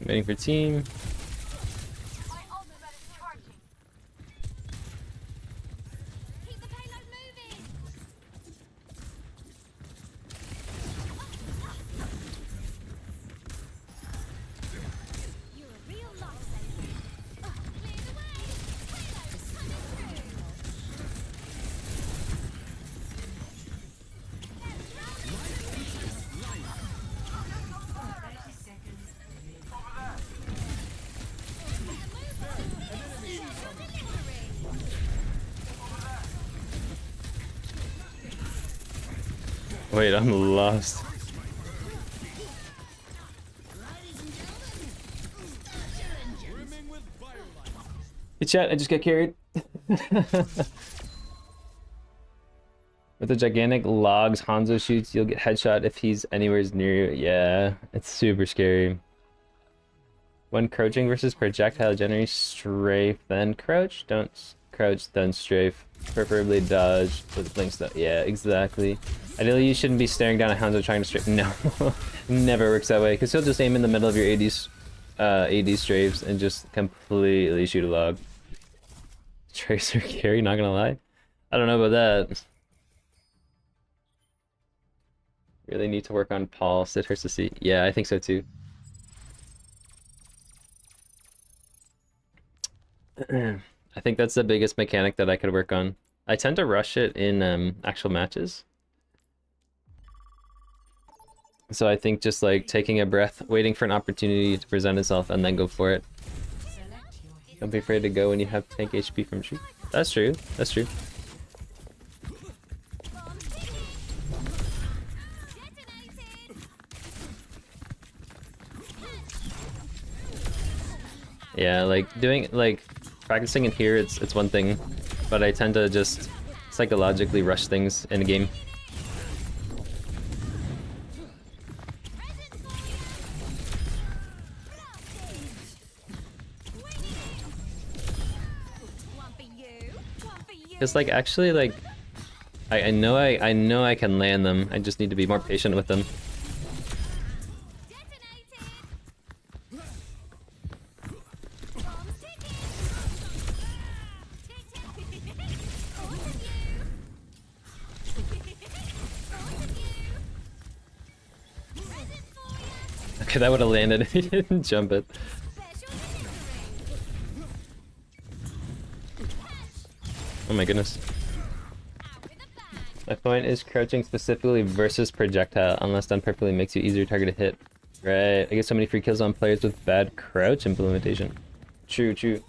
Waiting for team. My ultimate is charging. Keep the payload moving. You're a real lifesaver. Clear the way. Payload coming through. Wait, I'm lost. Hey chat, I just got carried. With the gigantic logs Hanzo shoots, you'll get headshot if he's anywhere near you. Yeah, it's super scary. When crouching versus projectile, generally strafe, then crouch. Don't crouch, then strafe. Preferably dodge with blink stuff. Yeah, exactly. Ideally, you shouldn't be staring down a Hanzo trying to strafe. No, never works that way. Because he'll just aim in the middle of your AD strafes and just completely shoot a log. Tracer carry, not gonna lie. I don't know about that. Really need to work on Paul. Sit hurts to see. Yeah, I think so too. I think that's the biggest mechanic that I could work on. I tend to rush it in actual matches. So I think just like taking a breath, waiting for an opportunity to present itself, and then go for it. Don't be afraid to go when you have tank HP from shoot. That's true. That's true. Yeah, like doing like practicing it here, it's one thing, but I tend to just psychologically rush things in a game. One for you, one for you. Cause like actually like I know I know I can land them. I just need to be more patient with them. Detonated. Bombs ticking. Tick, tick. All of you. All of you. Present for you. Okay, that would have landed if he didn't jump it. Special delivery. Oh my goodness. Out with a bang. My point is crouching specifically versus projectile, unless done perfectly, makes you easier target to hit. Right. I get so many free kills on players with bad crouch implementation. True, true.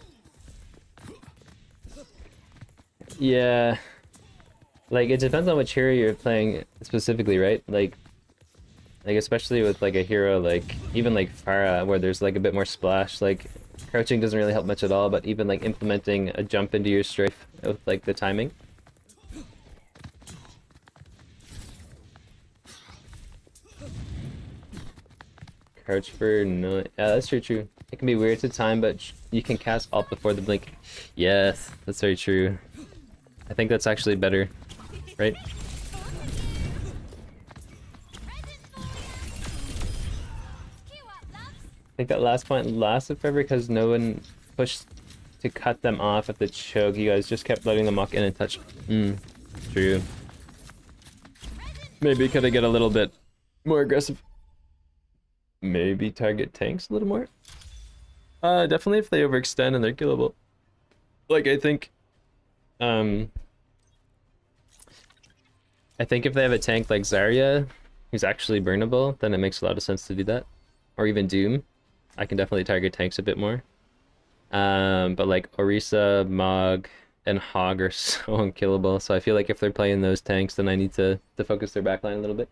Yeah. Like, it depends on which hero you're playing specifically, right? Like especially with like a hero like even like Pharah, where there's like a bit more splash, like crouching doesn't really help much at all, but even like implementing a jump into your strafe with like the timing. Crouch for no, yeah, that's true. It can be weird to time, but you can cast alt before the blink. Yes, that's very true. I think that's actually better, right? I think that last point lasted forever because no one pushed to cut them off at the choke. You guys just kept letting them walk in and touch. True. Maybe could I get a little bit more aggressive? Maybe target tanks a little more? Definitely if they overextend and they're killable. Like, I think if they have a tank like Zarya, who's actually burnable, then it makes a lot of sense to do that. Or even Doom. I can definitely target tanks a bit more. But like Orisa, Mog, and Hog are so unkillable, so I feel like if they're playing those tanks, then I need to focus their backline a little bit.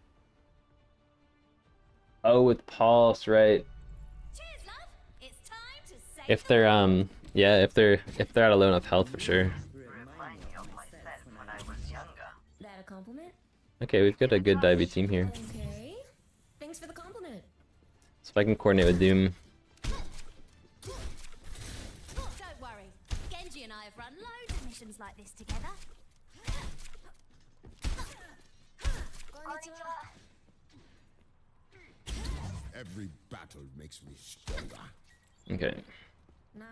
Oh, with Pulse, right. Cheers, love. It's time to save If they're yeah, if they're at a low enough health for sure. That a compliment? Okay, we've got a good divey team here. Okay. Thanks for the compliment. So if I can coordinate with Doom. Don't worry. Genji and I have run loads of missions like this together. Every battle makes me stronger. Okay. Nah.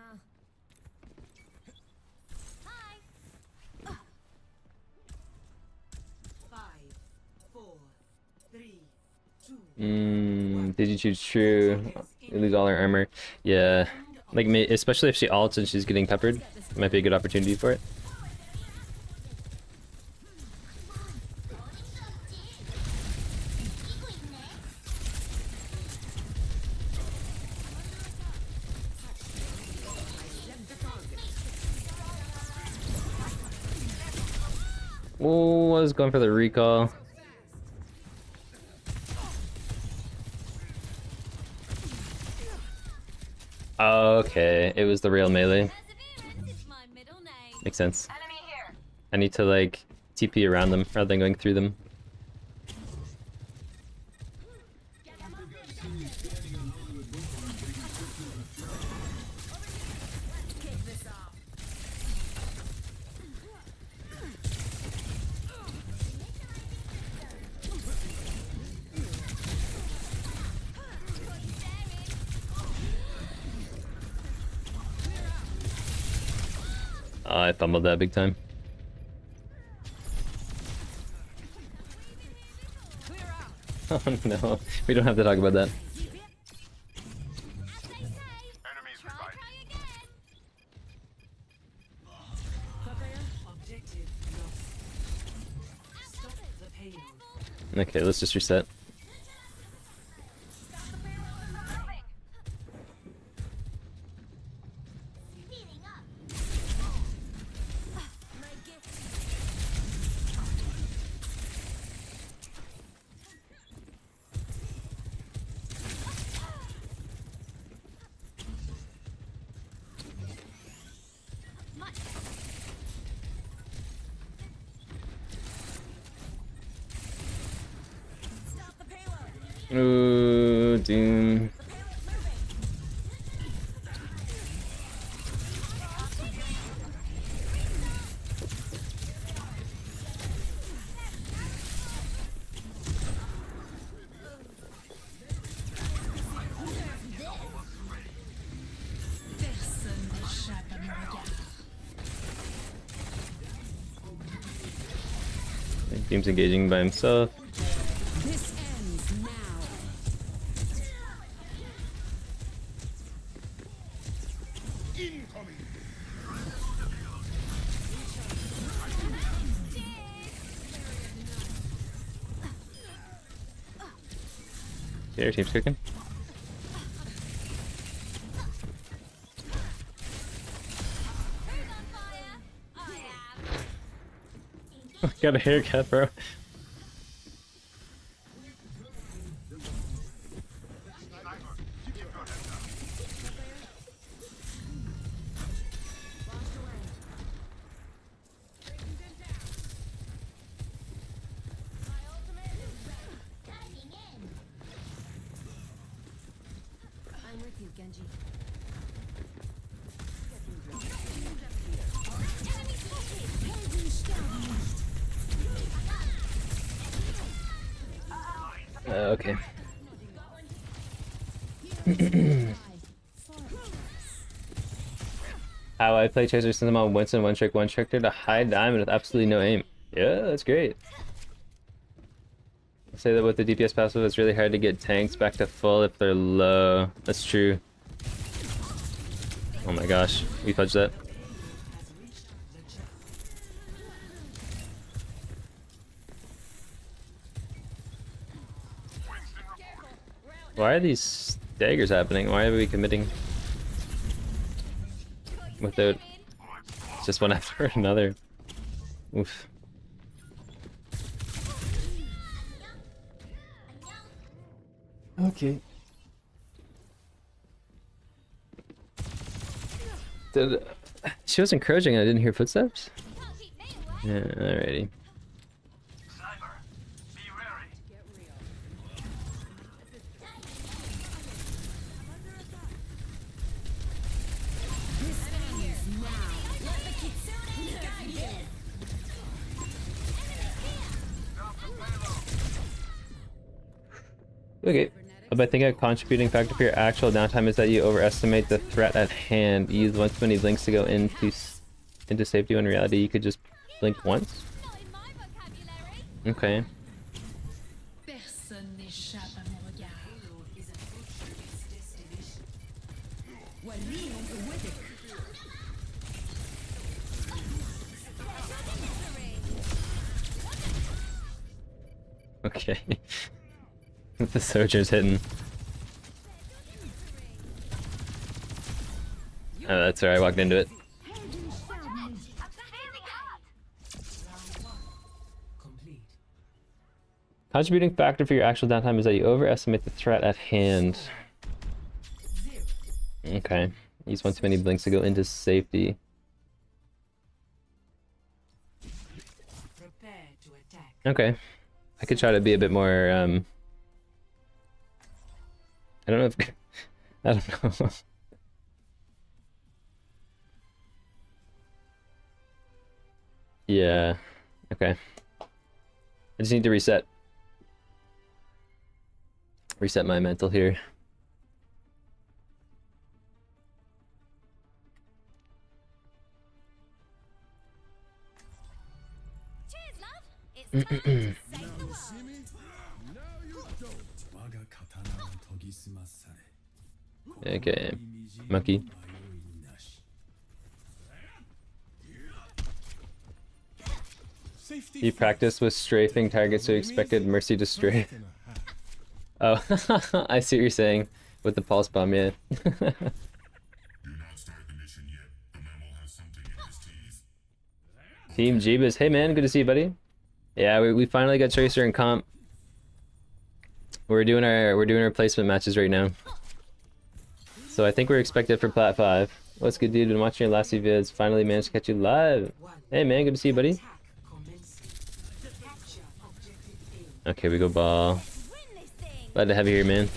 Hi. 5, 4, 3, 2. Did you choose true? We lose all our armor. Yeah. Like, especially if she ults and she's getting peppered. Might be a good opportunity for it. Oh, I was going for the recall. Okay, it was the real melee. Perseverance is my middle name. Makes sense. Enemy here. I need to like TP around them rather than going through them. Oh, I fumbled that big time. Oh no, we don't have to talk about that. As they say, try again. Objective lost. Stop the payload. Okay, let's just reset. Healing up. My gift. Ooh, Doom. Doom's engaging by himself. This ends now. Yeah, your team's cooking. Who's on fire? I am. Got a haircut, bro. My ultimate is ready. Diving in. I'm with you, Genji. Enemy spotted. Okay. How I play Tracer since I'm on Winston, one trick to high diamond with absolutely no aim. Yeah, that's great. I say that with the DPS passive, it's really hard to get tanks back to full if they're low. That's true. Oh my gosh, we fudged that. Why are these daggers happening? Why are we committing without just one after another? Oof. Okay. She was encouraging. I didn't hear footsteps. Can't keep me away. Yeah, alrighty. Sniper, be wary. Let the kitsune guide you. Okay. But I think a contributing factor for your actual downtime is that you overestimate the threat at hand. You use one too many blinks to go into safety when in reality you could just blink once. Not in my vocabulary. Okay. Personne n'échappe à mon regard. وليهم قوتك. Okay. The soldier's hitting. Oh, that's where I walked into it. Complete. Contributing factor for your actual downtime is that you overestimate the threat at hand. Okay. Use one too many blinks to go into safety. Prepare to attack. Okay. I could try to be a bit more, I don't know if... I don't know. Yeah. Okay. I just need to reset. Reset my mental here. Cheers, love. It's time to save the world. Okay. Monkey. You practice with strafing targets, so you expected Mercy to strafe. Oh, I see what you're saying with the pulse bomb, yeah. Team Jeebus, hey man, good to see you, buddy. Yeah, we finally got Tracer in comp. We're doing our placement matches right now. So I think we're expected for Plat 5. What's good, dude? Been watching your last few vids. Finally managed to catch you live. Hey man, good to see you, buddy. Attack commencing. Capture objective A. Okay, we go ball. Win this thing. Glad to have you here, man.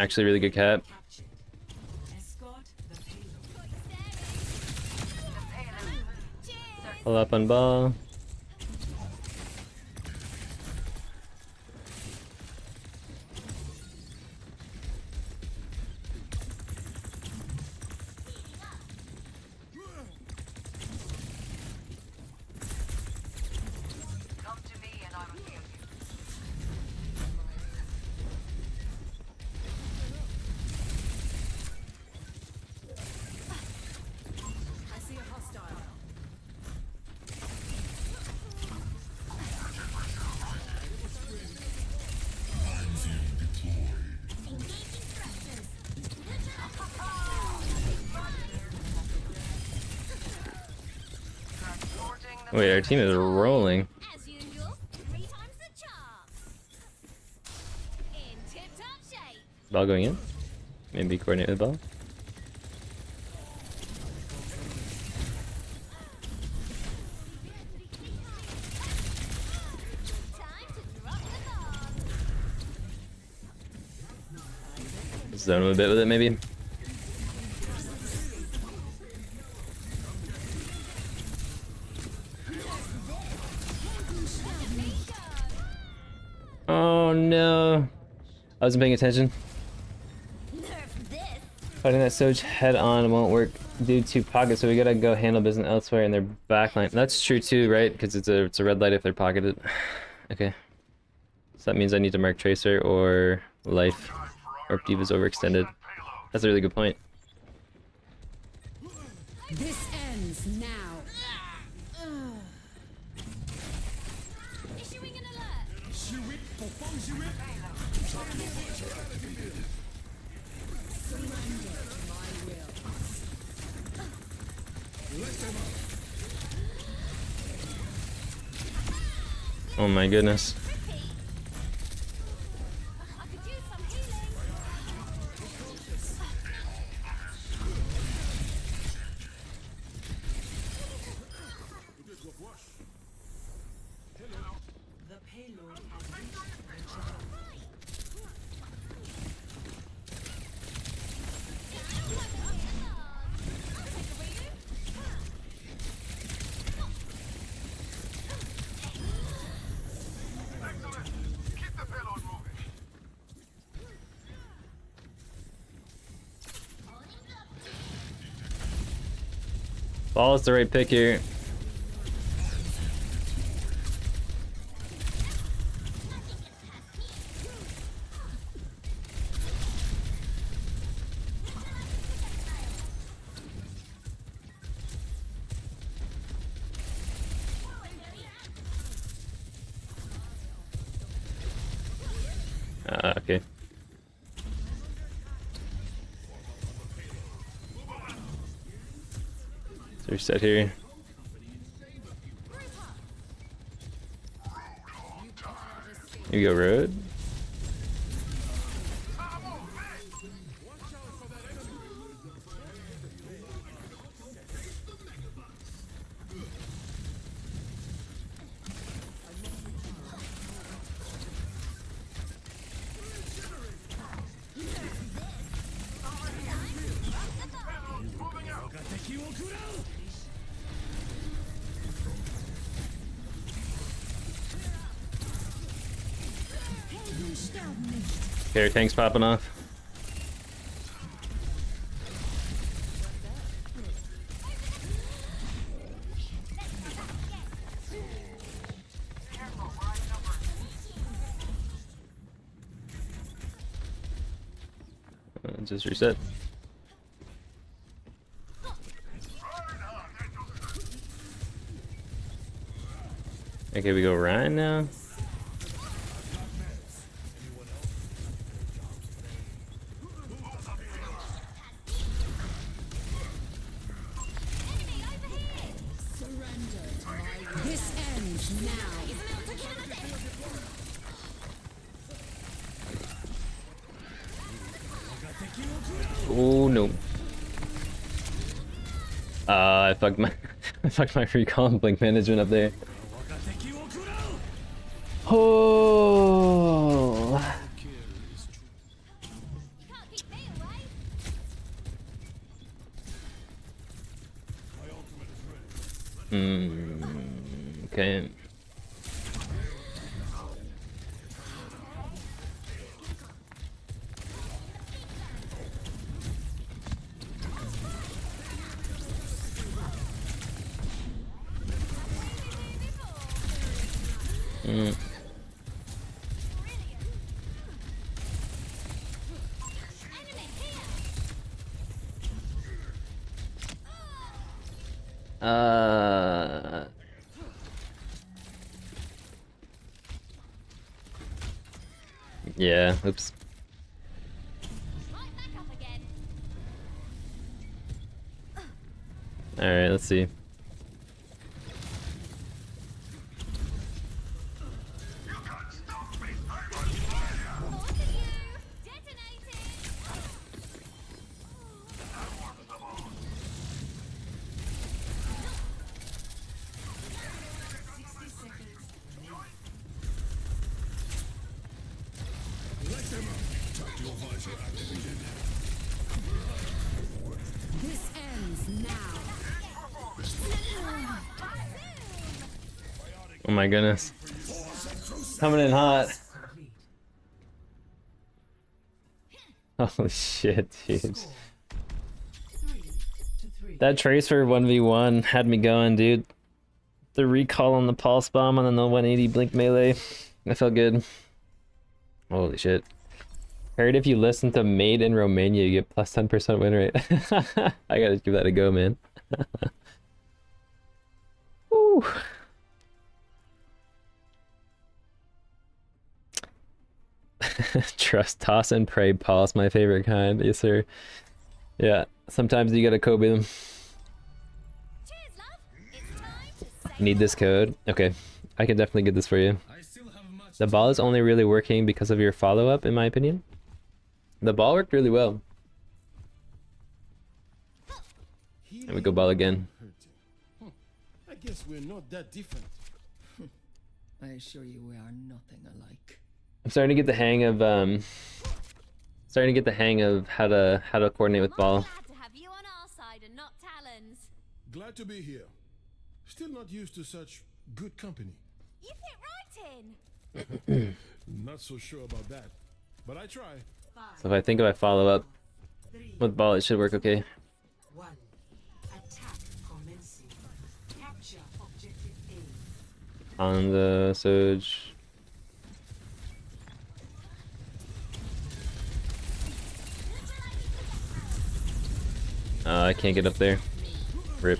Actually, really good cap. Escort the payload. Pull up on ball. Come to me and I will heal you. I see a hostile. Wait, our team is rolling. As usual, 3 times the charm. In tip-top shape. Ball going in. Maybe coordinate with ball. Time to drop the bomb. Zone a bit with it, maybe. Oh no. I wasn't paying attention. Nerf this. Fighting that Soch head on won't work due to pocket, so we gotta go handle business elsewhere in their backline. That's true too, right? Because it's a red light if they're pocketed. Okay. So that means I need to mark Tracer or Life, or if Diva's overextended. That's a really good point. This ends now. Issuing an alert. Oh my goodness. I could use some healing. The payload has reached the channel. Keep the payload moving. Ball is the right pick here. Okay. So we're set here. Here we go, road. Okay, tank's popping off. Just reset. Okay, we go Ryan now. This ends now. Oh no. I fucked my I fucked my recall and blink management up there. Oh. Can't keep me away. Okay. Yeah, oops. Right back up again. Alright, let's see. Onto you. Detonating. This ends now. Oh my goodness. Coming in hot. Holy shit, dude. 3-3. That Tracer 1v1 had me going, dude. The recall on the pulse bomb and then the 180 blink melee. I felt good. Holy shit. Heard if you listen to Made in Romania, you get plus 10% win rate. I gotta give that a go, man. Woo. Trust, toss, and pray pulse, my favorite kind. Yes, sir. Yeah, sometimes you gotta Kobe them. Cheers, love. It's time to say Need this code? Okay, I can definitely get this for you. I still have much The ball is only really working because of your follow-up, in my opinion. The ball worked really well. And we go ball again. I guess we're not that different. I assure you we are nothing alike. I'm starting to get the hang of how to coordinate with ball. glad to have you on our side and not Talon's. Glad to be here. Still not used to such good company. You fit right in. Not so sure about that, but I try. So if I follow up 3, with ball, it should work okay. 1. Attack commencing. Capture objective A. On the Surge. I can't get up there. Rip.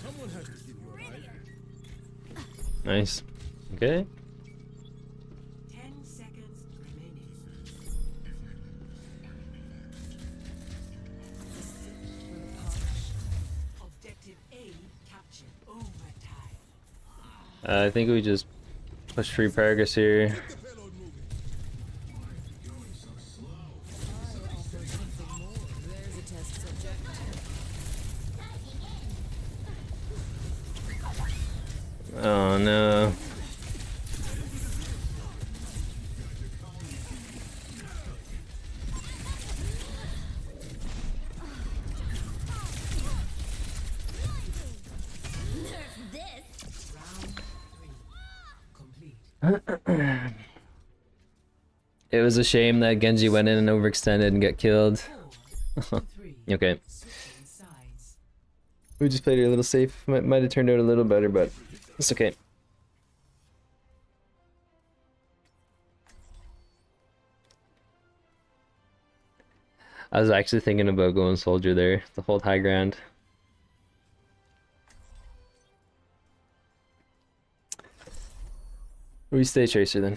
Someone has to keep you alive. Nice. Okay. 10 seconds remaining. Objective A captured. Overtime. I think we just push free progress here. The payload moving. There's a test subject. Oh no. It was a shame that Genji went in and overextended and got killed. 4, 3. Okay. Switching sides. We just played it a little safe. Might have turned out a little better, but it's okay. I was actually thinking about going soldier there to hold high ground. We stay tracer then.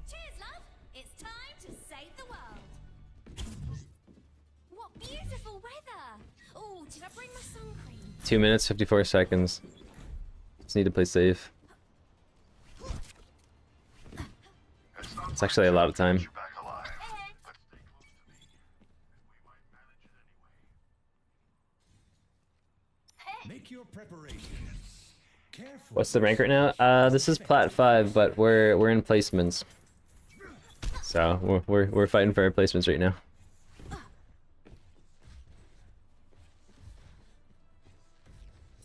Cheers, love. It's time to save the world. What beautiful weather. Oh, did I bring my sun cream? 2 minutes, 54 seconds. Just need to play safe. It's actually a lot of time. Make your preparations. Careful. What's the rank right now? This is plat 5, but we're in placements. So we're fighting for our placements right now.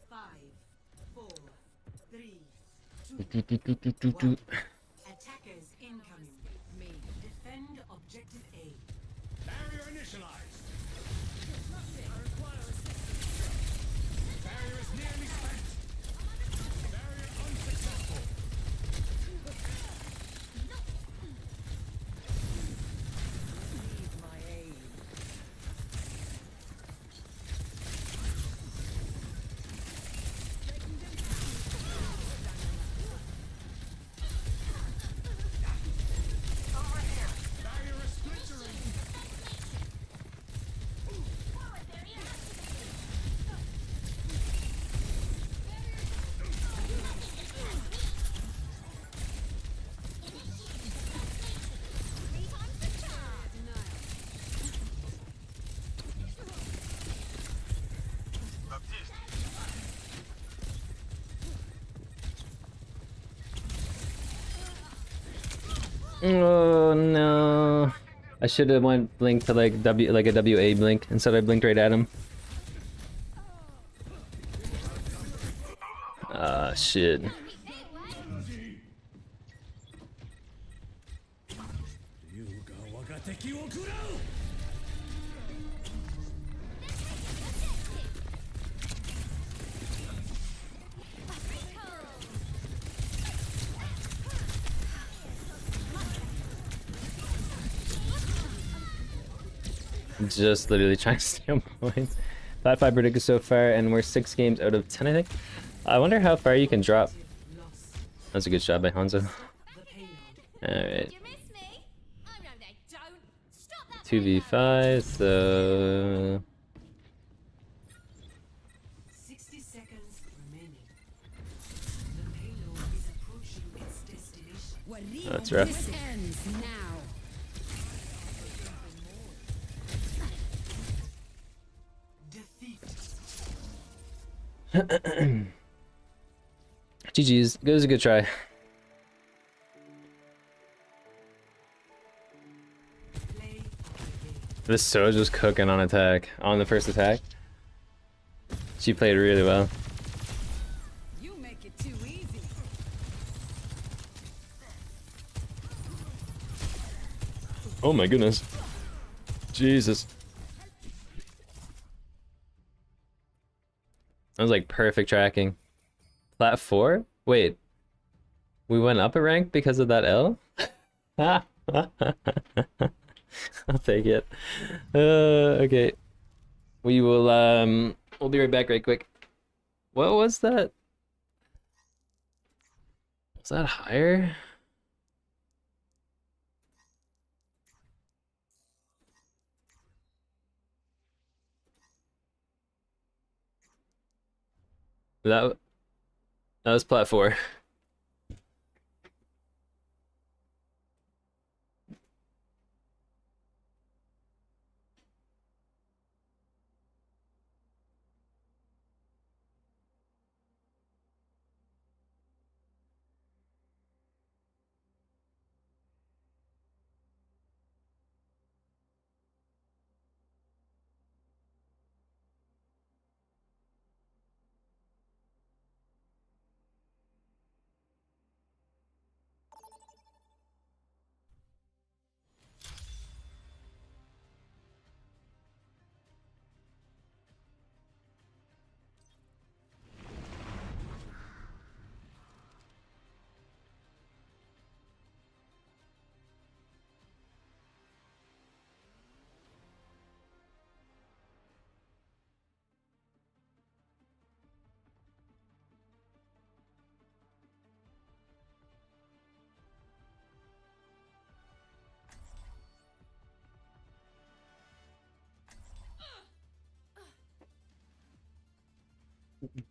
Five, four, three, Do. attackers incoming. Defend objective A. Barrier initialized. Barrier is nearly spent. Barrier unsuccessful. Leave my aid. Barrier is splintering. Three times the charge. Oh no! I should have went blink to like a WA blink instead. I blinked right at him. Ah shit. Just literally trying to stay on point. Plat 5 predicted so far, and we're 6 games out of 10, I think. I wonder how far you can drop. Lost. That's a good shot by Hanzo. The payload. Alright. You miss me? Oh no, they don't. Stop that. 2v5, so... 60 seconds remaining. The payload is approaching its destination. That's rough. This ends now. Defeat. GG's. It was a good try. Play of the game. This Soj was cooking on attack. On the first attack. She played really well. You make it too easy. Oh my goodness. Jesus. That was like perfect tracking. Plat 4? Wait. We went up a rank because of that L? I'll take it. Okay. We will we'll be right back right quick. What was that? Was that higher? That was plat 4. I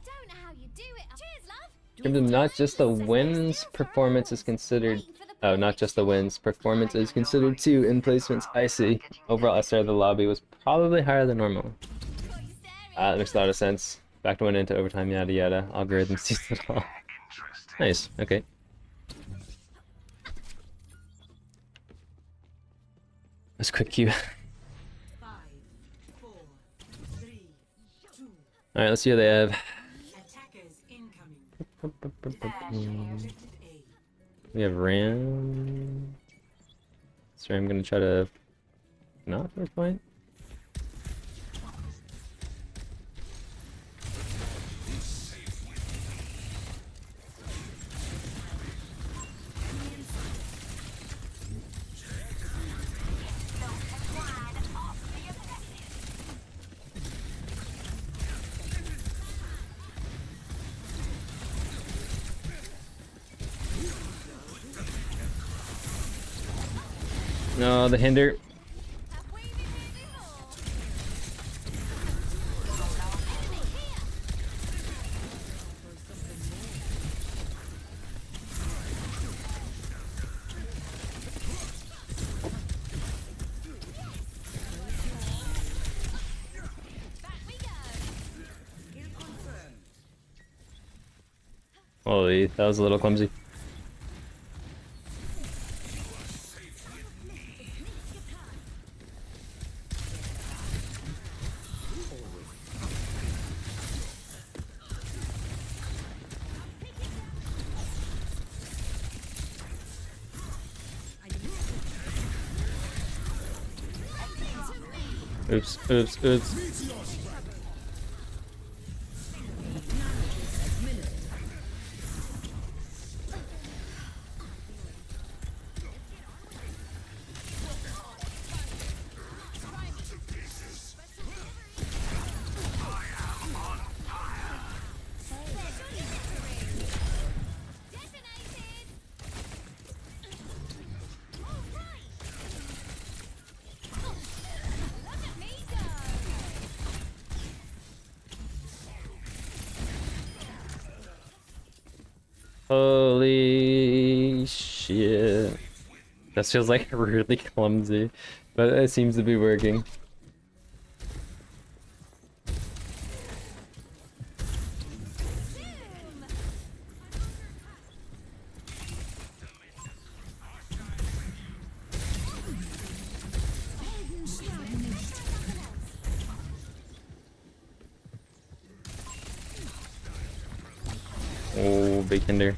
don't know how you do it. Cheers, love. Give them not just the wins, performance is considered. Oh, not just the wins, performance is considered too in placements. I see. Overall SR of the lobby was probably higher than normal. That makes a lot of sense. Back to went into overtime, yada yada. Algorithm sees it all. Nice. Okay. That's quick Q. 5, 4, 3, 2. All right, let's see what they have. Attackers incoming. Objective A. We have Ram. So I'm gonna try to not first point. No, the hinder. Holy, that was a little clumsy. Oops, oops, oops. Holy shit. That feels like really clumsy, but it seems to be working. Oh, big hinder.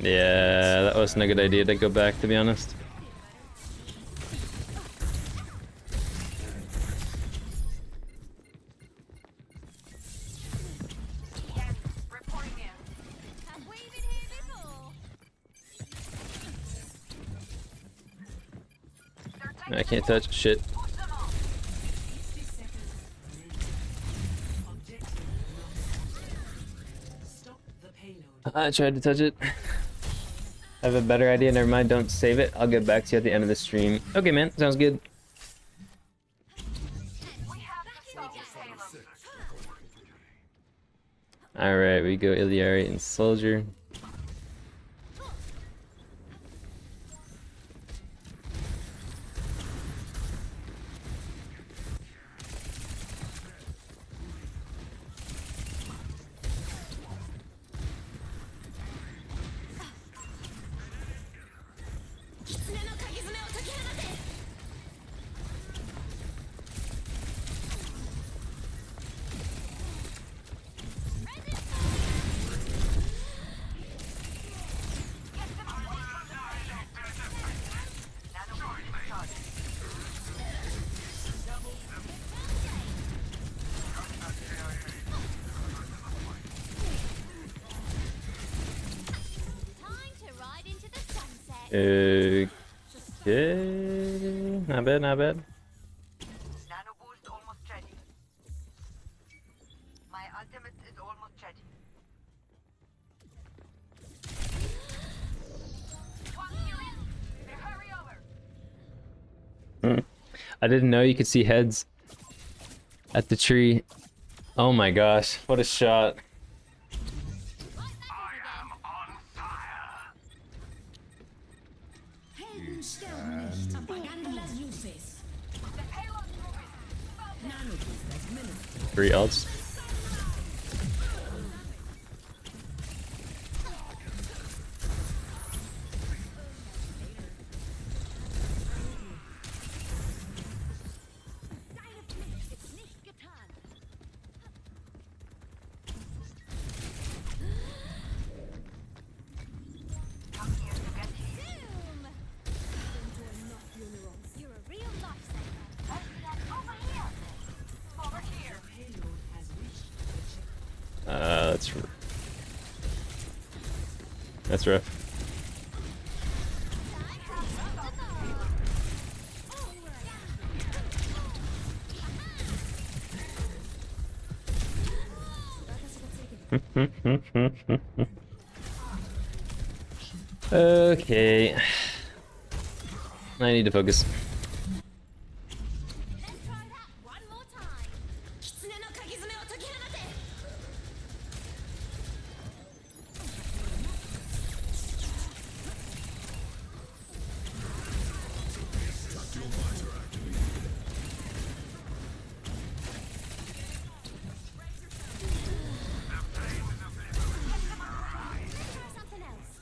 Yeah, that wasn't a good idea to go back, to be honest. Yes, reporting in. Have we been here before? I can't touch shit. 60 seconds remaining. Objective lost. Stop the payload. I tried to touch it. I have a better idea. Never mind. Don't save it. I'll get back to you at the end of the stream. Okay, man. Sounds good. We have to stop the payload. All right, we go Iliari and Soldier. Time to ride into the sunset. Okay. Not bad, not bad. Nano boost almost ready. My ultimate is almost ready. I didn't know you could see heads at the tree. Oh my gosh, what a shot. Helden sterben nicht. Apagando las luces. 3 ults. Deine Pflicht ist nicht getan. Zoom! You're a real lifesaver. Over here. Over here. Payload has reached the checkpoint. That's rough. Okay. I need to focus. Let's try that one more time. 狐の鍵爪を解き放て。Try something else.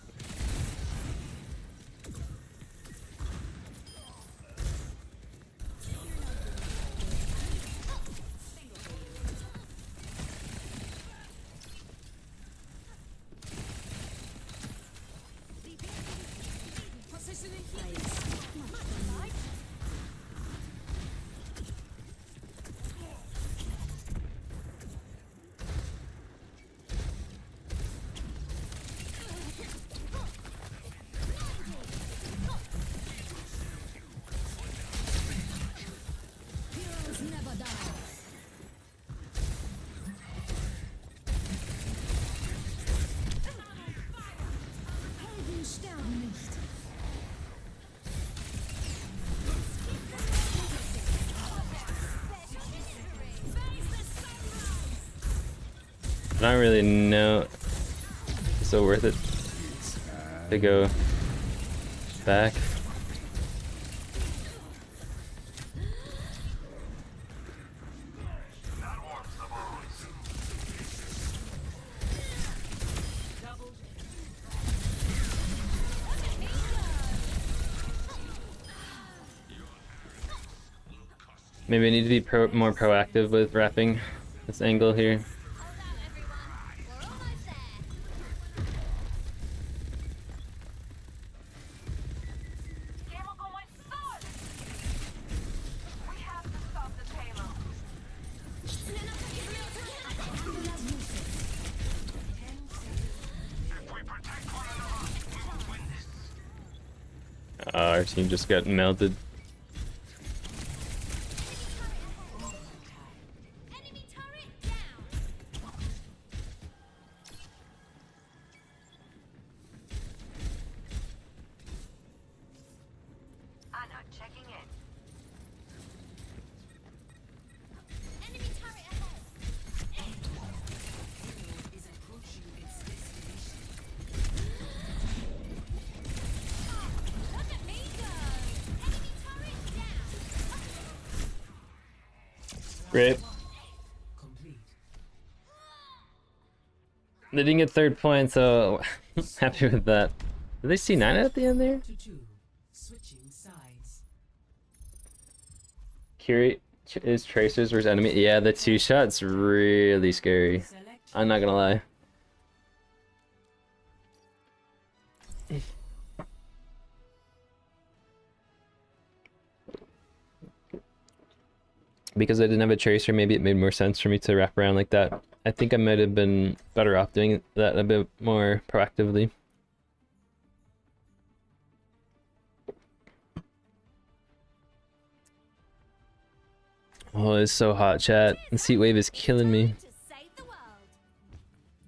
Heroes never die. Helden sterben nicht. I don't really know. So worth it to go back. Maybe I need to be more proactive with wrapping this angle here. Hold on, everyone. We're almost there. ¿Qué hago con el sol? We have to stop this halo. Our team just got melted. Enemy turret down. Ana, checking in. Enemy turret ahead. Is approaching its destination. Look at me go. Enemy turret down. Great. Complete. They didn't get 3rd point, so happy with that. Did they see 9 at the end there? 2-2. Switching sides. Curie is tracers versus enemy. Yeah, the 2 shots really scary. Select I'm not gonna lie. Because I didn't have a tracer, maybe it made more sense for me to wrap around like that. I think I might have been better off doing that a bit more proactively. Oh, it's so hot, chat. The heat wave is killing me. To save the world.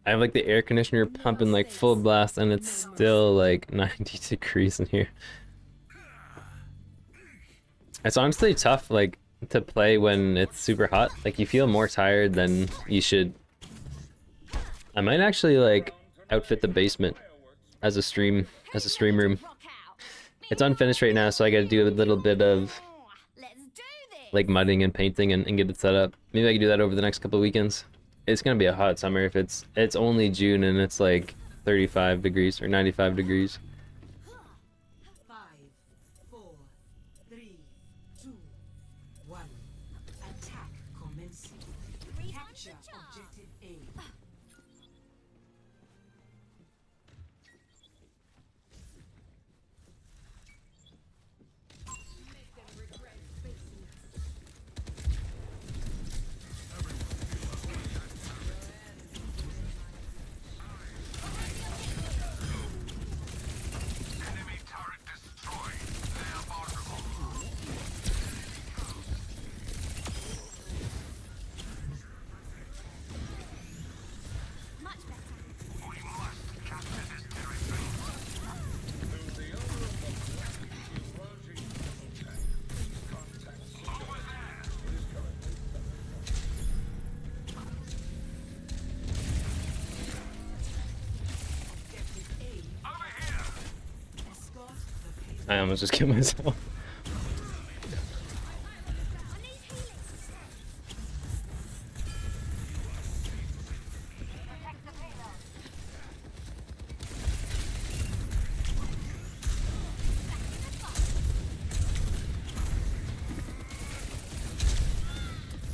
I have like the air conditioner pumping like full blast and it's still like 90 degrees in here. It's honestly tough, like, to play when it's super hot. Like, you feel more tired than you should. I might actually, like, outfit the basement as a stream room. Rock out. It's unfinished right now, so I gotta do a little bit of, Let's do this. like, mudding and painting and get it set up. Maybe I can do that over the next couple of weekends. It's gonna be a hot summer if it's only June and it's, like, 35 degrees or 95 degrees. 5, 4, 3, 2, 1. Attack commencing. Capture objective A. Much better. Escort the payload. I almost just killed myself. I need healing. Protect the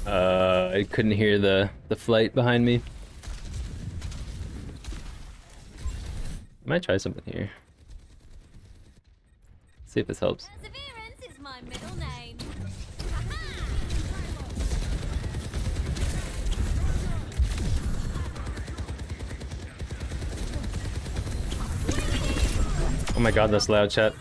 payload. I couldn't hear the flight behind me. I might try something here. See if this helps. Perseverance is my middle name. Oh my god, that's loud, chat.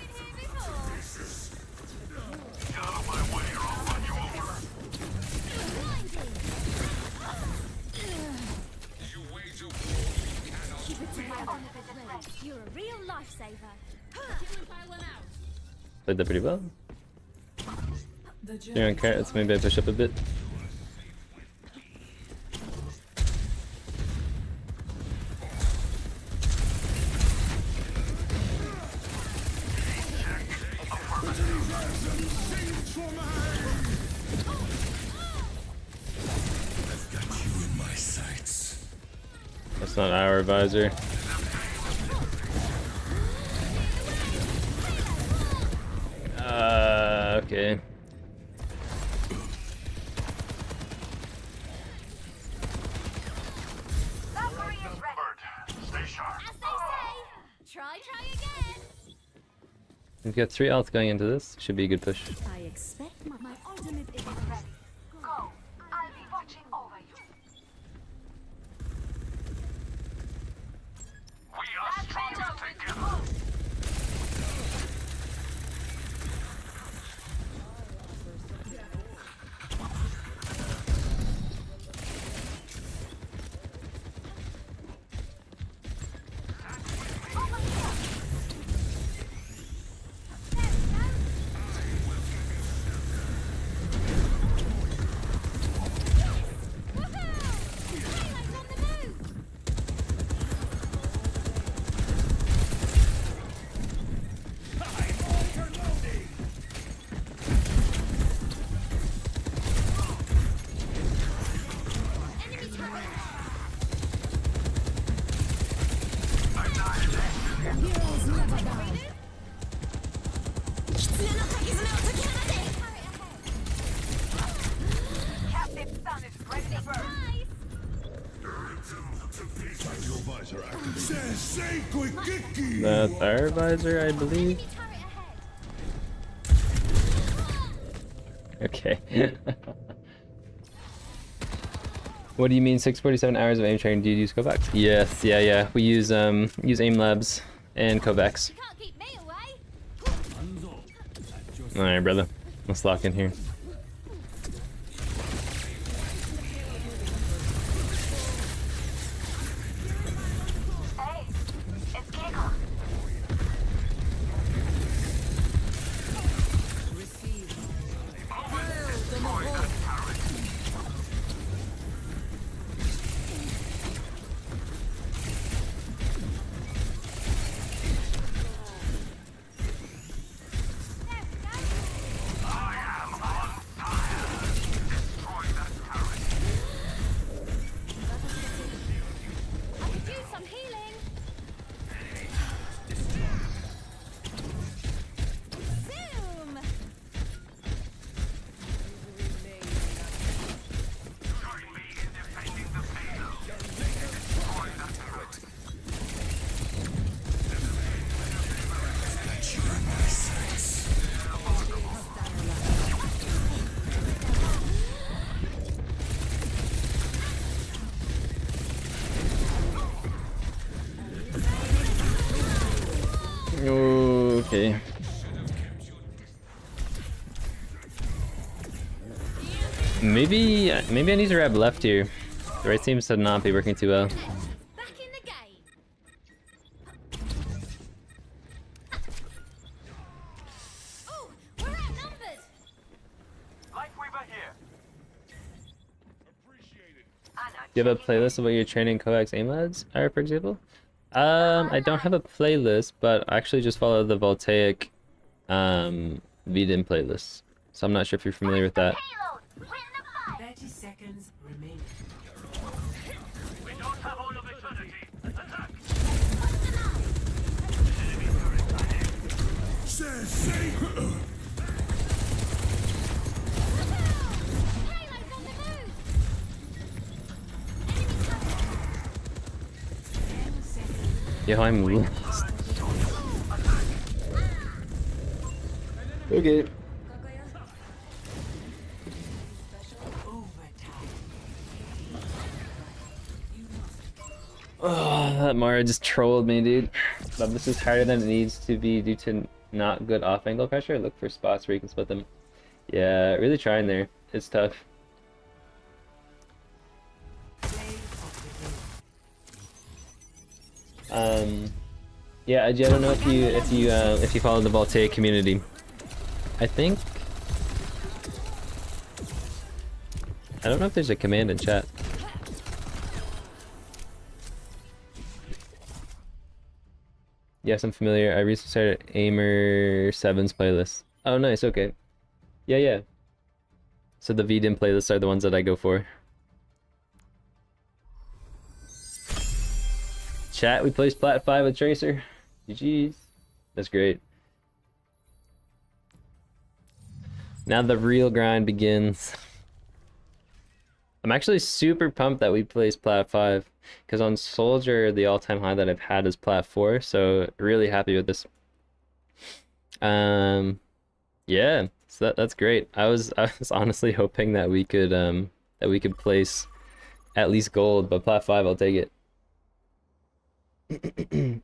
You're a real lifesaver. Played that pretty well. The You're on carrots, maybe I push up a bit. That's not our visor. Okay. Valkyrie is ready. Stay sharp. As they say, try again. We've got 3 alts going into this. Should be a good push. I expect my ultimate is Ready. Go. I'll be watching over you. We are stronger together. Captain Sun is ready to burn. That's our visor, I believe. Okay. What do you mean 647 hours of aim training? Do you use Kovacs? Yes, yeah. We use aim labs and Kovacs. You can't keep me away. Alright, brother. Let's lock in here. Hey, it's Kiko. Okay. Maybe I need to grab left here. The right seems to not be working too well. Back in the game. Oh, we're outnumbered. Lifeweaver here. Do you have a playlist of what you're training coax aim lads are, for example? I don't have a playlist, but I actually just follow the Voltaic VDIM playlist. So I'm not sure if you're familiar with that. Payload. Win the fight. 30 seconds remaining. We don't have all of eternity. Attack. Payload's on the move. Enemy coming. Yo, I'm lost. Okay. Oh, that Mara just trolled me, dude. But this is harder than it needs to be due to not good off-angle pressure. Look for spots where you can split them. Yeah, really trying there. It's tough. Yeah, I don't know if you follow the Voltaic community. I think I don't know if there's a command in chat. Yes, I'm familiar. I recently started Aimer 7's playlist. Oh, nice. Okay. Yeah, yeah. So the VDIM playlists are the ones that I go for. Chat, we placed Plat 5 with Tracer. GG's. That's great. Now the real grind begins. I'm actually super pumped that we placed Plat 5. Because on Soldier, the all-time high that I've had is Plat 4, so really happy with this. Yeah, so that's great. I was honestly hoping that we could place at least gold, but Plat 5, I'll take it.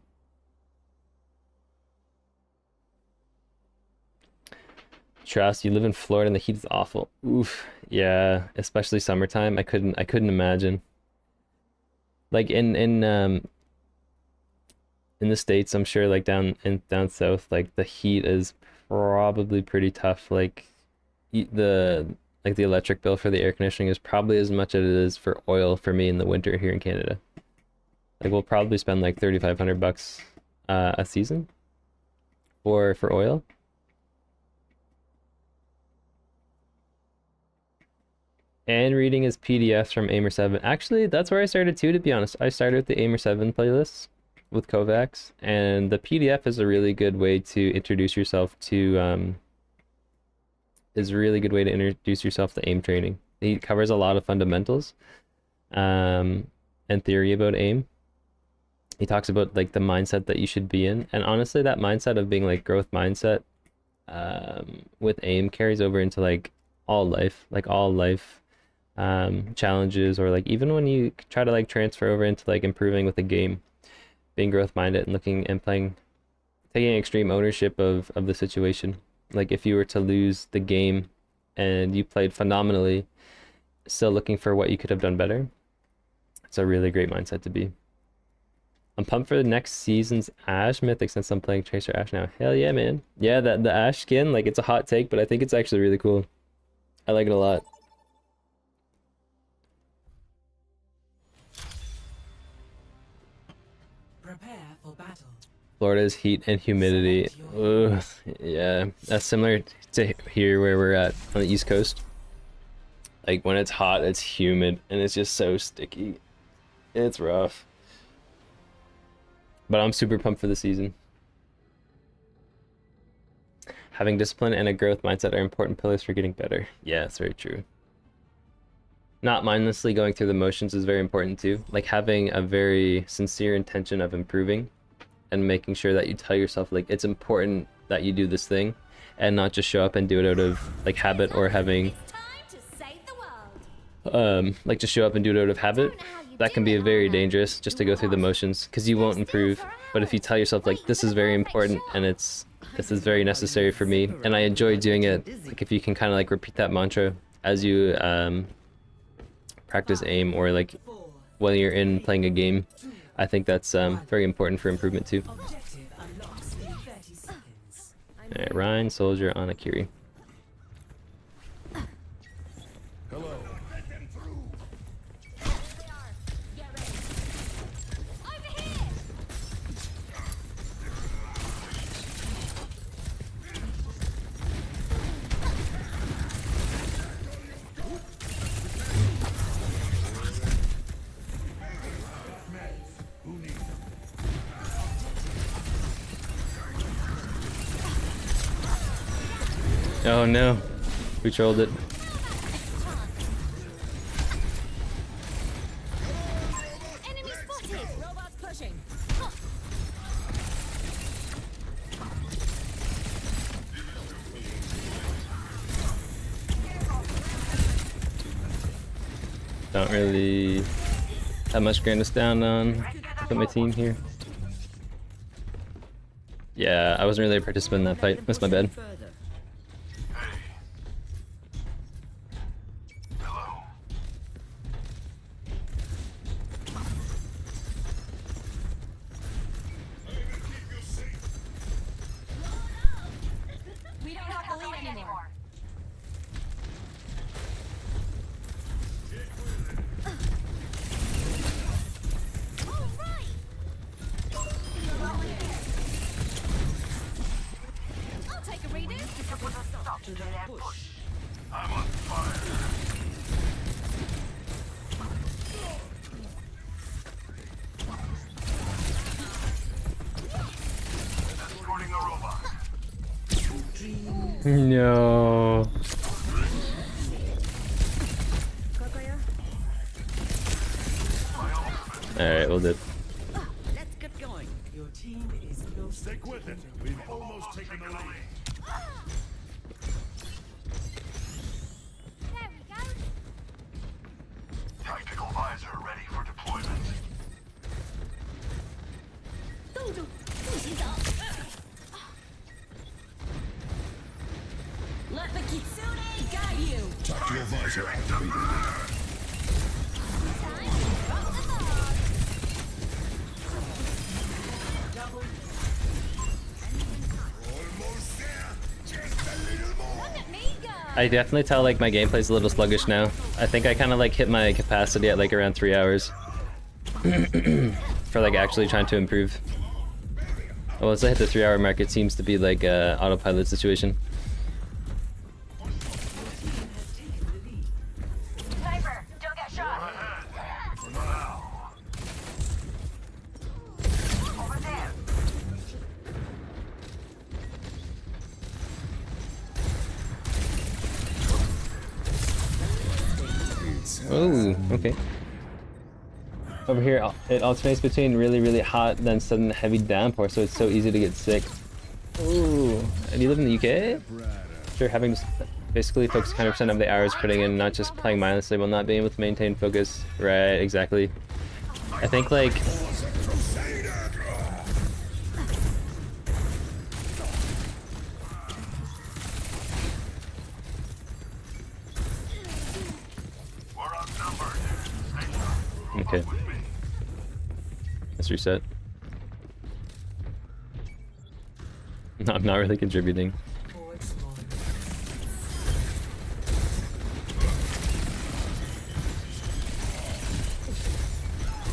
Trust, you live in Florida and the heat is awful. Oof, yeah, especially summertime. I couldn't imagine. Like in the States, I'm sure like down south, like the heat is probably pretty tough. Like the electric bill for the air conditioning is probably as much as it is for oil for me in the winter here in Canada. Like we'll probably spend like $3,500 a season for oil. And reading his PDFs from Aimer 7. Actually, that's where I started too, to be honest. I started with the Aimer 7 playlist with Kovacs, and the PDF is a really good way to introduce yourself to aim training. He covers a lot of fundamentals and theory about aim. He talks about like the mindset that you should be in, and honestly that mindset of being like growth mindset with aim carries over into like all life challenges, or like even when you try to like transfer over into like improving with the game, being growth minded and looking and playing, taking extreme ownership of the situation. Like if you were to lose the game and you played phenomenally, still looking for what you could have done better. It's a really great mindset to be. I'm pumped for the next season's Ash Mythic since I'm playing Tracer Ash now. Hell yeah, man. Yeah, the Ash skin, like it's a hot take, but I think it's actually really cool. I like it a lot. Prepare for battle. Florida's heat and humidity. Ugh, yeah, that's similar to here where we're at on the East Coast. Like when it's hot, it's humid and it's just so sticky. It's rough. But I'm super pumped for the season. Having discipline and a growth mindset are important pillars for getting better. Yeah, it's very true. Not mindlessly going through the motions is very important too. Like having a very sincere intention of improving and making sure that you tell yourself like it's important that you do this thing and not just show up and do it out of like habit or having It's time to save the world. like just show up and do it out of habit. That can be very dangerous just to go through the motions because you won't improve. But if you tell yourself like this is very important and it's This is very necessary for me, and I enjoy doing it. Like if you can kind of like repeat that mantra as you practice aim, or like while you're in playing a game, I think that's very important for improvement too. Objective unlocks in 30 seconds. Alright, Ryan, Soldier on Akiri. Hello. Over here! Oh no, we trolled it. Enemy spotted! Robots pushing. Don't really have much ground to stand on. Put my team here. Yeah, I wasn't really a participant in that fight. That's my bad. We don't have the lead anymore. All right. I'll take a redo. To the push. No. Alright, we'll do. Let's get going. Your team is close. Stick with it. We've almost taken the lead. There we go. Tactical visor ready for deployment. Let the Kitsune guide you. Tactical visor activated. Time to drop the ball. Almost there. Just a little more. Look at me go. I definitely tell like my gameplay's a little sluggish now. I think I kind of like hit my capacity at like around 3 hours for like actually trying to improve. Once I hit the 3-hour mark, it seems to be like a autopilot situation. Sniper, don't get shot. Over there. Oh, okay. Over here, it alternates between really, really hot, then sudden heavy downpour, so it's so easy to get sick. Ooh, and you live in the UK? Sure, having to basically focus 100% of the hours putting in, not just playing mindlessly while not being able to maintain focus. Right, exactly. I think like... We're outnumbered. Okay. Let's reset. No, I'm not really contributing. Forward small.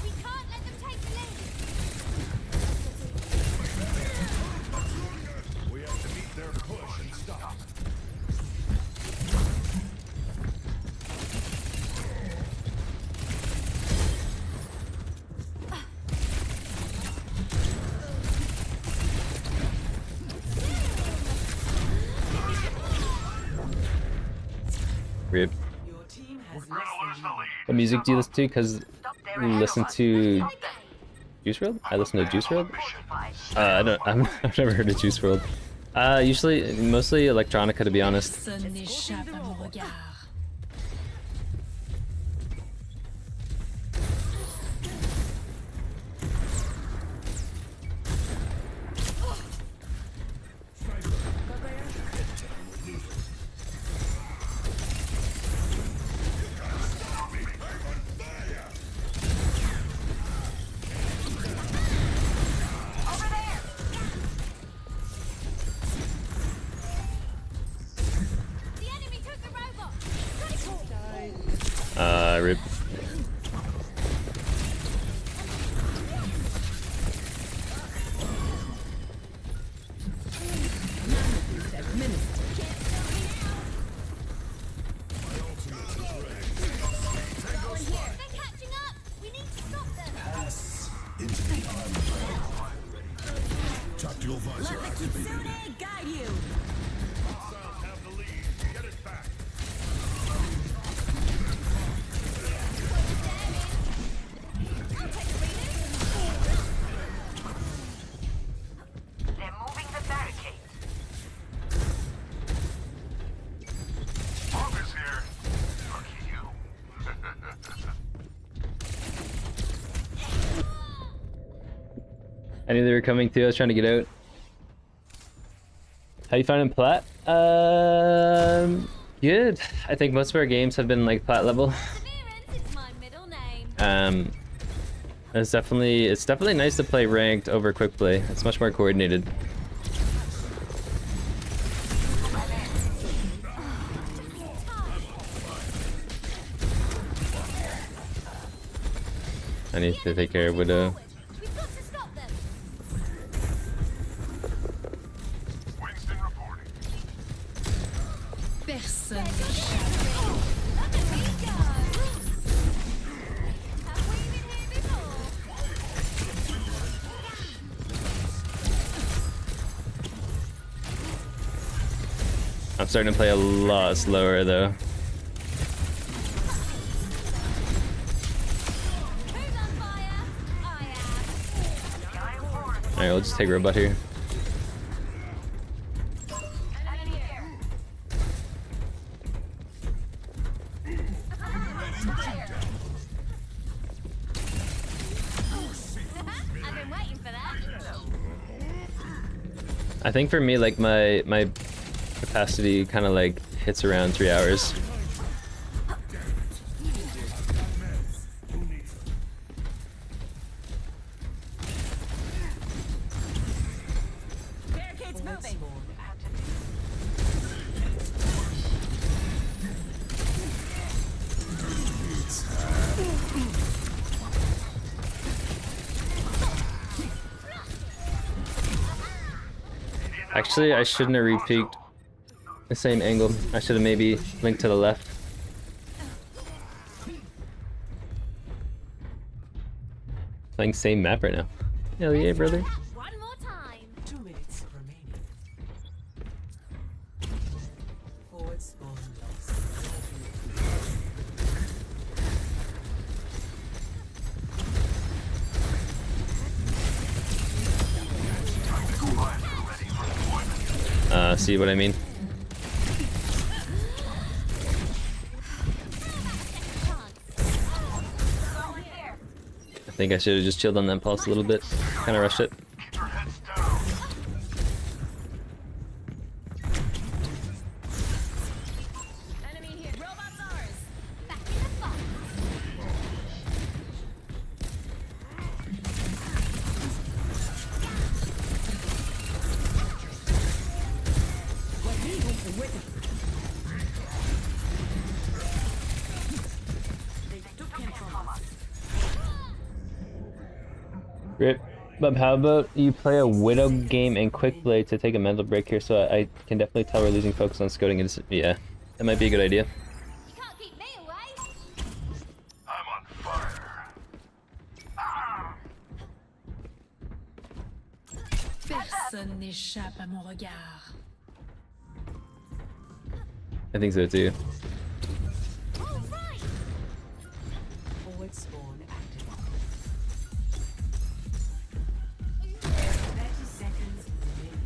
We can't let them take the lead. We have to meet their push and stop. Rip. Your team has We're gonna lose the lead. What music do you listen to? Because you listen to Juice WRLD? I listen to Juice WRLD? I don't. I've never heard of Juice WRLD. Usually, mostly electronica, to be honest. Ce n'échappe à mon regard. Rip. They're catching up. We need to stop them. Tactical visor activated. Guide you. Hostiles have the lead. Get it back. I'll take the reading. They're moving the barricade. Bomb is here. Lucky you. I knew they were coming too. I was trying to get out. How you finding Plat? Good. I think most of our games have been like Plat level. Perseverance is my middle name. It's definitely nice to play ranked over quick play. It's much more coordinated. I need to take care of Widow. We've got to stop them. Winston reporting. Personne Look n'échappe. at me go. Have we been here before? I'm starting to play a lot slower though. Who's on fire? I am. Alright, we'll just take Robot here. Enemy here. I've been waiting for that. I think for me, like my capacity kind of like hits around 3 hours. Barricades moving. Actually, I shouldn't have repeaked the same angle. I should have maybe linked to the left. Playing same map right now. Hell yeah, brother. One more time. 2 minutes remaining. Forward spawn lost. See what I mean? I think I should have just chilled on that pulse a little bit. Kind of rushed it. Keep your heads down. Enemy here. Robots ours. Back in the fight. Rip. But how about you play a Widow game and quick play to take a mental break here, so I can definitely tell we're losing focus on scouting. Yeah, that might be a good idea. You can't keep me away. I'm on fire. Personne n'échappe à mon regard. I think so too. All right. Forward spawn active. 30 seconds remaining.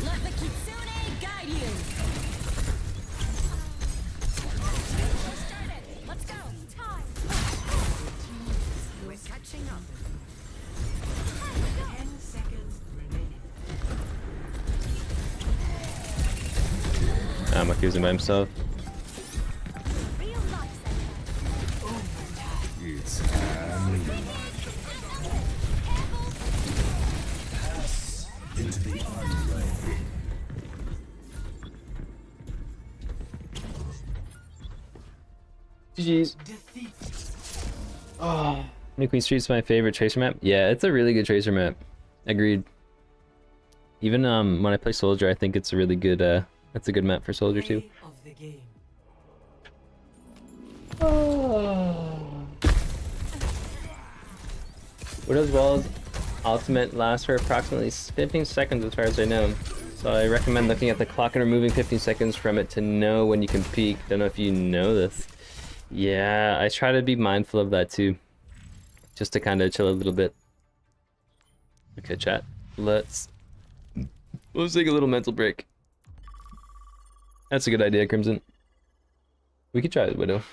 Let the Kitsune guide you. Started. Let's go. Time. We're catching up. 10 seconds remaining. I'm accusing by himself. Real lifesaver. It's time. Careful. Into the army. GG's. Oh, New Queen Street's my favorite tracer map. Yeah, it's a really good tracer map. Agreed. Even when I play Soldier, I think it's a really good that's a good map for Soldier too. Widow's Wall's ultimate lasts for approximately 15 seconds as far as I know. So I recommend looking at the clock and removing 15 seconds from it to know when you can peek. Don't know if you know this. Yeah, I try to be mindful of that too. Just to kind of chill a little bit. Okay, chat. Let's take a little mental break. That's a good idea, Crimson. We could try it, Widow.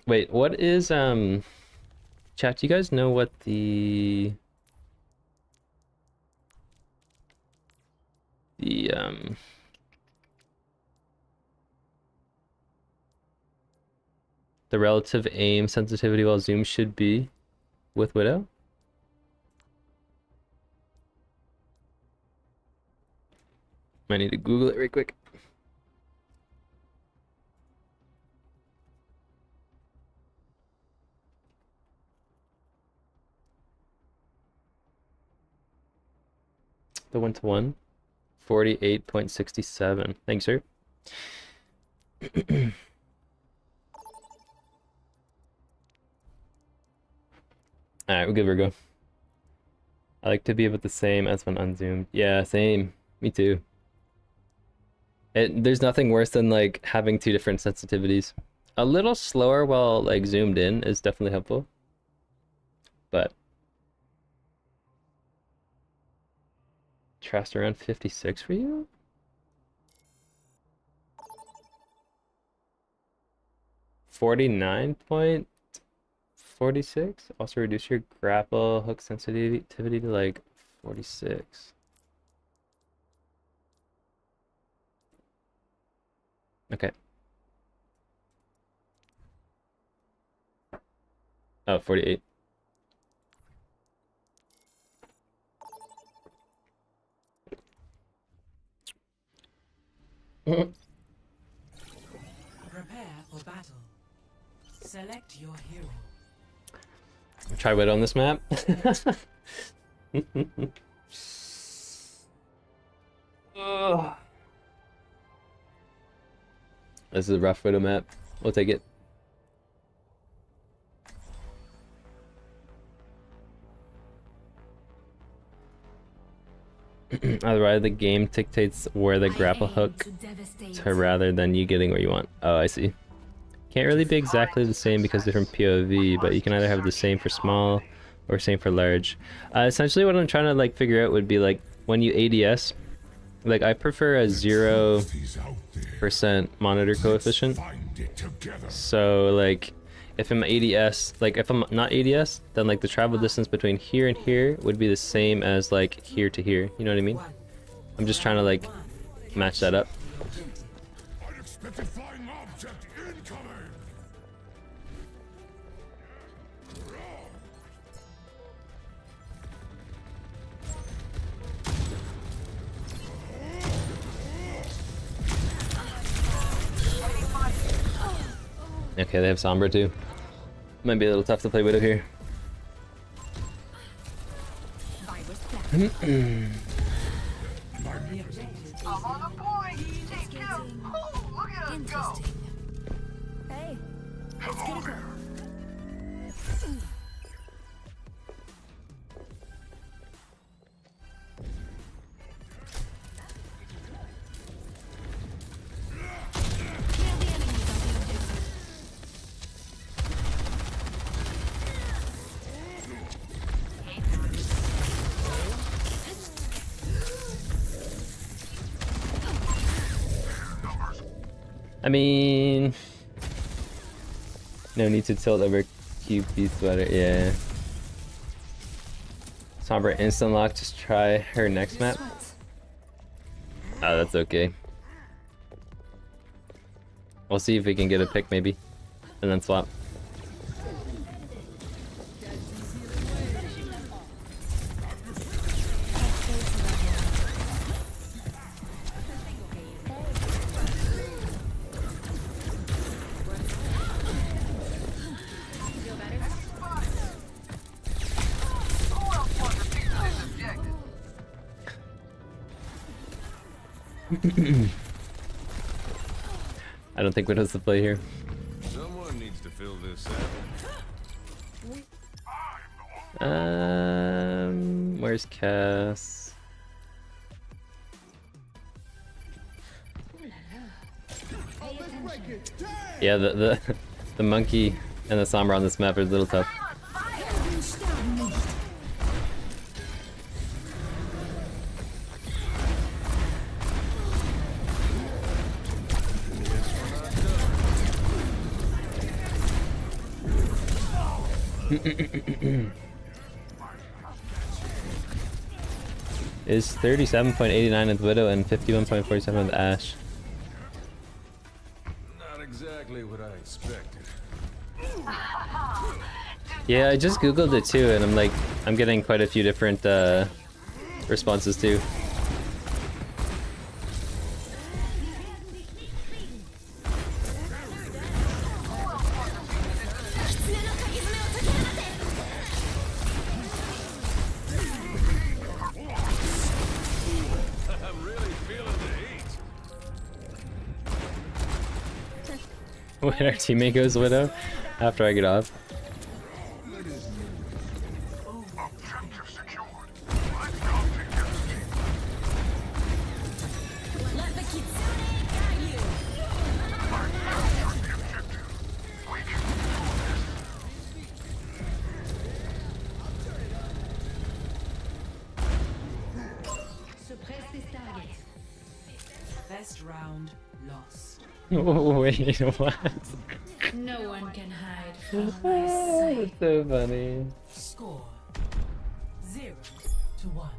Wait, what is chat, do you guys know what the relative aim sensitivity while zoom should be with Widow? I need to Google it right quick. The 1-to-1, 48.67. Thanks, sir. Alright, we'll give her a go. I like to be about the same as when unzoomed. Yeah, same. Me too. There's nothing worse than like having two different sensitivities. A little slower while like zoomed in is definitely helpful. But trust around 56 for you? $49.46. Also reduce your grapple hook sensitivity to like 46. Okay. Oh, 48. Prepare for battle. Select your hero. Try Widow on this map. Ugh. This is a rough Widow map. We'll take it. Otherwise, the game dictates where the grapple hook to rather than you getting where you want. Oh, I see. Can't really be exactly the same because different POV, but you can either have the same for small or same for large. Essentially, what I'm trying to like figure out would be like when you ADS, like I prefer a 0% monitor coefficient. So like if I'm ADS, like if I'm not ADS, then like the travel distance between here and here would be the same as like here to here. You know what I mean? I'm just trying to like match that up. Unexpected flying object incoming! Okay, they have Sombra too. Might be a little tough to play Widow here. I'm on the point. Take him. Oh, look at us go. Hey, let's get it going. I mean, no need to tilt over QP sweater. Yeah. Sombra instant lock. Just try her next map. Oh, that's okay. We'll see if we can get a pick maybe, and then swap. I don't think Widow's the play here. Someone needs to fill this out. Where's Cass? Yeah, the monkey and the Sombra on this map are a little tough. Is 37.89 with Widow and 51.47 with Ashe. Not exactly what I expected. Yeah, I just googled it too, and I'm getting quite a few different responses too. I'm really feeling the heat. When our teammate goes Widow after I get off. Suppress this target. Best round lost. Oh, wait, what? No one can hide from my sight. That's so funny. Score 0-1.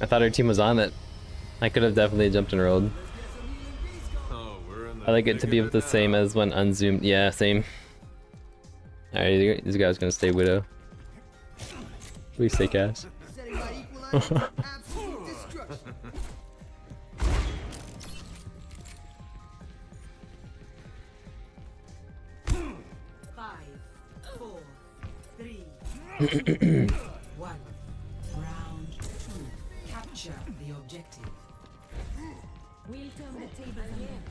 I thought our team was on it. I could have definitely jumped and rolled. Oh, we're in the I like it to be thick of the it same now. as when unzoomed. Yeah, same. Alright, this guy's gonna stay Widow. Please stay Cass. Setting my equalizer to absolute destruction. 5, 4, 3, 1. Round 2. Capture the objective. We'll turn the tables again.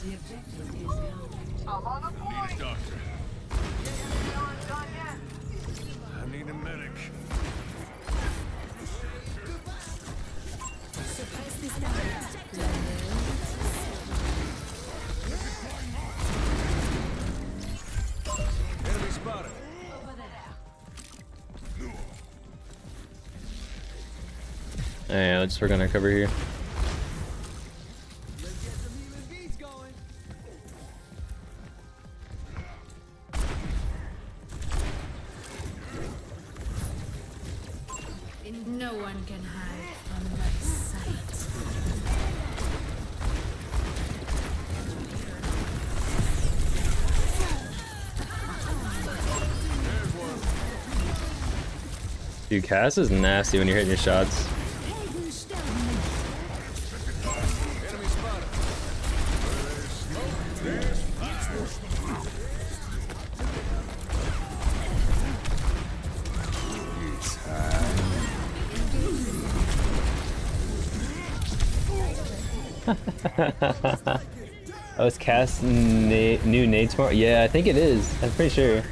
The objective is now. I'm on the I need point. a doctor. Not done yet. I need a medic. Suppress this target. Enemy spotted. Alright, let's work on our cover here. No one can hide from my sight. Dude, Cass is nasty when you're hitting your shots. Enemy spotted. Where there's smoke, there's fire. Oh, is Cass new nade tomorrow? Yeah, I think it is. I'm pretty sure.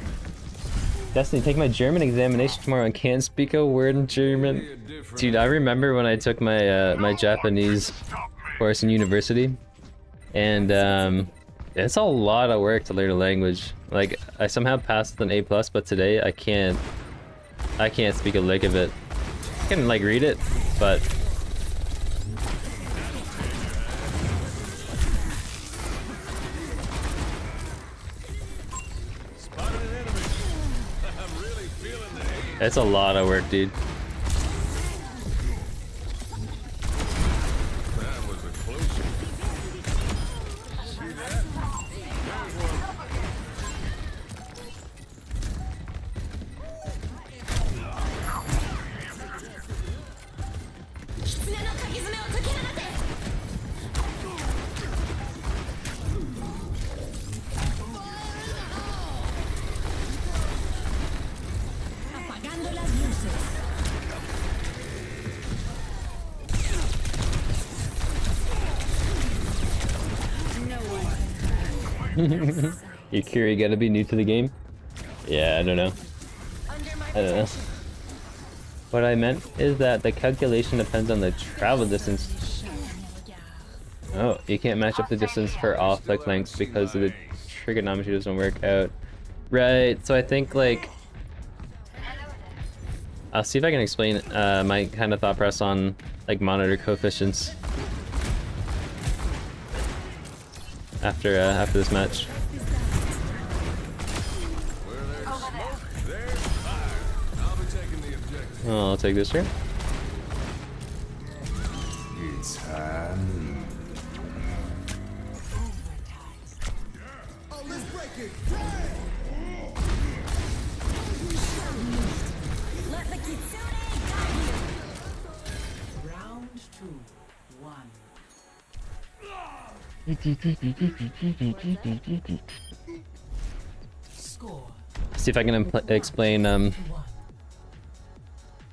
Destiny, take my German examination tomorrow and can't speak a word in German. Dude, I remember when I took my my Japanese course in university, and it's a lot of work to learn a language. Like, I somehow passed with an A+, but today I can't speak a lick of it. I can like read it, but Spotted an enemy. I'm really feeling the heat. it's a lot of work, dude. That was a close one. You Kiri gotta be new to the game? Yeah, I don't know. Under my I don't know. What I meant is that the calculation depends on the travel distance. Oh, you can't match up the distance for all flick lengths because of the trigonometry doesn't work out. Right, so I think like... I'll see if I can explain my kind of thought process on like monitor coefficients after after this match. Oh, I'll take this here. Oh, let's break it. Let the kitsune guide you. Round 2, 1. Score See if I can explain 1.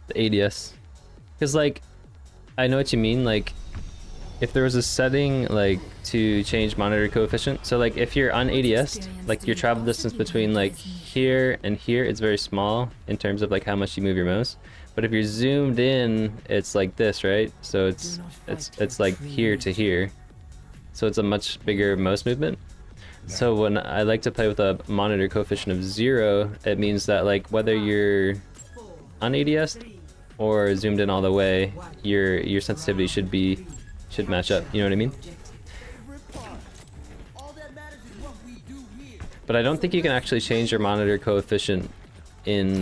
the ADS, because like I know what you mean. Like if there was a setting like to change monitor coefficient, so like if you're on ADS, like your travel distance between like here and here is very small in terms of like how much you move your mouse, but if you're zoomed in it's like this, right? So it's like here to here, so it's a much bigger mouse movement. So when I like to play with a monitor coefficient of 0, it means that like whether you're on ADS or zoomed in all the way, your sensitivity should match up. You know what I mean? All that matters is what we do here. But I don't think you can actually change your monitor coefficient in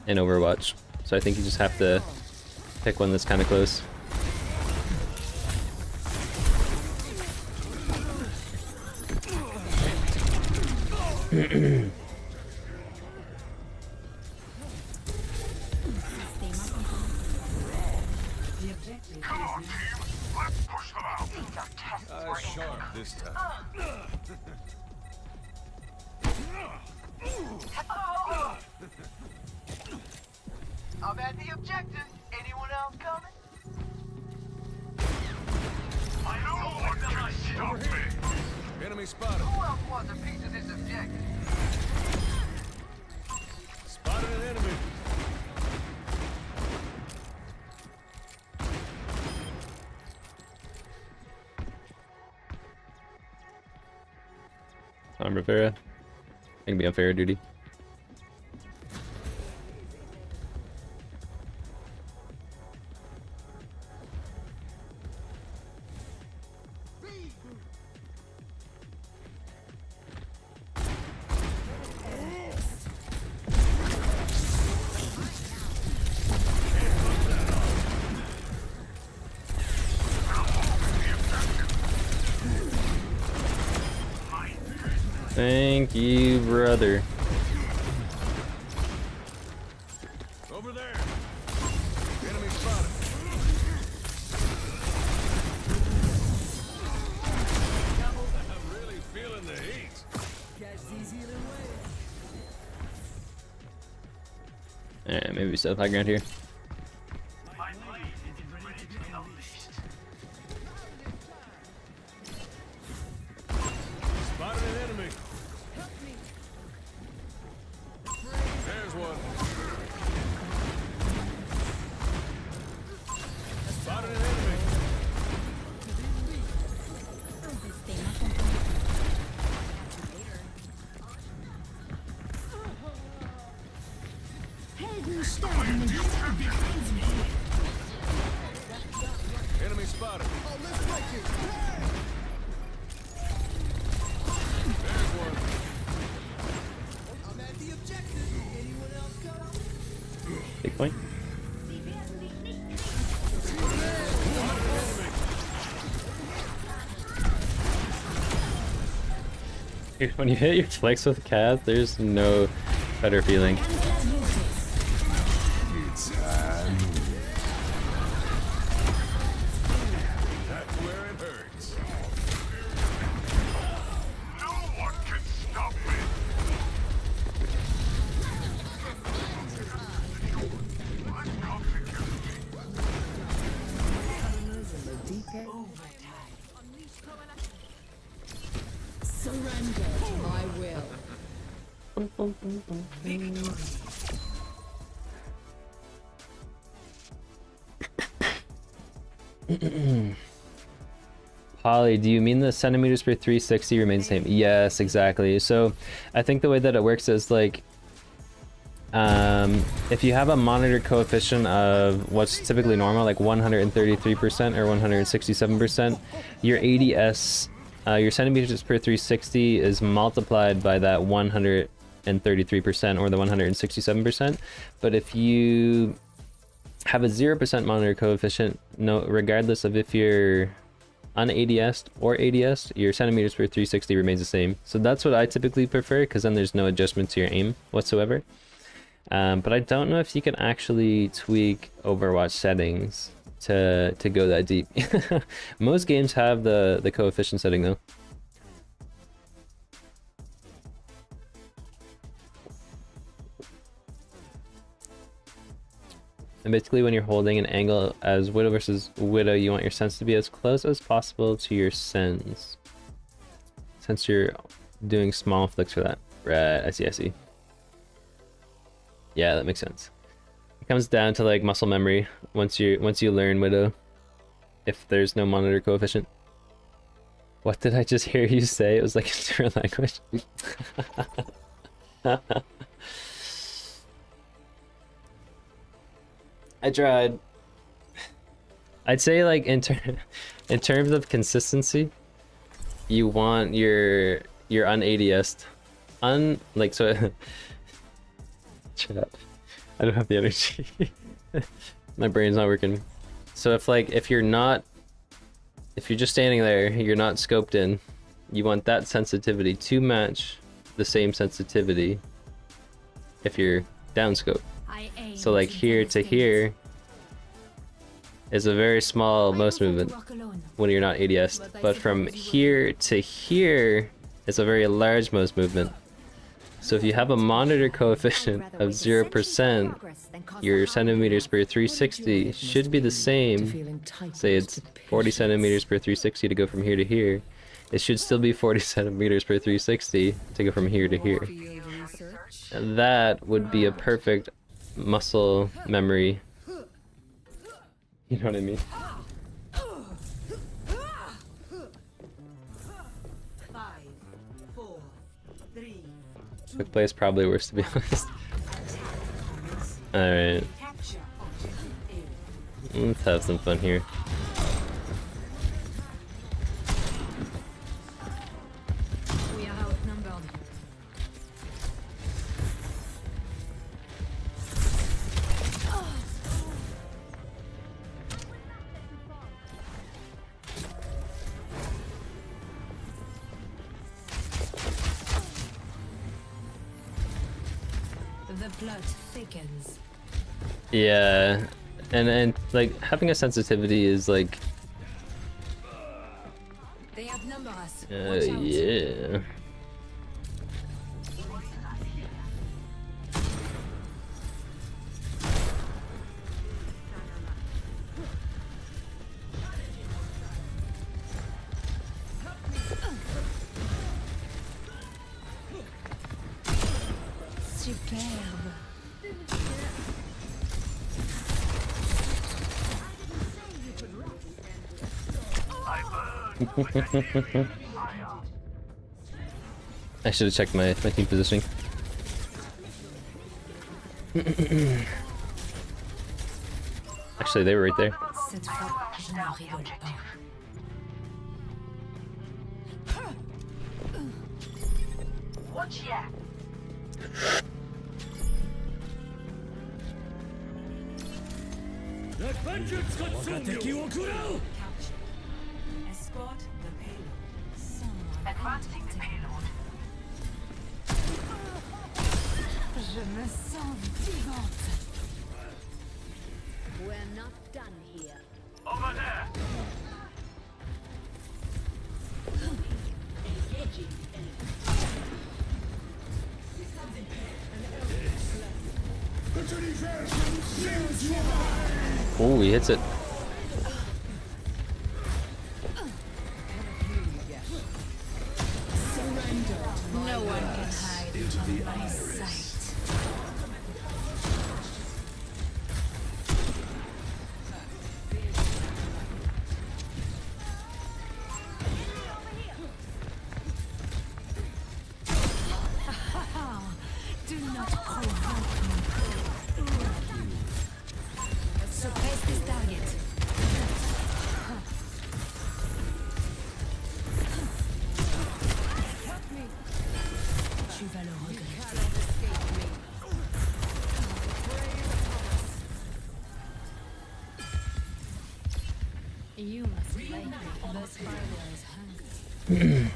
Overwatch. So I think you just have to pick one that's kind of close. The objective is Let's push them out. These are tests for Sharp this time. I'm at the objective. Anyone else coming? No one can stop me. Enemy spotted. Who else wants a piece of this objective? Spotted an enemy. I'm Rivera. I can be on fair duty. Thank you, brother. Over there. Enemy spotted. I'm really feeling the heat. Alright, maybe we set up high ground here. Spotted an enemy. There's one. Spotted an enemy. Enemy spotted. Oh, let's break it. There's one. I'm at the objective. Anyone else coming? Big point. When you hit your flex with Cath, there's no better feeling. That's where it hurts. No one can stop me. overtime. So Polly, do you mean the centimeters per 360 remains the same? Yes, exactly. So I think the way that it works is like, if you have a monitor coefficient of what's typically normal, like 133% or 167%, your ADS, your centimeters per 360 is multiplied by that 133% or the 167%. But if you have a 0% monitor coefficient, no, regardless of if you're un-ADS'd or ADS'd, your centimeters per 360 remains the same. So that's what I typically prefer, because then there's no adjustment to your aim whatsoever. But I don't know if you can actually tweak Overwatch settings to go that deep. Most games have the coefficient setting though. And basically when you're holding an angle as Widow versus Widow, you want your sense to be as close as possible to your sens. Since you're doing small flicks for that. Right, I see, I see. Yeah, that makes sense. It comes down to like muscle memory once you learn Widow. If there's no monitor coefficient. What did I just hear you say? It was like a different language. I tried. I'd say like in terms of consistency, you want your un-ADS'd. Like so chat. I don't have the energy. My brain's not working. So if you're just standing there, you're not scoped in, you want that sensitivity to match the same sensitivity if you're down scope. So like here to here is a very small mouse movement when you're not ADS'd, but from here to here is a very large mouse movement. So if you have a monitor coefficient of 0%, your centimeters per 360 should be the same. Say it's 40 centimeters per 360 to go from here to here. It should still be 40 centimeters per 360 to go from here to here. And that would be a perfect muscle memory. You know what I mean? Quick play is probably worse, to be honest. Alright. Let's have some fun here. We are outnumbered. The blood thickens. Yeah, and like having a sensitivity is like They outnumber us. Watch out. yeah. Superbe. I should have checked my team positioning. Actually, they were right there. Cette fois, je ne rigole pas. Watch ya. Escort the payload. Advancing the payload. Je me sens vivante. We're not done here. Over there. Oh, he hits it. No one can hide from my sight. Do not provoke me. Suppress this target. Tu vas le regretter. You must like me. The spider's hungry.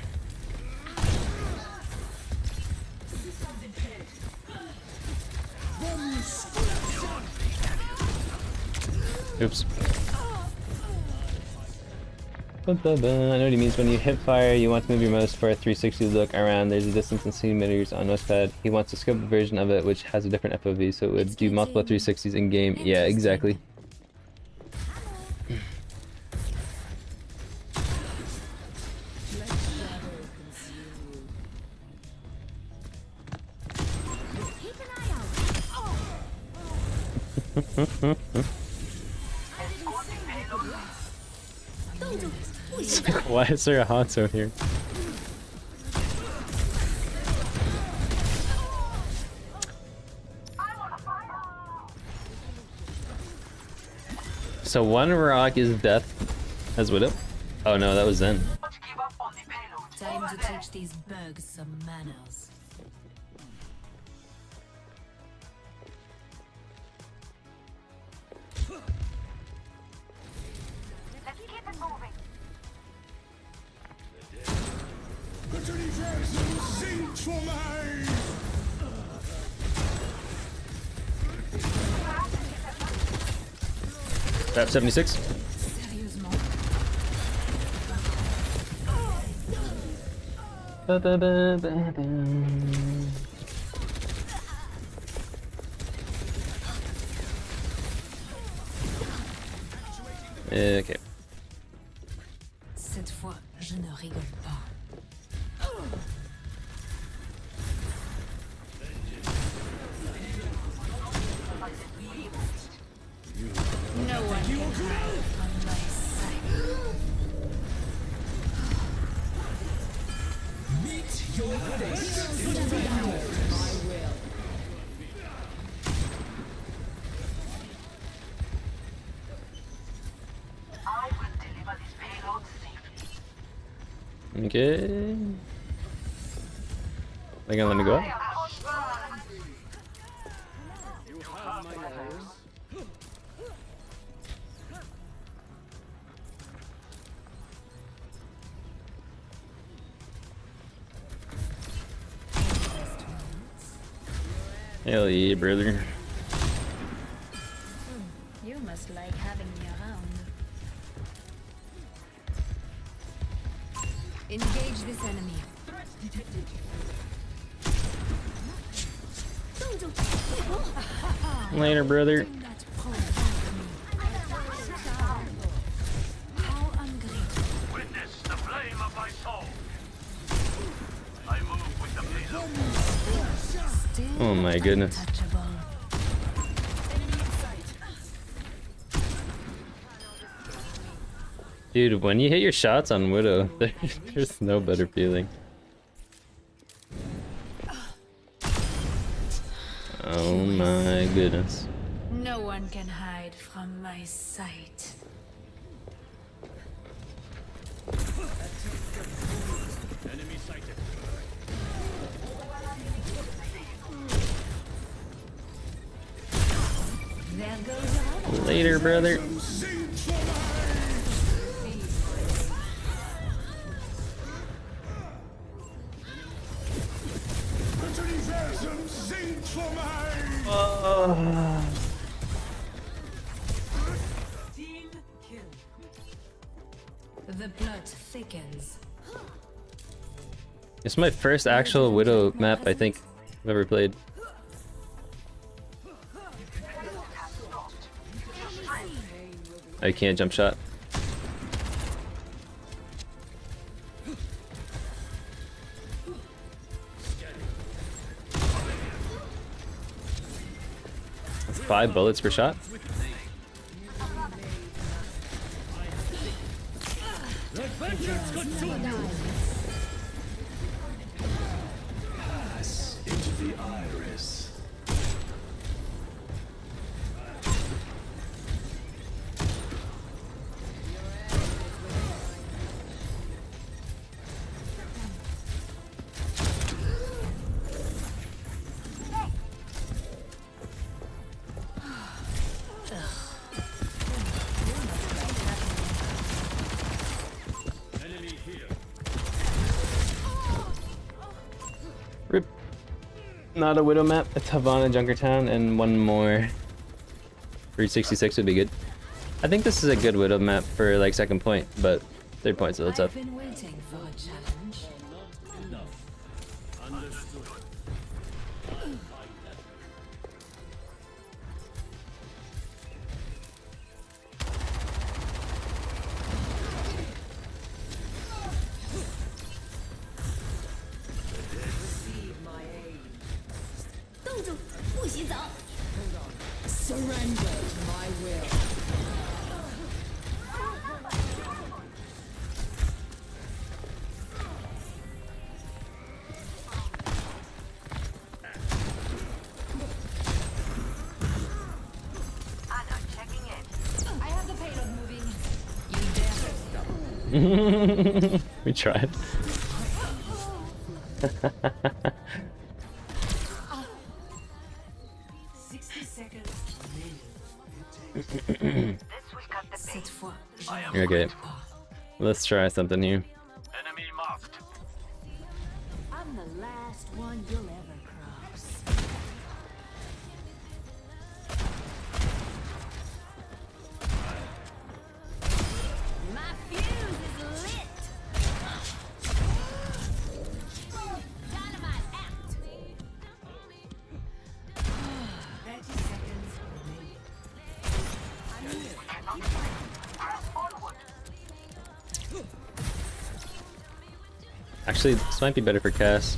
Oops. I know what he means. When you hip fire, you want to move your mouse for a 360 look around. There's a distance and centimeters on mousepad. He wants a scoped version of it, which has a different FOV, so it would do multiple 360s in game. Yeah, exactly. Why is there a Hanzo here? So one rock is death as Widow. Oh no, that was Zen. Time to teach these bugs some manners. Let's keep it moving. Trap 76. Sérieusement. Okay. Cette fois, je ne rigole pas. No one can hide from my sight. I will deliver this payload safely. Okay. They gonna let me go up? Hell yeah, brother. You must like having me around. Engage this enemy. Later, brother. Do not provoke me. How ungrateful. Witness the flame of my soul. I move with the payload. Still Oh my goodness. untouchable. Dude, when you hit your shots on Widow, there's no better feeling. Oh my goodness. No one can hide from my sight. Enemy sighted. There goes another. Later, brother. Team kill. The plot thickens. It's my first actual Widow map I think I've ever played. I can't jump shot. 5 bullets per shot. Into the iris. Rip. Not a Widow map, a Havana Junkertown, and one more. 366 would be good. I think this is a good Widow map for like second point, but third point's a little tough. I've been waiting for a challenge. Surrender to my will. I'm not checking in. I have the payload moving. You dare stop. We tried. 60 seconds This will cut the Cette fois, I am Okay. Let's try something here. enemy marked. I'm the last one you'll ever cross. My fuse is lit. Dynamite out. 30 seconds remaining. Actually, this might be better for Cass.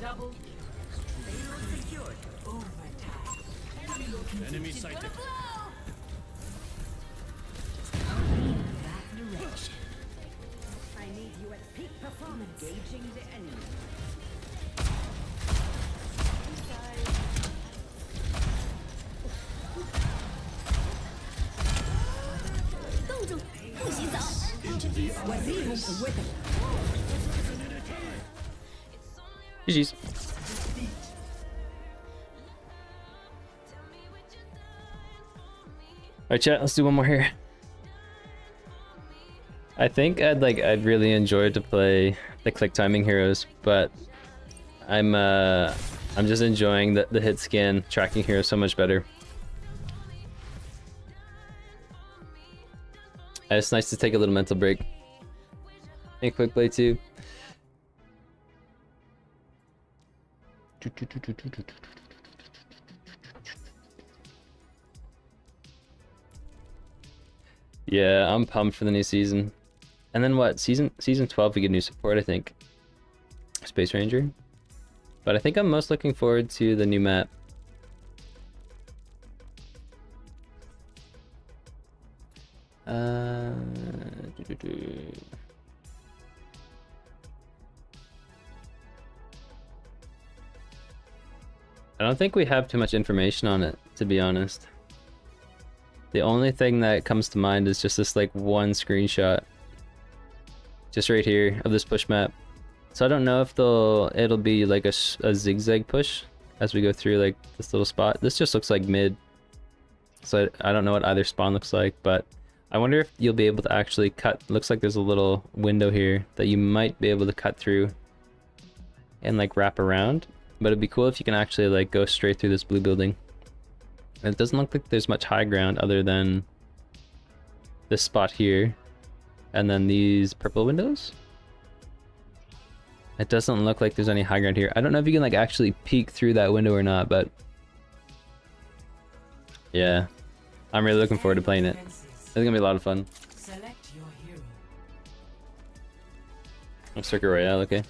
Double kill. Payload secured. Overtime. Enemy sighted. That direction. I need you at peak performance. Engaging the enemy. GG's. Alright chat, let's do one more here. I think I'd really enjoy to play the click timing heroes, but I'm just enjoying the hit scan tracking heroes so much better. And it's nice to take a little mental break. And quick play too. Yeah, I'm pumped for the new season. And then what? Season 12 we get new support, I think. Space Ranger. But I think I'm most looking forward to the new map. I don't think we have too much information on it, to be honest. The only thing that comes to mind is just this like one screenshot. Just right here of this push map. So I don't know if it'll be like a zigzag push as we go through like this little spot. This just looks like mid. So I don't know what either spawn looks like, but I wonder if you'll be able to actually cut. Looks like there's a little window here that you might be able to cut through and like wrap around. But it'd be cool if you can actually like go straight through this blue building. And it doesn't look like there's much high ground other than this spot here and then these purple windows. It doesn't look like there's any high ground here. I don't know if you can like actually peek through that window or not, but Yeah, I'm really looking forward to playing it. Defenses. It's gonna be a lot of fun. Select your hero. Circuit Royale, okay.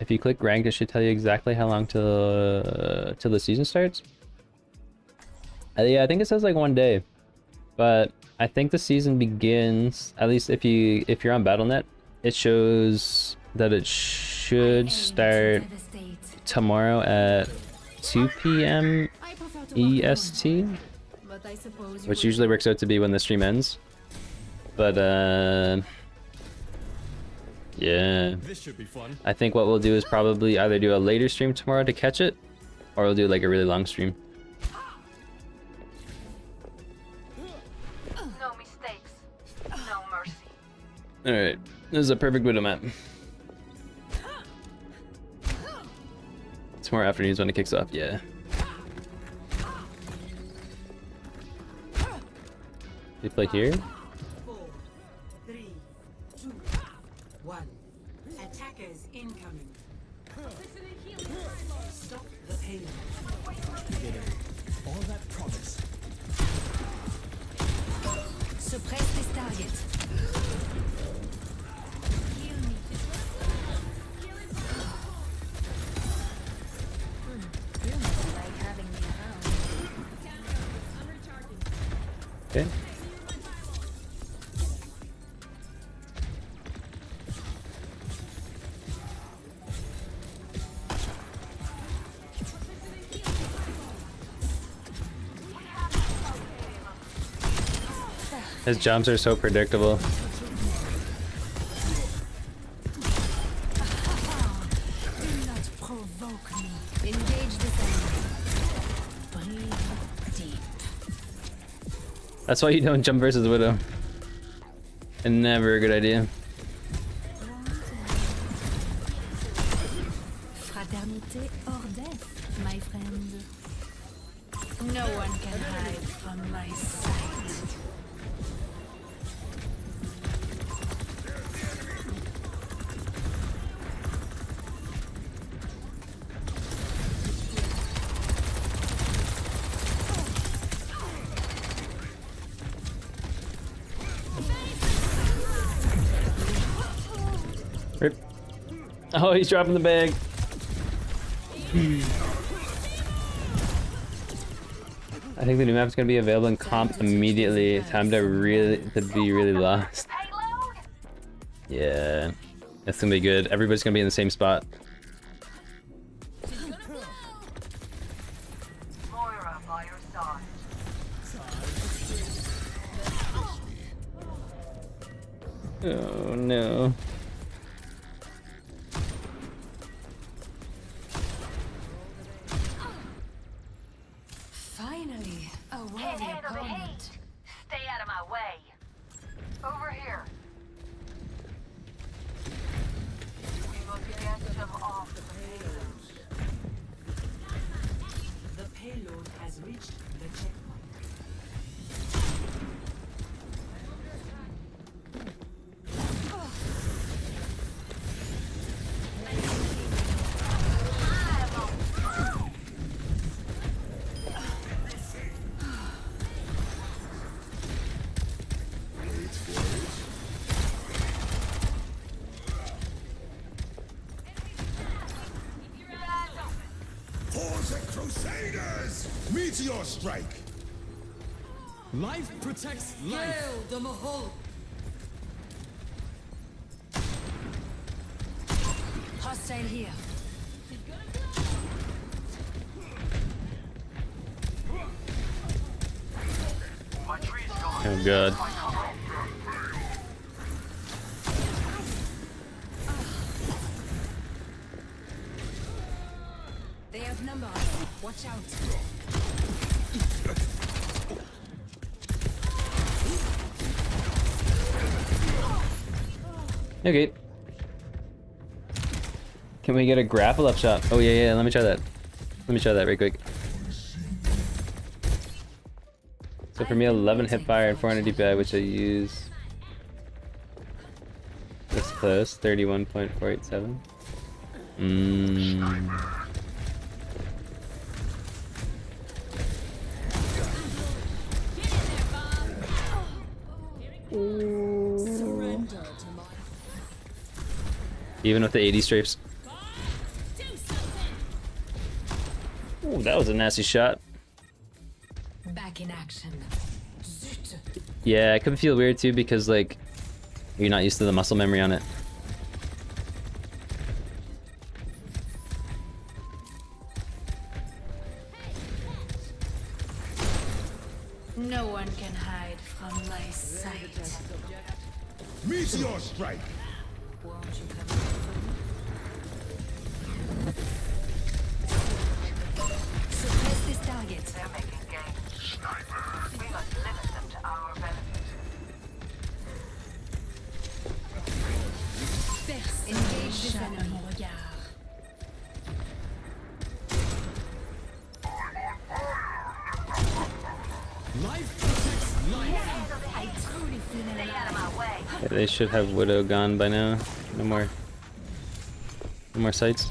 If you click ranked, it should tell you exactly how long till the season starts. Yeah, I think it says like 1 day, but I think the season begins, at least if you're on BattleNet, it shows that it should start tomorrow at 2 p.m. EST, which usually works out to be when the stream ends. But yeah, This should be fun. I think what we'll do is probably either do a later stream tomorrow to catch it, or we'll do like a really long stream. No mistakes. No mercy. Alright, this is a perfect Widow map. Tomorrow afternoon is when it kicks off, yeah. We play here? 4, 3, 2, 1. Attackers incoming. Stop the payload. All that promise. Suppress this target. Heal me. You must like having me around. Okay. His jumps are so predictable. Do not provoke me. Engage this enemy. Breathe deep. That's why you don't jump versus Widow. And never a good idea. Fraternité hors death, my friend. No one can hide from my sight. Rip. Oh, he's dropping the bag. I think the new map's gonna be available in comp immediately. Time to be really lost. Payload? Yeah, that's gonna be good. Everybody's gonna be in the same spot. Moira by your side. Oh no. Finally, a worthy Handle the opponent. heat. Stay out of my way. Over here. We must get them off the payload. The payload has reached the checkpoint. For the Crusaders! Meteor strike! Life protects life. Hail the Mahal! Hostile here. My tree's gone. Oh god. They outnumber us. Watch out. Okay. Can we get a grapple up shot? Oh yeah, let me try that. Let me try that right quick. So for me, 11 hip fire and 400 DPI, which I use this close, 31.487. Surrender to my Even with the 80 strafes. Ooh, that was a nasty shot. Back in action. Zut. Yeah, it could feel weird too because like you're not used to the muscle memory on it. No one can hide from my sight. Meteor strike. Won't you come with me? Suppress this target. They're making gains. We must limit them to our benefit. Engage this enemy. Mon regard. Life protects life. I truly feel Stay out of alive. my way. Yeah, they should have Widow gone by now. No more sights.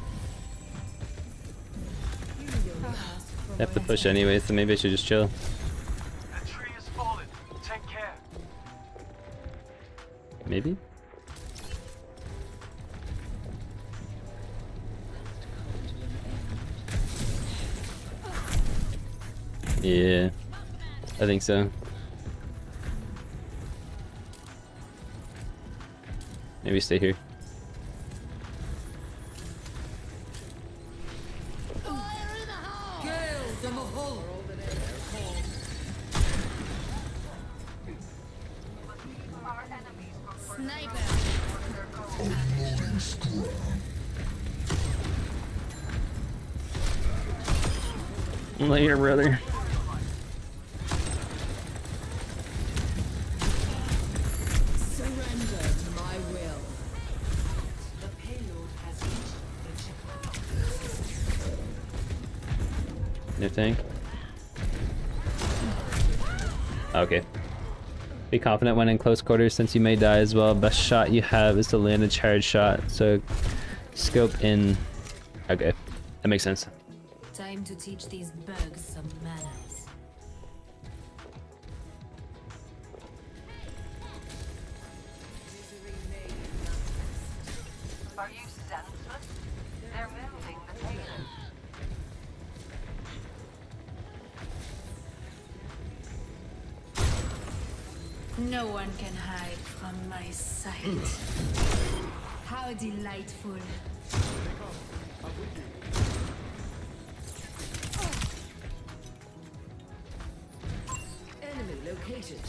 They have to push anyway, so maybe I should just chill. The tree is fallen. Take care. Maybe? Yeah, I think so. Maybe stay here. Gales in the hull. Our enemies from Sniper. Later, brother. Surrender to my will. The payload has reached the checkpoint. No tank. Okay. Be confident when in close quarters since you may die as well. Best shot you have is to land a charge shot. So scope in. Okay. That makes sense. Time to teach these bugs some manners. Are you senseless? They're moving the payload. No one can hide from my sight. How delightful. Enemy located.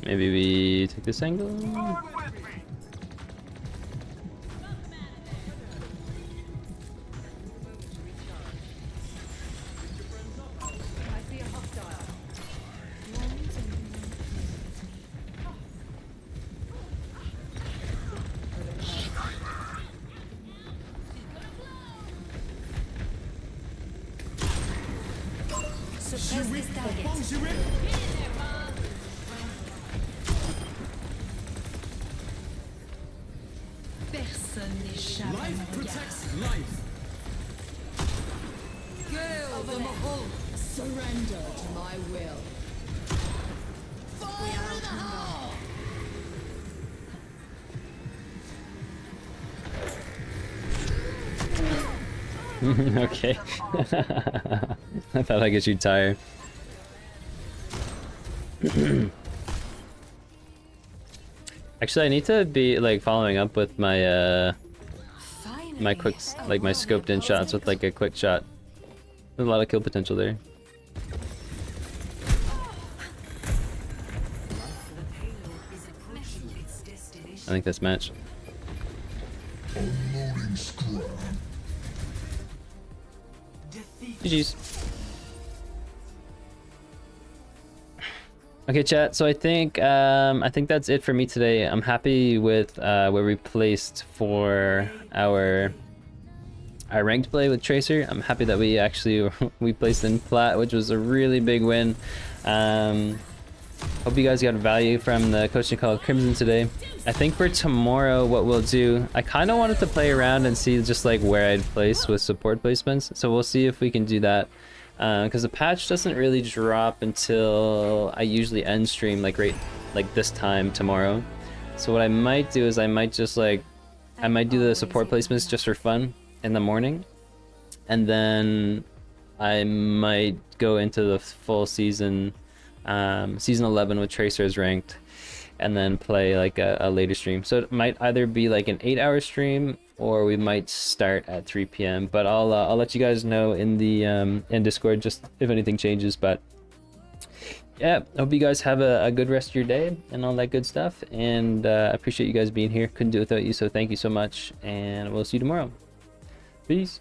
Maybe we take this angle. Forward with me. Suppress this target. Personne n'échappe à mon Life regard. protects life. Gales in the hull. Surrender to my will. Fire in the hull. Okay. I thought I'd get you tired. Actually, I need to be like following up with my Finally. my quick like my scoped in shots with like a quick shot. There's a lot of kill potential there. I think that's match. GG's. Okay, chat. So I think that's it for me today. I'm happy with where we placed for our ranked play with Tracer. I'm happy that we actually we placed in plat, which was a really big win. Hope you guys got value from the coaching call Crimson today. I think for tomorrow, what we'll do, I kind of wanted to play around and see just like where I'd place with support placements. So we'll see if we can do that. Because the patch doesn't really drop until I usually end stream like this time tomorrow. So what I might do is I might do the support placements just for fun in the morning, and then I might go into the full season, season 11 with Tracers ranked, and then play like a later stream. So it might either be like an 8-hour stream, or we might start at 3 p.m. But I'll let you guys know in the in Discord just if anything changes. But yeah, hope you guys have a good rest of your day and all that good stuff. And I appreciate you guys being here. Couldn't do it without you, so thank you so much. And we'll see you tomorrow. Peace.